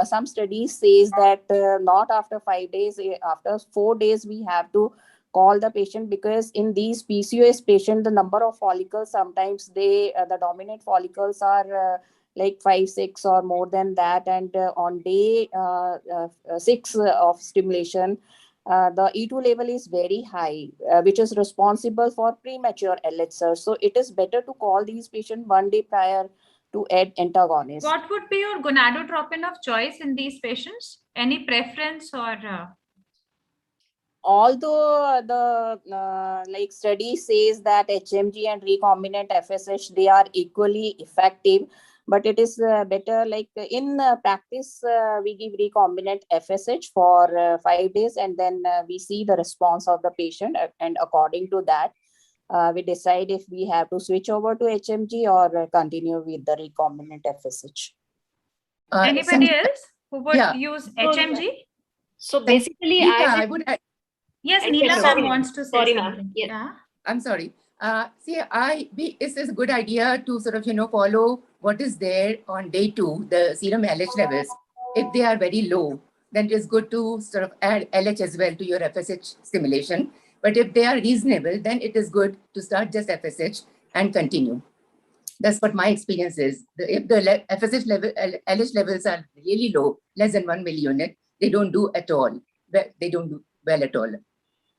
some studies says that not after 5 days, after 4 days, we have to call the patient, because in these PCOS patients, the number of follicles, sometimes the dominant follicles are like 5, 6 or more than that. And on day 6 of stimulation, the E2 level is very high, which is responsible for premature LH surge. So it is better to call these patients 1 day prior to add antagonist. What would be your gonadotropin of choice in these patients? Any preference or? Although the study says that HMG and recombinant FSH, they are equally effective, but it is better, like in practice, we give recombinant FSH for 5 days, and then we see the response of the patient, and according to that, we decide if we have to switch over to HMG or continue with the recombinant FSH. Anybody else who would use HMG? So basically, I would. Yes, Neela ma'am wants to say Sorry, something. Yeah. I'm sorry. This is a good idea to sort of, follow what is there on day 2, the serum LH levels. If they are very low, then it is good to sort of add LH as well to your FSH stimulation. But if they are reasonable, then it is good to start just FSH and continue. That's what my experience is. If the FSH level, LH levels are really low, less than 1 milli-unit, they don't do at all. They don't do well at all.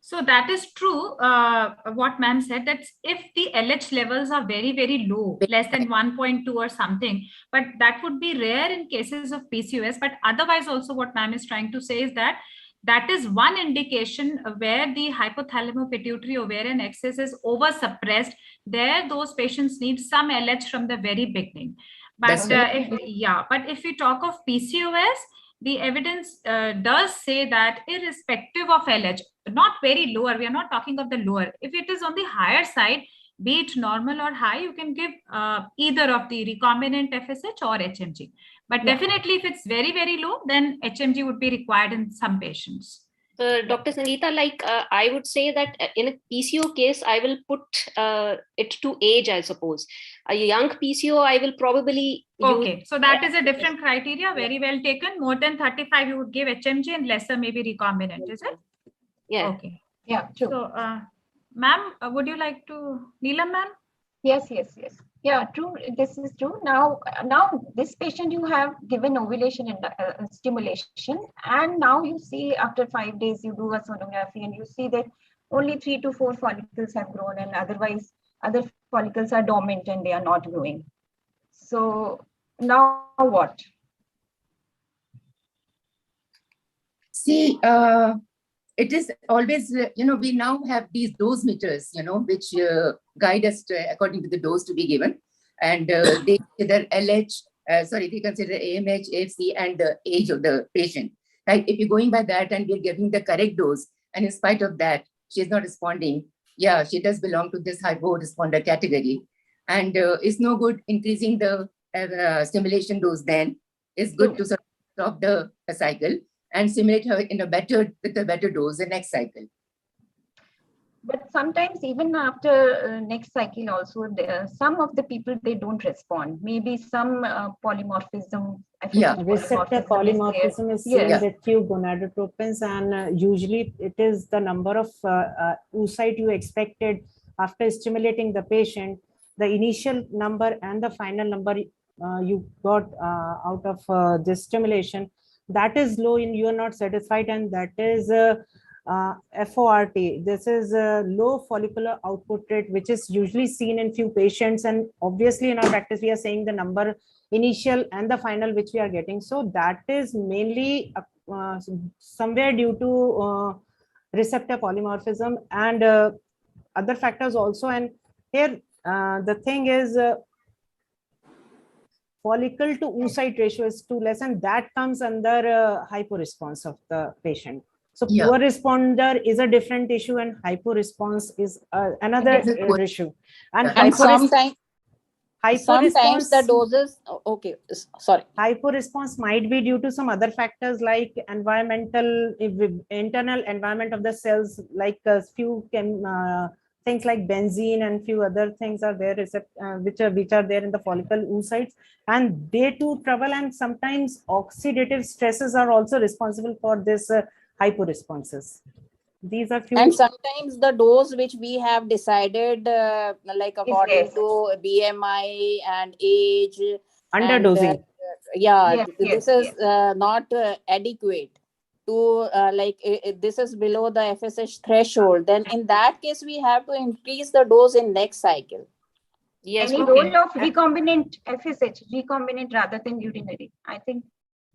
So that is true, what ma'am said, that if the LH levels are very, very low, less than 1.2 or something, but that would be rare in cases of PCOS. But otherwise also what ma'am is trying to say is that that is one indication where the hypothalamo-pituitary ovarian axis is oversuppressed. There, those patients need some LH from the very beginning. But but if we talk of PCOS, the evidence does say that irrespective of LH, not very lower, we are not talking of the lower. If it is on the higher side, be it normal or high, you can give either of the recombinant FSH or HMG. But definitely if it's very, very low, then HMG would be required in some patients. Dr. Sangeeta, I would say that in a PCO case, I will put it to age, I suppose. A young PCO, I will probably use. So that is a different criteria, very well taken. More than 35, you would give HMG, and lesser maybe recombinant, is it? Yeah. Okay. Yeah, true. So, ma'am, would you like to, Neelam ma'am? Yes. Yeah, true. This is true. Now this patient you have given ovulation stimulation, and now you see after 5 days you do a sonography and you see that only 3 to 4 follicles have grown, and otherwise other follicles are dormant and they are not growing. So now what? See, it is always, we now have these dose meters, which guide us according to the dose to be given. And they consider LH, they consider AMH, AFC, and the age of the patient. Right? If you're going by that and we're giving the correct dose, and in spite of that, she's not responding, yeah, she does belong to this hypo-responder category. And it's no good increasing the stimulation dose then. It's good to sort of stop the cycle and stimulate her with a better dose the next cycle. But sometimes even after next cycle also, some of the people, they don't respond. Maybe some polymorphism. Receptor polymorphism is seen with few gonadotropins, and usually it is the number of oocyte you expected after stimulating the patient, the initial number and the final number you got out of this stimulation, that is low and you are not satisfied, and that is FORT. This is a low follicular output rate, which is usually seen in few patients, and obviously in our practice we are saying the number initial and the final which we are getting. So that is mainly somewhere due to receptor polymorphism and other factors also. And here the thing is follicle to oocyte ratio is too less, and that comes under hyporesponse of the patient. So poor responder is a different issue, and hyporesponse is another issue. And sometimes the doses, hyporesponse might be due to some other factors like internal environment of the cells, like a few things like benzene and few other things are there, which are there in the follicle oocytes, and they too trouble. And sometimes oxidative stresses are also responsible for this hyporesponses. These are few. And sometimes the dose which we have decided, like according to BMI and age, underdosing. This is not adequate to this is below the FSH threshold. Then in that case, we have to increase the dose in next cycle. Yes. Any role of recombinant FSH, recombinant rather than urinary? I think,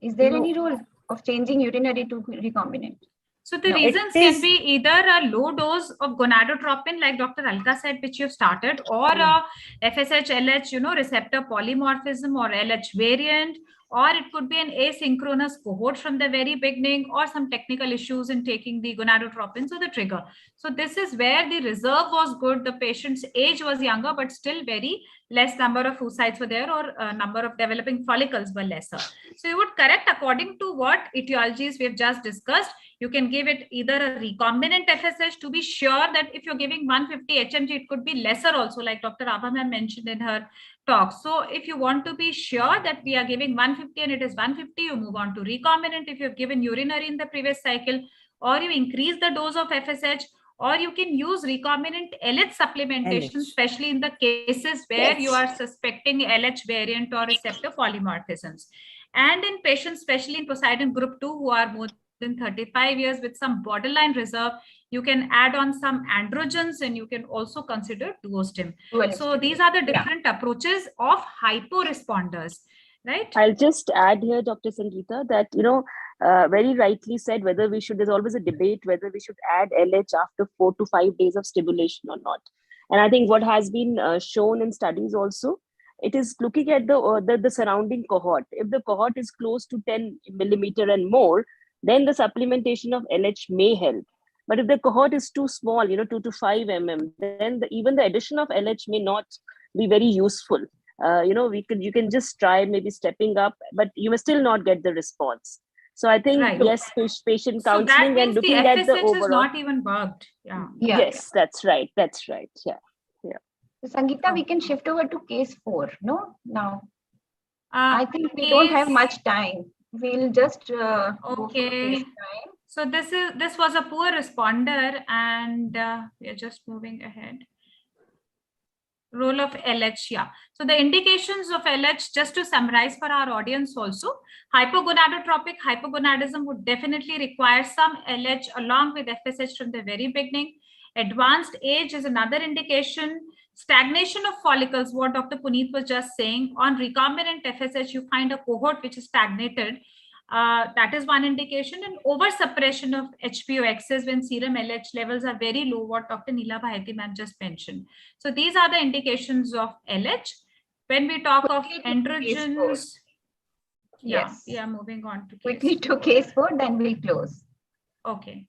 is there any role of changing urinary to recombinant? So the reasons can be either a low dose of gonadotropin, like Dr. Alka said, which you've started, or a FSH, LH, receptor polymorphism or LH variant, or it could be an asynchronous cohort from the very beginning, or some technical issues in taking the gonadotropins or the trigger. So this is where the reserve was good. The patient's age was younger, but still very less number of oocytes were there, or number of developing follicles were lesser. So you would correct according to what etiologies we have just discussed. You can give it either a recombinant FSH to be sure that if you're giving 150 HMG, it could be lesser also, like Dr. Abha ma'am mentioned in her talk. So if you want to be sure that we are giving 150 and it is 150, you move on to recombinant if you've given urinary in the previous cycle, or you increase the dose of FSH, or you can use recombinant LH supplementation, especially in the cases where you are suspecting LH variant or receptor polymorphisms. And in patients, especially in Poseidon group 2, who are more than 35 years with some borderline reserve, you can add on some androgens, and you can also consider duostim. So these are the different approaches of hyporesponders, right? I'll just add here, Dr. Sangeeta, that, very rightly said, whether we should, there's always a debate whether we should add LH after 4 to 5 days of stimulation or not. And I think what has been shown in studies also, it is looking at the surrounding cohort. If the cohort is close to 10 millimeter and more, then the supplementation of LH may help. But if the cohort is too small, 2 to 5 mm, then even the addition of LH may not be very useful. You can just try maybe stepping up, but you may still not get the response. So I think, yes, patient counseling and looking at the overall. Is not even bugged. Yes, that's right. That's right. Yeah. So Sangeeta, we can shift over to case 4, no? Now, I think we don't have much time. We'll just go for case 9. So this was a poor responder, and we are just moving ahead. Role of LH, So the indications of LH, just to summarize for our audience also, hypogonadotropic hypogonadism would definitely require some LH along with FSH from the very beginning. Advanced age is another indication. Stagnation of follicles, what Dr. Puneet was just saying, on recombinant FSH, you find a cohort which is stagnated. That is one indication. And over suppression of HPO-excess when serum LH levels are very low, what Dr. Neela Bhayati ma'am just mentioned. So these are the indications of LH. When we talk of androgens, Yes. we are moving on to Quickly case to case 4, then we'll close. Okay.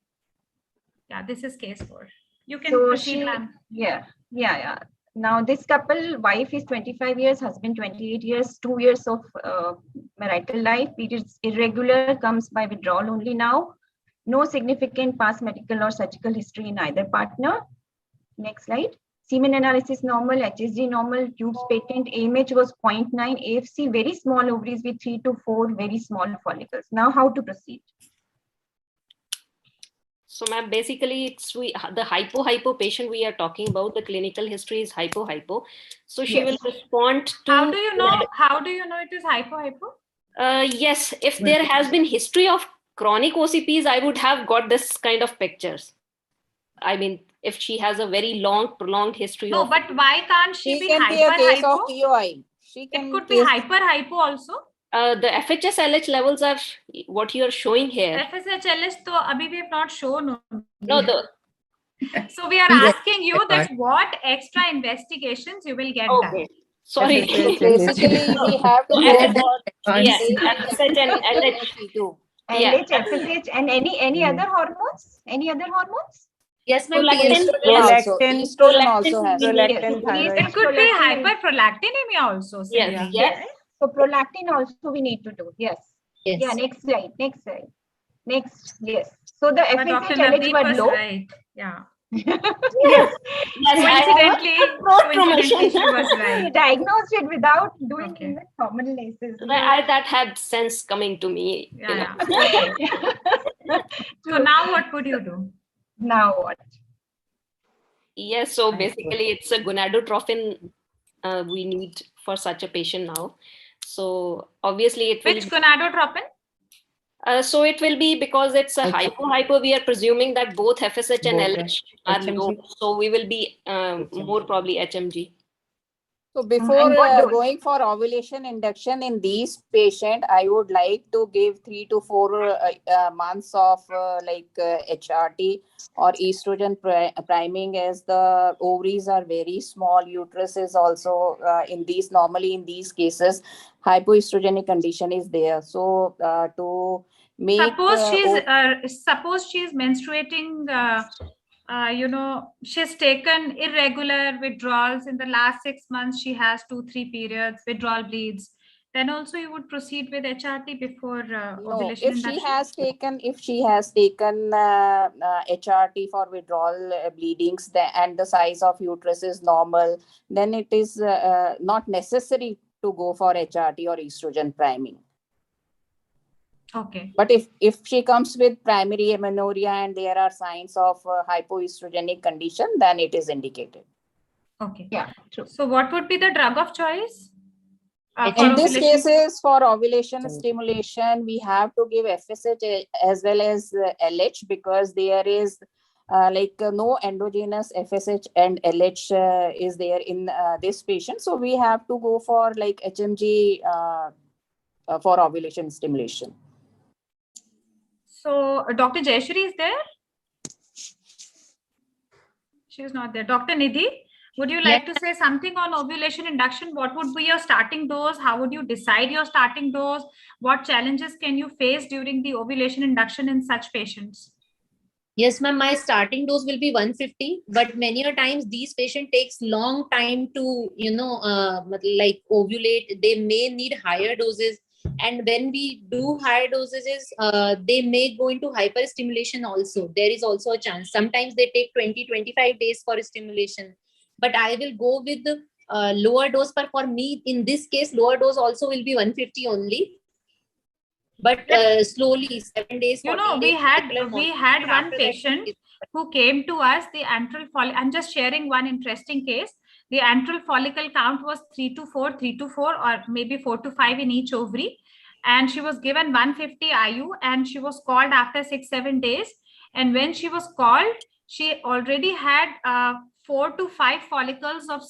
Yeah, this is case 4. You can So proceed, ma'am. yeah. Now this couple, wife is 25 years, husband 28 years, 2 years of marital life. It is irregular, comes by withdrawal only now. No significant past medical or surgical history in either partner. Next slide. Semen analysis normal, HSG normal, tubes patent, AMH was 0.9, AFC very small ovaries with 3 to 4 very small follicles. Now how to proceed? So ma'am, basically it's the hypo patient we are talking about, the clinical history is hypo. So she will respond to. How do you know it is hypo? Yes, if there has been history of chronic OCPs, I would have got this kind of pictures. I mean, if she has a very prolonged history No, of. but why can't she be can be a case of hypo? POI. It could be hypo also. The FHS LH levels are what you are showing here. FSH LH to abhi we have not shown. No, So we are asking you that what extra investigations you will get done. Sorry. Basically, we have to go for yes, FSH and LH. LH, FSH, and any other hormones? Any other hormones? Yes, ma'am. Prolactin also has. It could be hyperprolactinemia also. Yes. So prolactin also we need to do. Yes. Yeah. Next slide. Yes. So the FSH LH were low. Right. Yeah. Yes. Coincidentally, she was right. We diagnosed it without doing even hormonal analysis. That had sense coming to me. Yeah. So now what could you do? Now what? Yes, so basically it's a gonadotropin we need for such a patient now. So obviously it will. Which gonadotropin? So it will be because it's a hypo. We are presuming that both FSH and LH are low. So we will be more probably HMG. So before going for ovulation induction in these patients, I would like to give 3 to 4 months of HRT or estrogen priming, as the ovaries are very small. Uterus is also normally in these cases, hypoestrogenic condition is there. So to make suppose she is menstruating. She's taken irregular withdrawals in the last 6 months. She has 2-3 periods, withdrawal bleeds. Then also you would proceed with HRT before ovulation induction. If she has taken HRT for withdrawal bleedings and the size of uterus is normal, then it is not necessary to go for HRT or estrogen priming. Okay. But if she comes with primary amenorrhea and there are signs of hypoestrogenic condition, then it is indicated. Okay. Yeah, true. So what would be the drug of choice? In this cases, for ovulation stimulation, we have to give FSH as well as LH, because there is no endogenous FSH and LH is there in this patient. So we have to go for HMG for ovulation stimulation. So Dr. Jayashri is there? She is not there. Dr. Nidhi, would you like to say something on ovulation induction? What would be your starting dose? How would you decide your starting dose? What challenges can you face during the ovulation induction in such patients? Yes, ma'am, my starting dose will be 150, but many a times these patients takes long time to, ovulate. They may need higher doses. And when we do higher dosages, they may go into hyperstimulation also. There is also a chance. Sometimes they take 20-25 days for stimulation. But I will go with the lower dose. But for me, in this case, lower dose also will be 150 only. But slowly, 7 days. We had one patient who came to us. The antral follicle. I'm just sharing one interesting case. The antral follicle count was 3 to 4, or maybe 4 to 5 in each ovary. And she was given 150 IU and she was called after 6-7 days. And when she was called, she already had 4 to 5 follicles of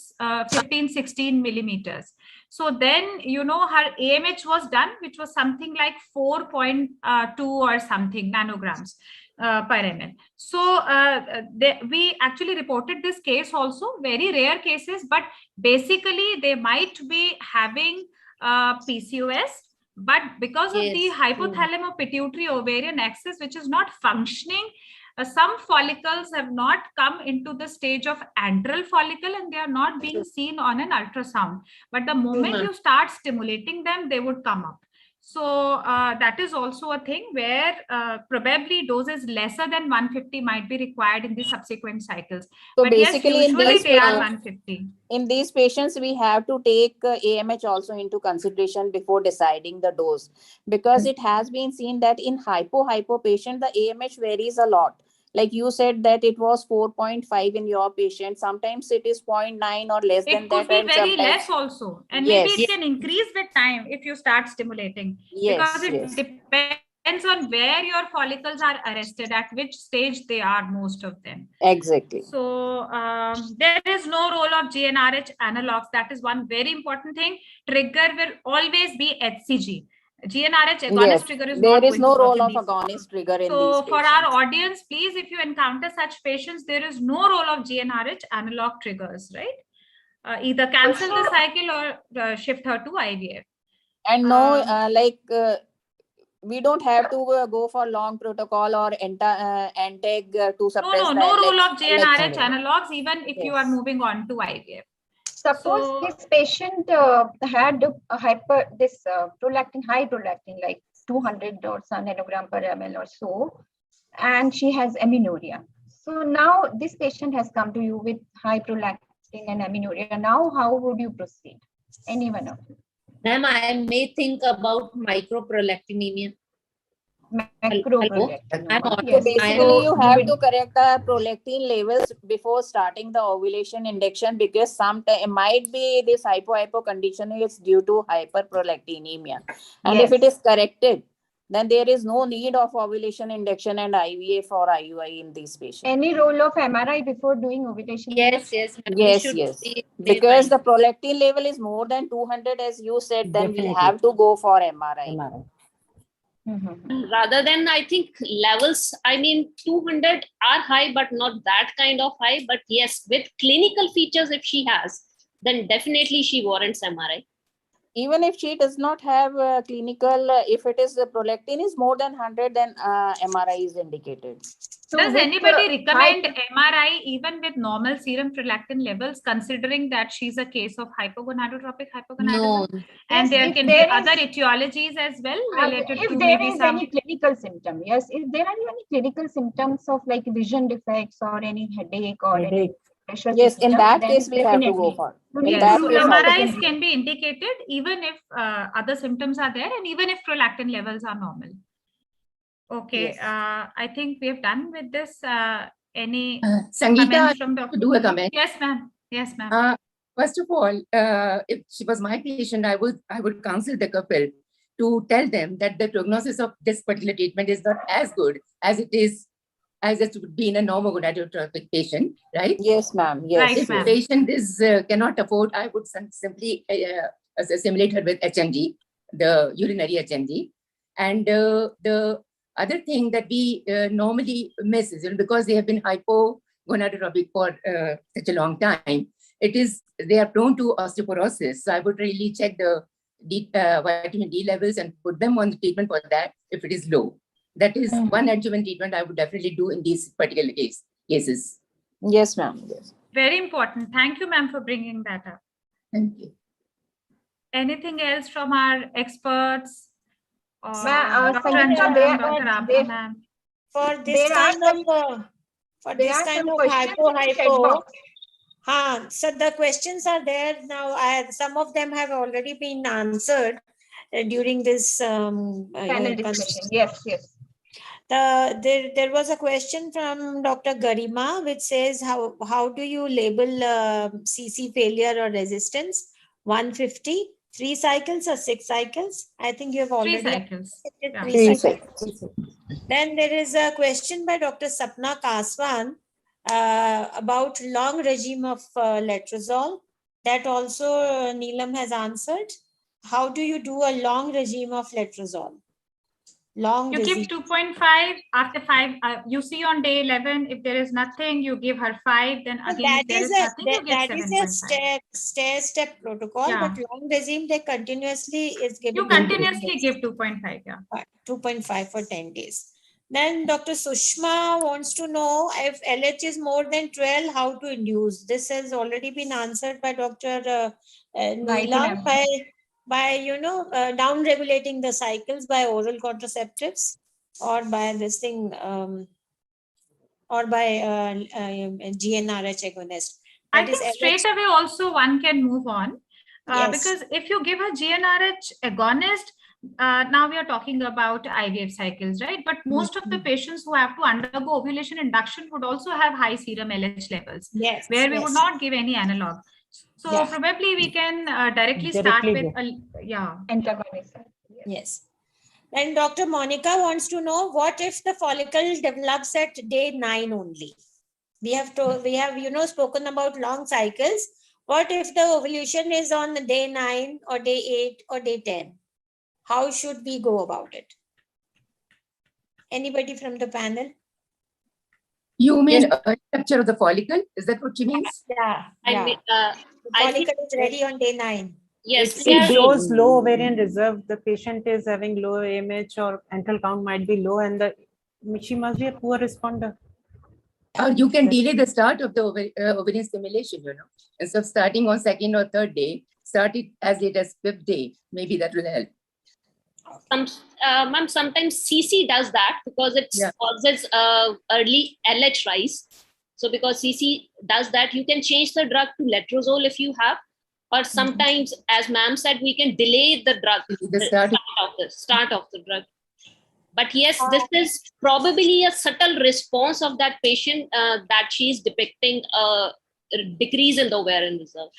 15, 16 millimeters. So then, you know, her AMH was done, which was something like 4.2 or something nanograms per ml. So we actually reported this case also, very rare cases, but basically they might be having PCOS, but because of the hypothalamo-pituitary ovarian axis, which is not functioning, some follicles have not come into the stage of antral follicle and they are not being seen on an ultrasound. But the moment you start stimulating them, they would come up. So that is also a thing where probably doses lesser than 150 might be required in the subsequent cycles. So but basically, yes, usually they are 150. In these patients, we have to take AMH also into consideration before deciding the dose, because it has been seen that in hypo patient, the AMH varies a lot. Like you said that it was 4.5 in your patient. Sometimes it is 0.9 or less than that. It could be very less also. And maybe it can increase with time if you start stimulating. Because it depends on where your follicles are arrested, at which stage they are, most of them. Exactly. So there is no role of GnRH analogs. That is one very important thing. Trigger will always be HCG. GnRH agonist trigger is there not is no going to role work of agonist trigger in these So patients. for our audience, please, if you encounter such patients, there is no role of GnRH analog triggers, right? Either cancel the cycle or shift her to IVF. And no, we don't have to go for long protocol or antag to suppress No role of GnRH analogs, even if you are moving on to IVF. Suppose this patient had high prolactin, like 200 or some nanogram per ml or so, and she has amenorrhea. So now this patient has come to you with high prolactin and amenorrhea. Now, how would you proceed? Any one of you? Ma'am, I may think about microprolactinemia. So basically, you have to correct the prolactin levels before starting the ovulation induction, because sometimes it might be this hypo condition is due to hyperprolactinemia, and if it is corrected, then there is no need of ovulation induction and IVF or IUI in these patients. Any role of MRI before doing ovulation? Yes. Because the prolactin level is more than 200, as you said, then we have to go for MRI. Rather than, I think, levels, I mean, 200 are high, but not that kind of high. But yes, with clinical features, if she has, then definitely she warrants MRI. Even if she does not have clinical, if it is prolactin is more than 100, then MRI is indicated. So does anybody recommend MRI even with normal serum prolactin levels, considering that she's a case of hypogonadotropic hypogonadism? No. And Yes, there can be other etiologies as well related if to there maybe is some... any clinical symptom, yes. If there are any clinical symptoms of like vision defects or any headache or any pressure yes, in system, that then case we have to go for. Yes. So MRIs can be indicated even if other symptoms are there and even if prolactin levels are normal. Okay, yes. I think we have done with this. Any Sangeeta, comments from Dr. do a comment? Yes, ma'am. Yes, ma'am. First of all, if she was my patient, I would counsel the couple to tell them that the prognosis of this particular treatment is not as good as it would be in a normogonadotropic patient, right? Yes, ma'am. Yes. If the patient is cannot afford, I would simply simulate her with HMG, the urinary HMG, and the other thing that we normally miss is, because they have been hypogonadotropic for such a long time, they are prone to osteoporosis. So I would really check the vitamin D levels and put them on the treatment for that if it is low. That is one adjuvant treatment I would definitely do in these particular cases. Yes, ma'am. Yes. Very important. Thank you, ma'am, for bringing that up. Thank you. Anything else from our experts? For this kind of hypo. So the questions are there now. Some of them have already been answered during this panel discussion. Yes. There was a question from Dr. Garima, which says, how do you label CC failure or resistance? 150, 3 cycles or 6 cycles? I think you have already 3 cycles. Yeah. 3 cycles. Then there is a question by Dr. Sapna Kaswan. about long regime of letrozole. That also Neelam has answered. How do you do a long regime of letrozole? Long You give regime. 2.5 after 5. You see on day 11, if there is nothing, you give her 5. Then again, if there is nothing, you give 7.5. Stair-step protocol, Yeah. but long regime, they continuously is given. You continuously give 2.5, yeah. 2.5 for 10 days. Then Dr. Sushma wants to know if LH is more than 12, how to induce. This has already been answered by Dr. Neelam by down regulating the cycles by oral contraceptives or by this thing or by GnRH agonist. I think straight away also one can move on because if you give a GnRH agonist, now we are talking about IVF cycles, right? But most of the patients who have to undergo ovulation induction would also have high serum LH levels, where we would not give any analog. So probably we can directly start with antagonist. Yes. Then Dr. Monica wants to know, what if the follicle develops at day 9 only? We have spoken about long cycles. What if the ovulation is on day 9 or day 8 or day 10? How should we go about it? Anybody from the panel? You mean structure of the follicle? Is that what you mean? Yeah. The follicle is ready on day 9. Yes. It shows low ovarian reserve. The patient is having low AMH or antral count might be low, and she must be a poor responder. Or you can delay the start of the ovarian stimulation, Instead of starting on 2nd or 3rd day, start it as late as 5th day. Maybe that will help. Ma'am, sometimes CC does that because it causes early LH rise. So because CC does that, you can change the drug to letrozole if you have, or sometimes, as ma'am said, we can delay the drug, the start of the drug. But yes, this is probably a subtle response of that patient that she is depicting a decrease in the ovarian reserve.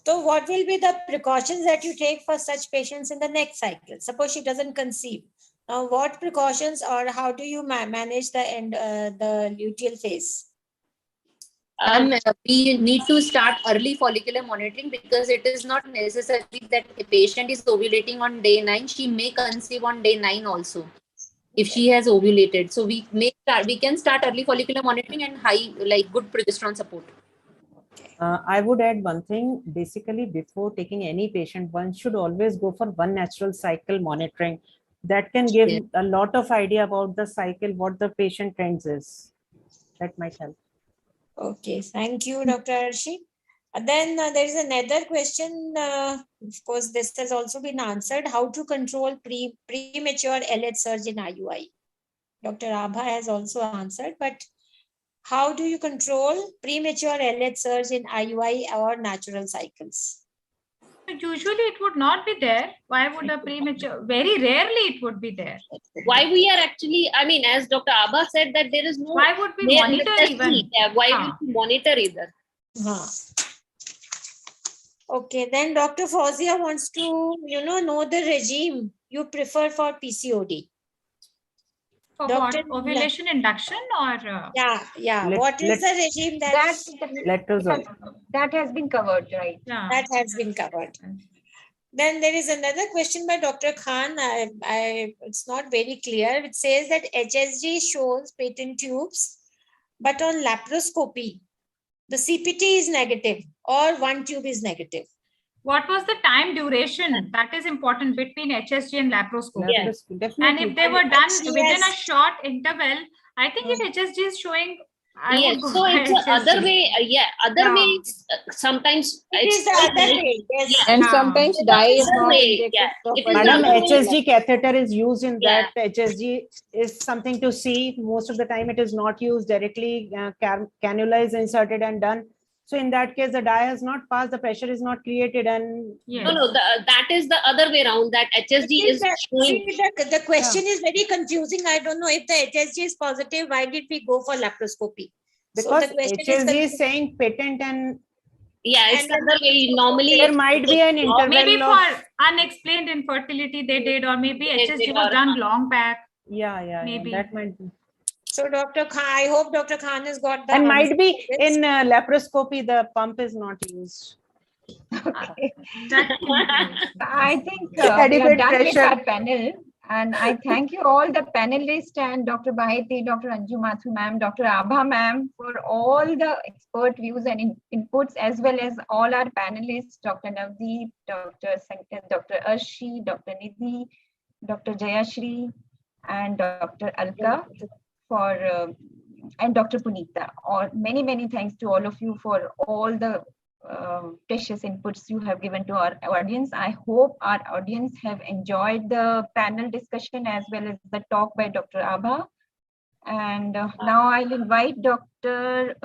So what will be the precautions that you take for such patients in the next cycle? Suppose she doesn't conceive. Now, what precautions or how do you manage the luteal phase? We need to start early follicular monitoring because it is not necessary that a patient is ovulating on day 9. She may conceive on day 9 also if she has ovulated. So we can start early follicular monitoring and good progesterone support. I would add one thing. Basically, before taking any patient, one should always go for one natural cycle monitoring. That can give a lot of idea about the cycle, what the patient trends is. That might help. Okay, thank you, Dr. Arshi. Then there is another question. Of course, this has also been answered. How to control premature LH surge in IUI? Dr. Abha has also answered, but how do you control premature LH surge in IUI or natural cycles? Usually it would not be there. Why would a premature? Very rarely it would be there. Why we are actually, as Dr. Abha said, that there is no. Why would we monitor even? Why will we monitor either? Okay, then Dr. Fauzia wants to, know the regime you prefer for PCOD. For what? Ovulation induction or? What is the regime that has been covered, right? Yeah. That has been covered. Then there is another question by Dr. Khan. It's not very clear. It says that HSG shows patent tubes, but on laparoscopy, the CPT is negative or one tube is negative. What was the time duration? That is important between HSG and laparoscopy. Yes, and if they were done within a short interval, I think if HSG is showing, I would go so it's the other way. Other way. Sometimes it is the other way. Yes. And sometimes dye is not injected. Madam, HSG catheter is used in that. HSG is something to see. Most of the time it is not used directly. Cannula is inserted and done. So in that case, the dye has not passed, the pressure is not created, and no, that is the other way around. That HSG is showing. The question is very confusing. I don't know if the HSG is positive. Why did we go for laparoscopy? Because so HSG is saying patent and it's the other way. Normally, there might be an interval. Maybe for unexplained infertility they did, or maybe HSG was done long back. Yeah, maybe that might be. So Dr. Khan, I hope Dr. Khan has got the And might be answers. in laparoscopy, the pump is not used. Okay. I think we Adequate are done with pressure. our panel. And I thank you all the panelists and Dr. Baheti, Dr. Anju Mathu ma'am, Dr. Abha ma'am for all the expert views and inputs, as well as all our panelists, Dr. Navdeep, Dr. Arshi, Dr. Nidhi, Dr. Jayashri, and Dr. Alka and Dr. Punita. Many thanks to all of you for all the precious inputs you have given to our audience. I hope our audience have enjoyed the panel discussion as well as the talk by Dr. Abha. And now I'll invite Dr.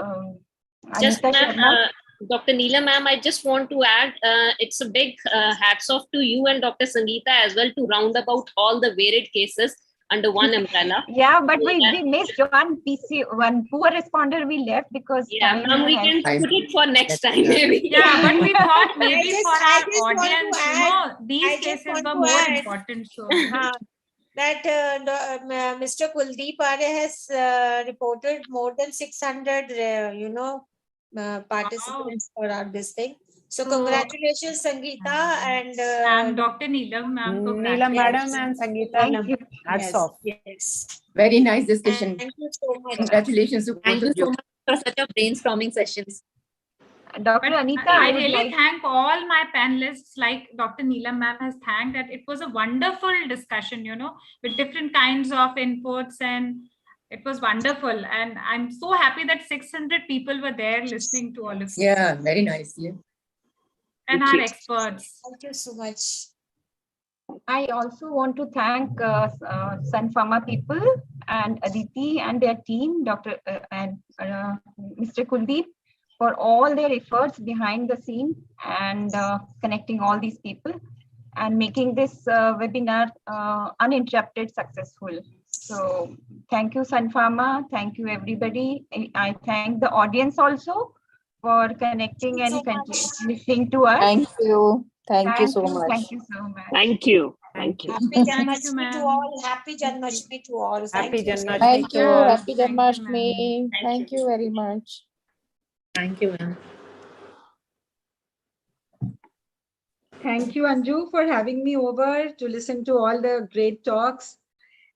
Just Anita Sharma. Dr. Neela ma'am, I just want to add, it's a big hats off to you and Dr. Sangeeta as well to round about all the varied cases under one umbrella. Yeah, but we missed one poor responder we left because yeah, ma'am, we can put it for next time maybe. Yeah, but we thought maybe I for just our want to audience, add- these cases were more important. So that Mr. Kuldeep Arya has reported more than 600, participants for our this thing. So congratulations, Sangeeta and Dr. Neelam ma'am. Neelam madam and Sangeeta, hats off. Yes. Very nice discussion. Thank you so much. Congratulations to Thank both you of so much for such a brainstorming sessions. Dr. Anita, I really thank all my panelists, like Dr. Neelam ma'am has thanked, that it was a wonderful discussion, with different kinds of inputs, and it was wonderful. And I'm so happy that 600 people were there listening to all of you. Yeah, very nice. Yeah. And our experts. Thank you so much. I also want to thank Sun Pharma people and Aditi and their team, Dr. and Mr. Kuldeep, for all their efforts behind the scene and connecting all these people and making this webinar uninterrupted successful. So thank you, Sun Pharma. Thank you, everybody. I thank the audience also for connecting and listening to us. Thank you. Thank you so much. Thank you so much. Thank you. Thank you. Happy Janmashtami to all. Happy Janmashtami to all. Happy Janmashtami. Thank you. Happy Janmashtami. Thank you very much. Thank you, ma'am. Thank you, Anju, for having me over to listen to all the great talks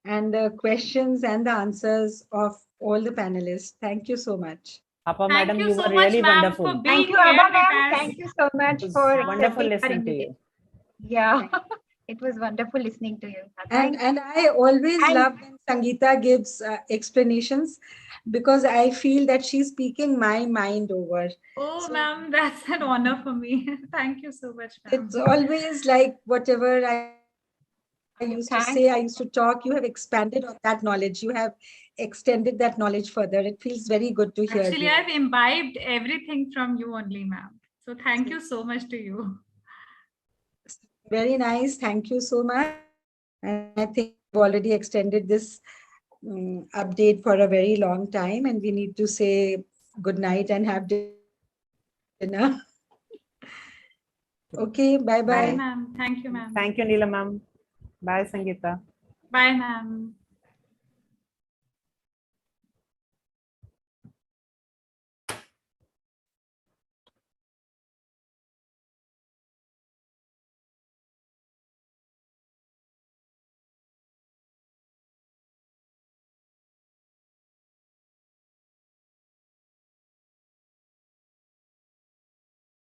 and the questions and the answers of all the panelists. Thank you so much. Appa Thank madam, you you so were much, really ma'am, wonderful. for being Thank you, here Abha with ma'am. us. Thank you so much It was for wonderful accepting our listening to you. invitation. Yeah, it was wonderful listening to you. And I always love when Sangeeta gives explanations because I feel that she's speaking my mind over. Oh, ma'am, that's an honor for me. Thank you so much, ma'am. It's always like whatever I used to say, I used to talk, you have expanded on that knowledge. You have extended that knowledge further. It feels very good to hear Actually, you. I've imbibed everything from you only, ma'am. So thank you so much to you. Very nice. Thank you so much. And I think we've already extended this update for a very long time, and we need to say good night and have dinner. Okay, bye-bye. Bye, ma'am. Thank you, ma'am. Thank you, Neela ma'am. Bye, Sangeeta. Bye, ma'am.